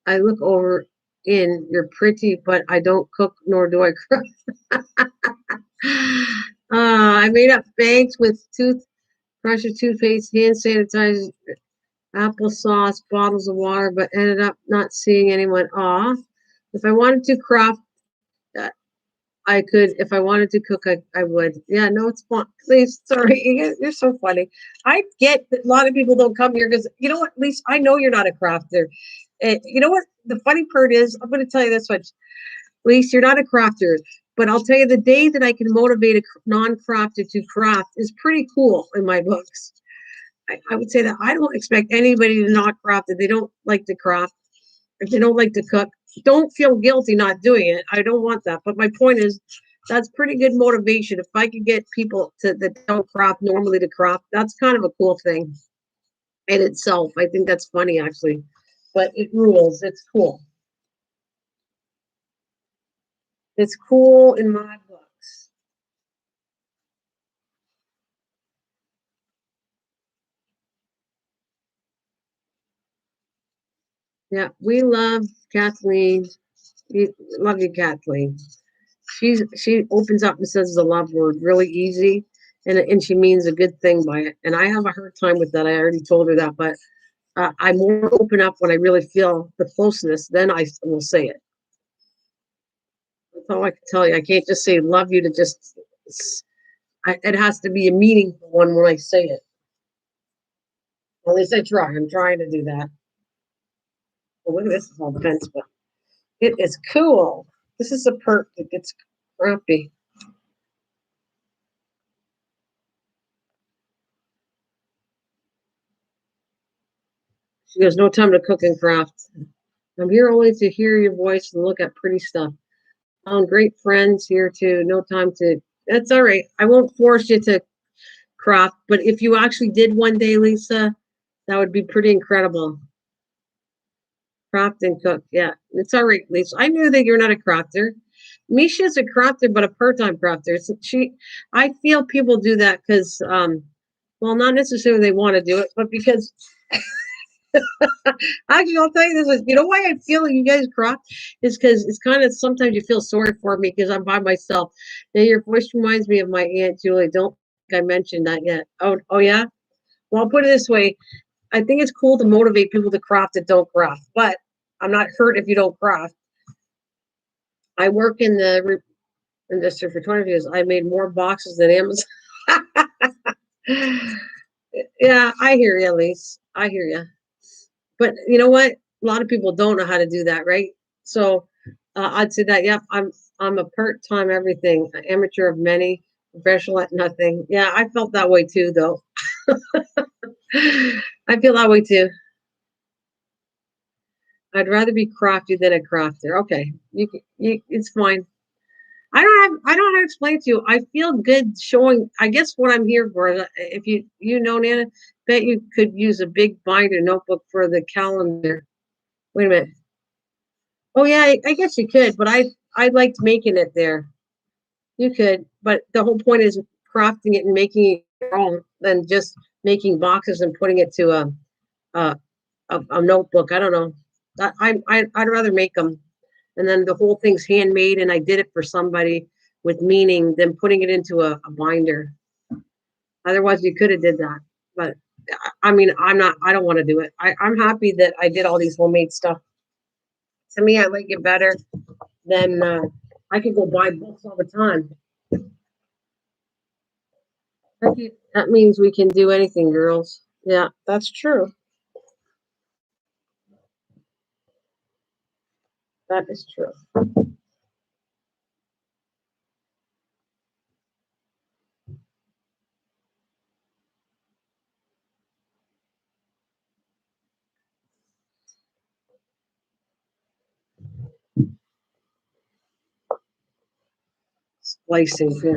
I look over in your pretty, but I don't cook nor do I cook. I made up banks with toothbrush, toothpaste, hand sanitizer, applesauce, bottles of water, but ended up not seeing anyone. Aw. If I wanted to craft, uh, I could. If I wanted to cook, I would. Yeah, no, it's fun. Please, sorry, you're so funny. I get that a lot of people don't come here because you know what? At least I know you're not a crafter. You know what? The funny part is, I'm going to tell you this much. At least you're not a crafter. But I'll tell you, the day that I can motivate a non-crafter to craft is pretty cool in my books. I would say that I don't expect anybody to not craft if they don't like to craft, if they don't like to cook. Don't feel guilty not doing it. I don't want that. But my point is, that's pretty good motivation. If I could get people to that don't craft normally to craft, that's kind of a cool thing in itself. I think that's funny actually, but it rules. It's cool. It's cool in my books. Yeah, we love Kathleen. We love you, Kathleen. She opens up and says the love word really easy, and she means a good thing by it. And I have a hard time with that. I already told her that, but I more open up when I really feel the closeness. Then I will say it. That's all I can tell you. I can't just say love you to just. It has to be a meaningful one when I say it. At least I try. I'm trying to do that. Well, look at this. It's all fence, but it is cool. This is a perk that gets crappy. She goes, no time to cook and craft. I'm here only to hear your voice and look at pretty stuff. Found great friends here too. No time to. That's all right. I won't force you to craft, but if you actually did one day, Lisa, that would be pretty incredible. Craft and cook. Yeah, it's all right, Lisa. I knew that you're not a crafter. Misha's a crafter, but a part-time crafter. So I feel people do that because, well, not necessarily they want to do it, but because actually, I'll tell you this: you know why I feel like you guys craft is because it's kind of sometimes you feel sorry for me because I'm by myself. Now your voice reminds me of my aunt Julie. Don't think I mentioned that yet. Oh yeah. Well, I'll put it this way: I think it's cool to motivate people to craft that don't craft, but I'm not hurt if you don't craft. I work in the industry for 20 years. I made more boxes than Amazon. Yeah, I hear you, Elise. I hear you. But you know what? A lot of people don't know how to do that, right? So I'd say that. Yep, I'm a part-time everything, an amateur of many, professional at nothing. Yeah, I felt that way too, though. I feel that way too. I'd rather be crafty than a crafter. Okay, it's fine. I don't know how to explain it to you. I feel good showing. I guess what I'm here for. If you know Nana, bet you could use a big binder notebook for the calendar. Wait a minute. Oh yeah, I guess you could, but I liked making it there. You could, but the whole point is crafting it and making it your own than just making boxes and putting it to a, a notebook. I don't know. I'd rather make them, and then the whole thing's handmade, and I did it for somebody with meaning than putting it into a binder. Otherwise, you could have did that, but I mean, I'm not. I don't want to do it. I'm happy that I did all these homemade stuff. To me, I like it better than I could go buy books all the time. That means we can do anything, girls. Yeah, that's true. That is true. Splicing. Yeah.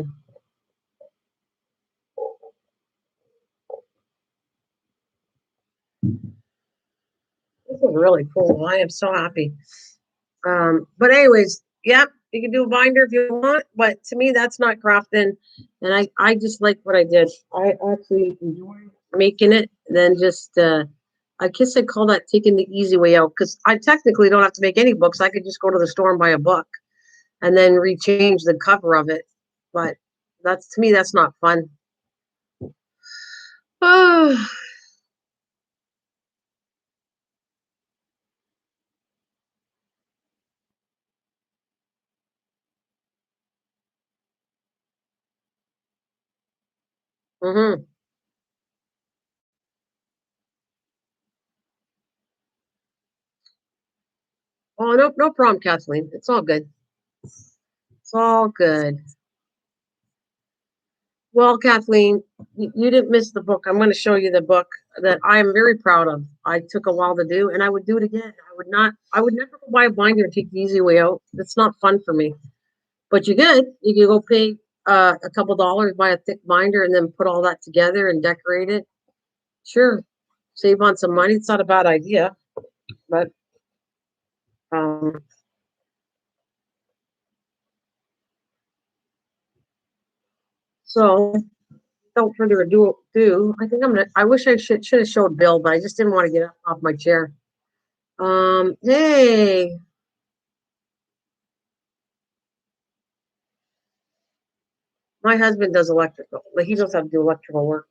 This is really cool. I am so happy. But anyways, yeah, you can do a binder if you want, but to me that's not crafting, and I just like what I did. I actually enjoy making it. And then just I guess I call that taking the easy way out because I technically don't have to make any books. I could just go to the store and buy a book and then rechange the cover of it. But that's to me that's not fun. Oh, mm-hmm. Oh no, no problem, Kathleen. It's all good. It's all good. Well, Kathleen, you didn't miss the book. I'm going to show you the book that I am very proud of. I took a while to do, and I would do it again. I would never go buy a binder and take the easy way out. It's not fun for me. But you could. You could go pay a couple dollars, buy a thick binder, and then put all that together and decorate it. Sure, save on some money. It's not a bad idea, but um, so without further ado, I think I'm gonna. I wish I should have showed Bill, but I just didn't want to get up off my chair. Hey, my husband does electrical. Like he knows how to do electrical work.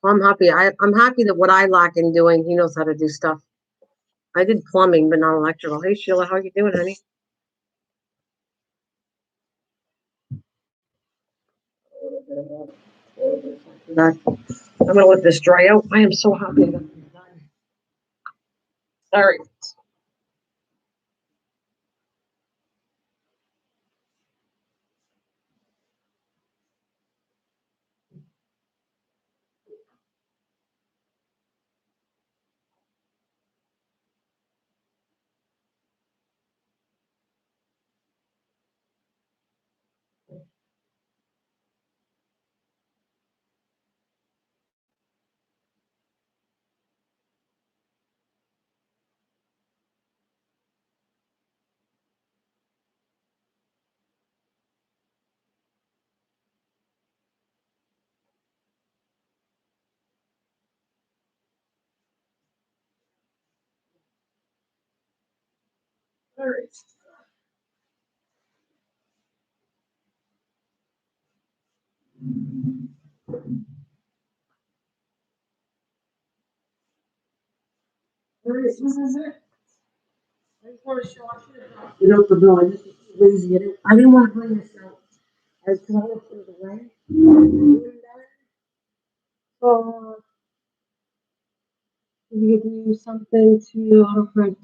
I'm happy. I'm happy that what I lack in doing, he knows how to do stuff. I did plumbing, but not electrical. Hey Sheila, how you doing, honey? I'm gonna let this dry out. I am so happy that I'm done. All right. All right. All right. This is it. I just want to show. I should have dropped it out the door. I just was too lazy. I didn't want to bring this out. I was trying to put it away. So give you something to print.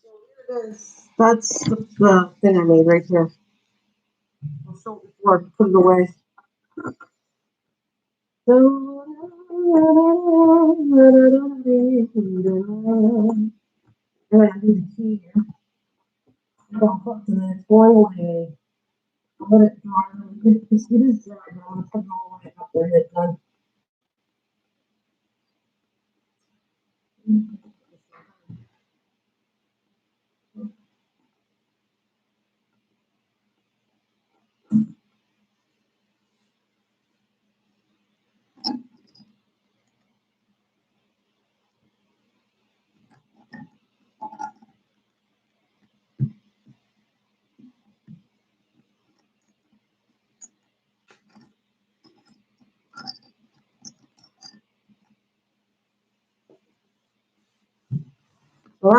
So here it is. That's the thing I made right here. I'll show it before I put it away. So, and I need a key here. I'll put the going away. I'll let it dry a little bit because it is dry, but I want to put it all the way up there and it's done. So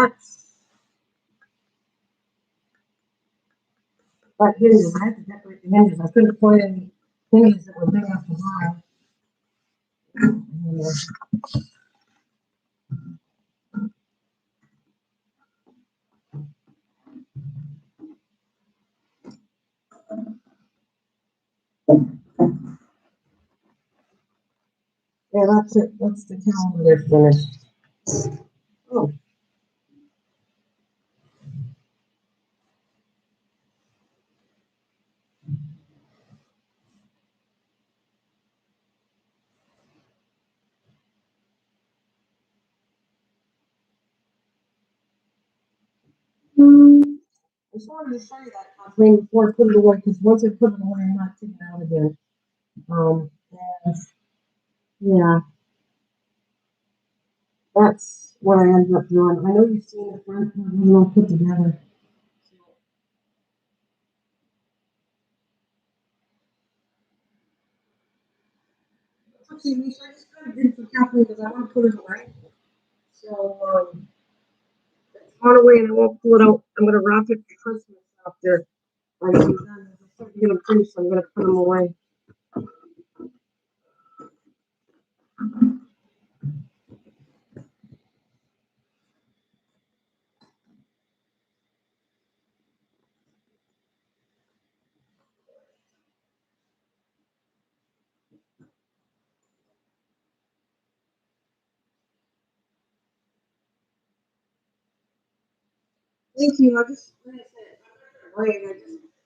that hinges. I have to decorate the hinges. I couldn't put any hinges that were big enough to buy. Yeah, that's it. That's the calendar finished. Oh. I just wanted to show you that Kathleen before I put it away because once I put it away, I'm not taking it out again. Um, and yeah, that's what I ended up doing. I know you've seen it, front you know, put together. Okay, Misha, I just got it in for Kathleen because I want to put it away. So it's on the way and I won't pull it out. I'm gonna wrap it for Christmas after I'm done. I'm gonna finish. I'm gonna put them away. Thank you.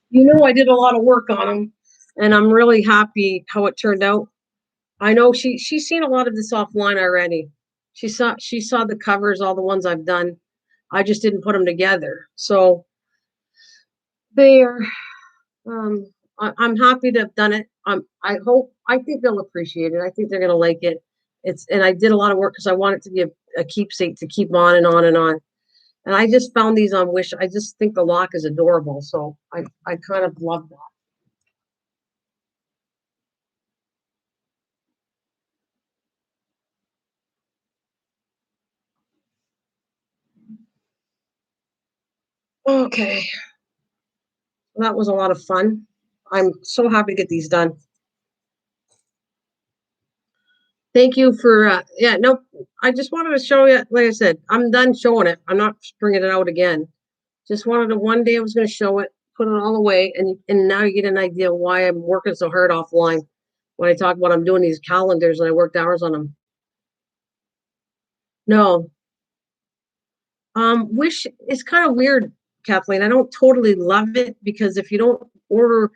You know, I did a lot of work on them, and I'm really happy how it turned out. I know she's seen a lot of this offline already. She saw the covers, all the ones I've done. I just didn't put them together. So they're I'm happy to have done it. I think they'll appreciate it. I think they're gonna like it. And I did a lot of work because I want it to be a keepsake to keep on and on and on. And I just found these on Wish. I just think the lock is adorable. So I kind of love that. Okay. That was a lot of fun. I'm so happy to get these done. Thank you for, yeah, no, I just wanted to show you, like I said, I'm done showing it. I'm not bringing it out again. Just wanted to, one day I was going to show it, put it all away, and now you get an idea why I'm working so hard offline. When I talk about I'm doing these calendars and I worked hours on them. No, Wish is kind of weird, Kathleen. I don't totally love it because if you don't know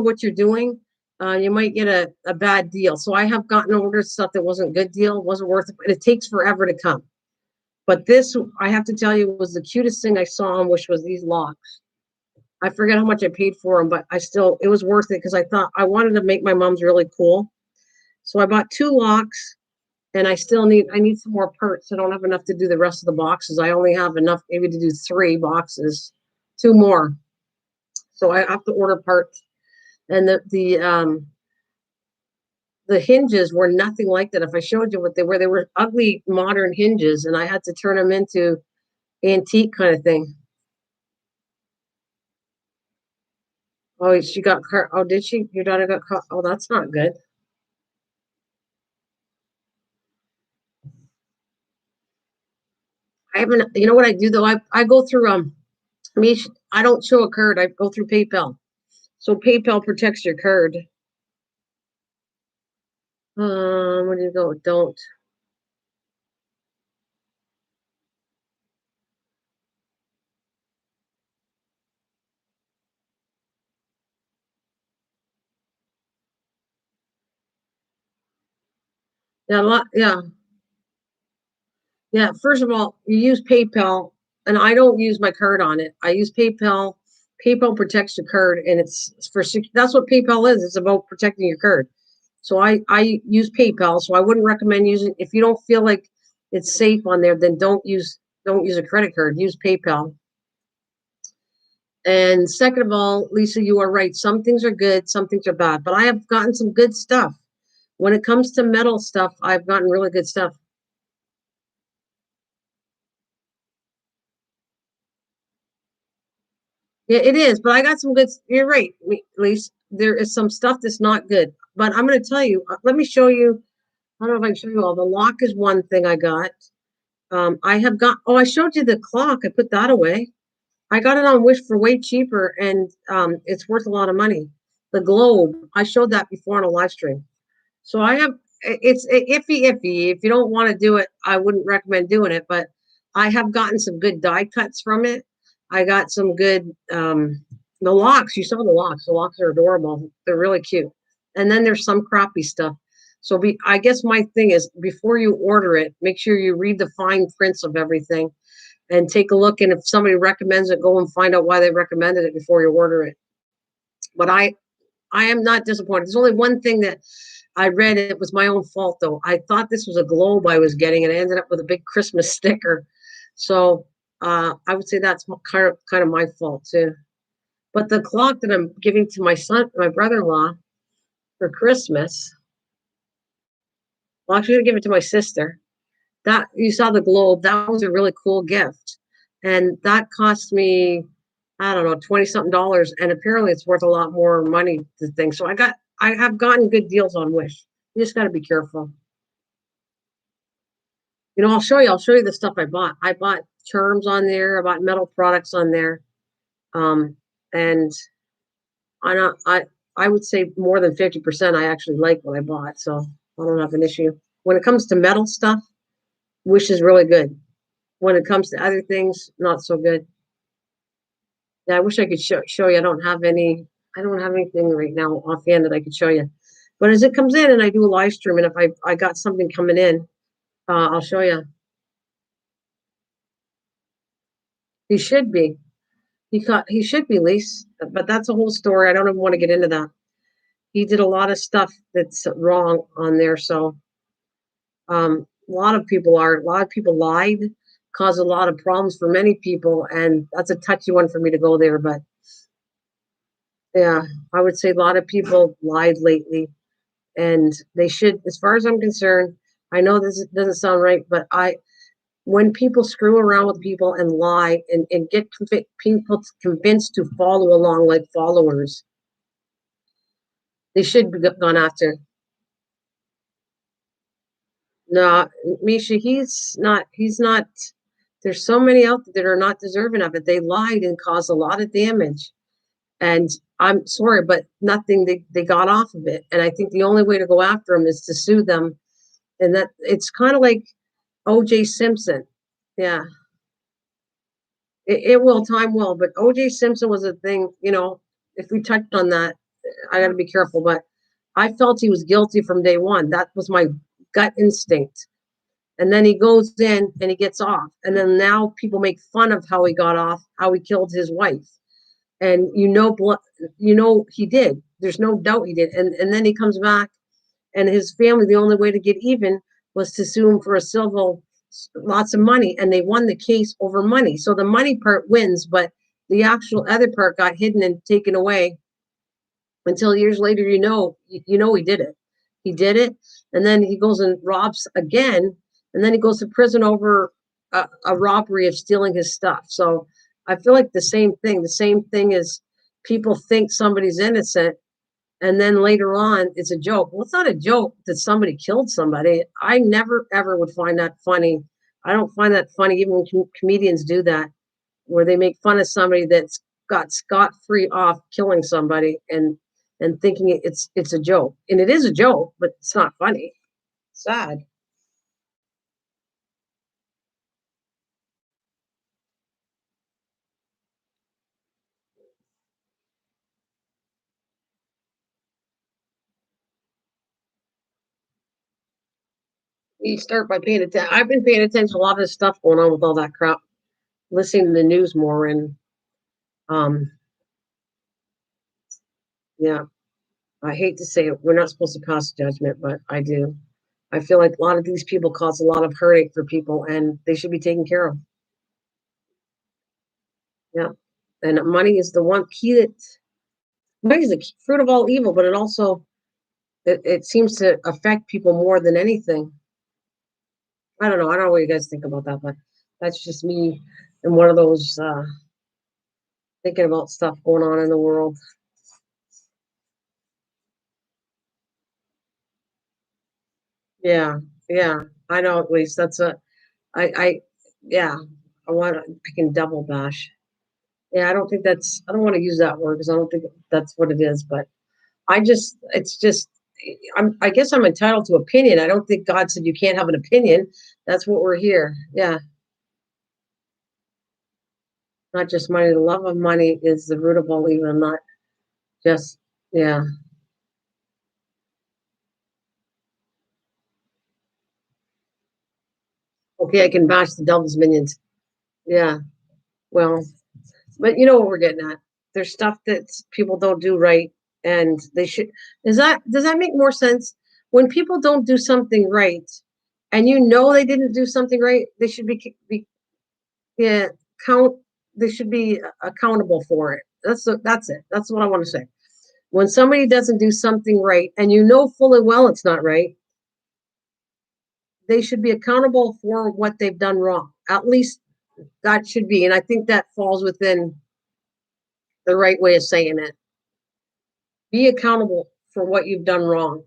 what you're doing, you might get a bad deal. So I have gotten ordered stuff that wasn't good deal, wasn't worth it, but it takes forever to come. But this, I have to tell you, was the cutest thing I saw on Wish was these locks. I forget how much I paid for them, but it was worth it because I thought I wanted to make my mom's really cool. So I bought two locks and I need some more parts. I don't have enough to do the rest of the boxes. I only have enough maybe to do three boxes, two more. So I have to order parts. And the hinges were nothing like that. If I showed you what they were ugly modern hinges, and I had to turn them into antique kind of thing. Oh, she got car. Oh, did she? Your daughter got caught. Oh, that's not good. I haven't. You know what I do though? I go through me. I don't show a card. I go through PayPal. So PayPal protects your card. Where do you go? Don't. Yeah, yeah, yeah. First of all, you use PayPal, and I don't use my card on it. I use PayPal. PayPal protects your card, and it's for that's what PayPal is. It's about protecting your card. So I use PayPal. So I wouldn't recommend using if you don't feel like it's safe on there. Then don't use a credit card. Use PayPal. And second of all, Lisa, you are right. Some things are good, some things are bad. But I have gotten some good stuff. When it comes to metal stuff, I've gotten really good stuff. Yeah, it is, but I got some good. You're right, Lisa. There is some stuff that's not good, but I'm going to tell you. Let me show you. I don't know if I can show you all. The lock is one thing I got. I have got. Oh, I showed you the clock. I put that away. I got it on Wish for way cheaper, and it's worth a lot of money. The globe. I showed that before on a live stream. So I have it's iffy. If you don't want to do it, I wouldn't recommend doing it. But I have gotten some good die cuts from it. I got some good the locks. You saw the locks. The locks are adorable. They're really cute. And then there's some crappy stuff. So I guess my thing is before you order it, make sure you read the fine prints of everything and take a look. And if somebody recommends it, go and find out why they recommended it before you order it. But I am not disappointed. There's only one thing that I read. It was my own fault, though. I thought this was a globe I was getting, and I ended up with a big Christmas sticker. So I would say that's kind of my fault too. But the clock that I'm giving to my son, my brother-in-law, for Christmas, well, actually, I'm going to give it to my sister. That you saw the globe. That was a really cool gift, and that cost me, I don't know, 20 something dollars, and apparently it's worth a lot more money to think. So I have gotten good deals on Wish. You just got to be careful. You know, I'll show you the stuff I bought. I bought terms on there. I bought metal products on there. Um, and I not I would say more than 50% I actually like what I bought. So I don't have an issue. When it comes to metal stuff, Wish is really good. When it comes to other things, not so good. Yeah, I wish I could show you. I don't have anything right now offhand that I could show you. But as it comes in and I do a live stream, and if I got something coming in, I'll show you. He should be. He should be, Lise. But that's a whole story. I don't even want to get into that. He did a lot of stuff that's wrong on there. So a lot of people lied, caused a lot of problems for many people, and that's a touchy one for me to go there. But yeah, I would say a lot of people lied lately, and they should, as far as I'm concerned. I know this doesn't sound right, but when people screw around with people and lie and get people convinced to follow along like followers, they should be gone after. No, Misha, he's not. There's so many out there that are not deserving of it. They lied and caused a lot of damage. And I'm sorry, but nothing, they got off of it. And I think the only way to go after them is to sue them. And that it's kind of like OJ Simpson. Yeah, it will, time will. But OJ Simpson was a thing, if we touched on that, I got to be careful. But I felt he was guilty from day one. That was my gut instinct. And then he goes in and he gets off. And then now people make fun of how he got off, how he killed his wife. And he did. There's no doubt he did. And then he comes back, and his family, the only way to get even was to sue him for a civil, lots of money, and they won the case over money. So the money part wins, but the actual other part got hidden and taken away until years later. He did it. He did it, and then he goes and robs again, and then he goes to prison over a robbery of stealing his stuff. So I feel like the same thing. The same thing is people think somebody's innocent, and then later on it's a joke. Well, it's not a joke that somebody killed somebody. I never ever would find that funny. I don't find that funny, even when comedians do that, where they make fun of somebody that's got scot-free off killing somebody, and thinking it's a joke. And it is a joke, but it's not funny. Sad. You start by paying attention. I've been paying attention to a lot of stuff going on with all that crap, listening to the news more, and um yeah, I hate to say it, we're not supposed to pass judgment, but I do. I feel like a lot of these people cause a lot of heartache for people, and they should be taken care of. Yeah. And money is the one key that money is the fruit of all evil, but it seems to affect people more than anything. I don't know. I don't know what you guys think about that, but that's just me and one of those thinking about stuff going on in the world. Yeah, yeah. I know, at least that's I yeah. I can double bash. Yeah, I don't want to use that word because I don't think that's what it is, but it's just, I guess I'm entitled to opinion. I don't think God said you can't have an opinion. That's what we're here. Yeah. Not just money. The love of money is the root of all evil. Not just, yeah. Okay, I can bash the devil's minions. Yeah. Well, but you know what we're getting at. There's stuff that people don't do right, and they should. Does that make more sense? When people don't do something right, and they didn't do something right, they should be yeah, count. They should be accountable for it. That's it. That's what I want to say. When somebody doesn't do something right, and you know fully well it's not right, they should be accountable for what they've done wrong. At least that should be, and I think that falls within the right way of saying it. Be accountable for what you've done wrong.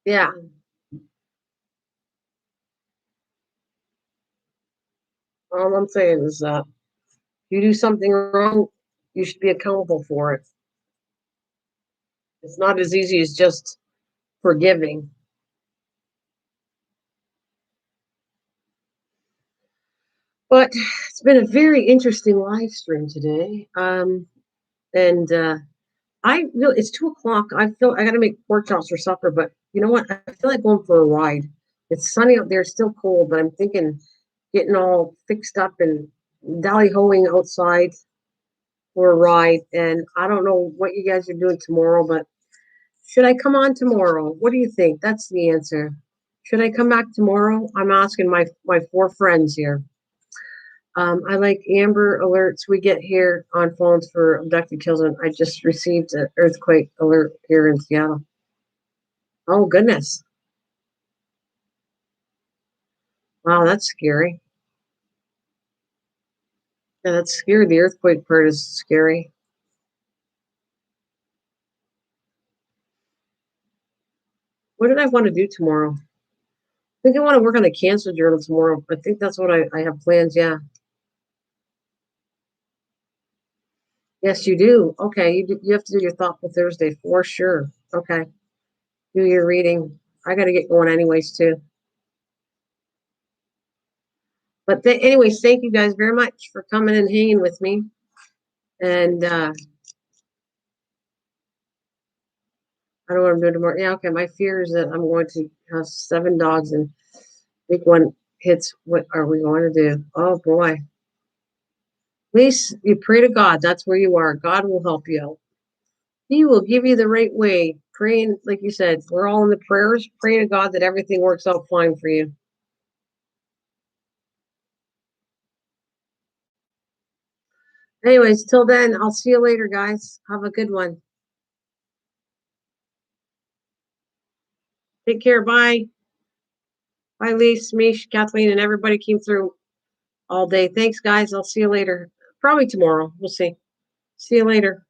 Yeah. All I'm saying is, you do something wrong, you should be accountable for it. It's not as easy as just forgiving. But it's been a very interesting live stream today. And I really, it's 2 o'clock. I feel I got to make pork chops for supper, but you know what? I feel like going for a ride. It's sunny out there, it's still cold, but I'm thinking getting all fixed up and dally hoeing outside for a ride. And I don't know what you guys are doing tomorrow, but should I come on tomorrow? What do you think? That's the answer. Should I come back tomorrow? I'm asking my 4 friends here. I like Amber alerts we get here on phones for abducted children. I just received an earthquake alert here in Seattle. Oh, goodness. Wow, that's scary. Yeah, that's scary. The earthquake part is scary. What did I want to do tomorrow? I think I want to work on a cancer journal tomorrow. I think that's what I have plans. Yeah. Yes, you do. Okay. You have to do your Thoughtful Thursday for sure. Okay. Do your reading. I got to get going anyways, too. But anyways, thank you guys very much for coming and hanging with me. And I don't want to do it tomorrow. Yeah, okay. My fear is that I'm going to have 7 dogs and big one hits. What are we going to do? Oh boy. At least you pray to God. That's where you are. God will help you out. He will give you the right way. Praying, like you said, we're all in the prayers. Pray to God that everything works out fine for you. Anyways, till then, I'll see you later, guys. Have a good one. Take care. Bye. Bye, Lise, Mish, Kathleen, and everybody came through all day. Thanks, guys. I'll see you later. Probably tomorrow. We'll see. See you later.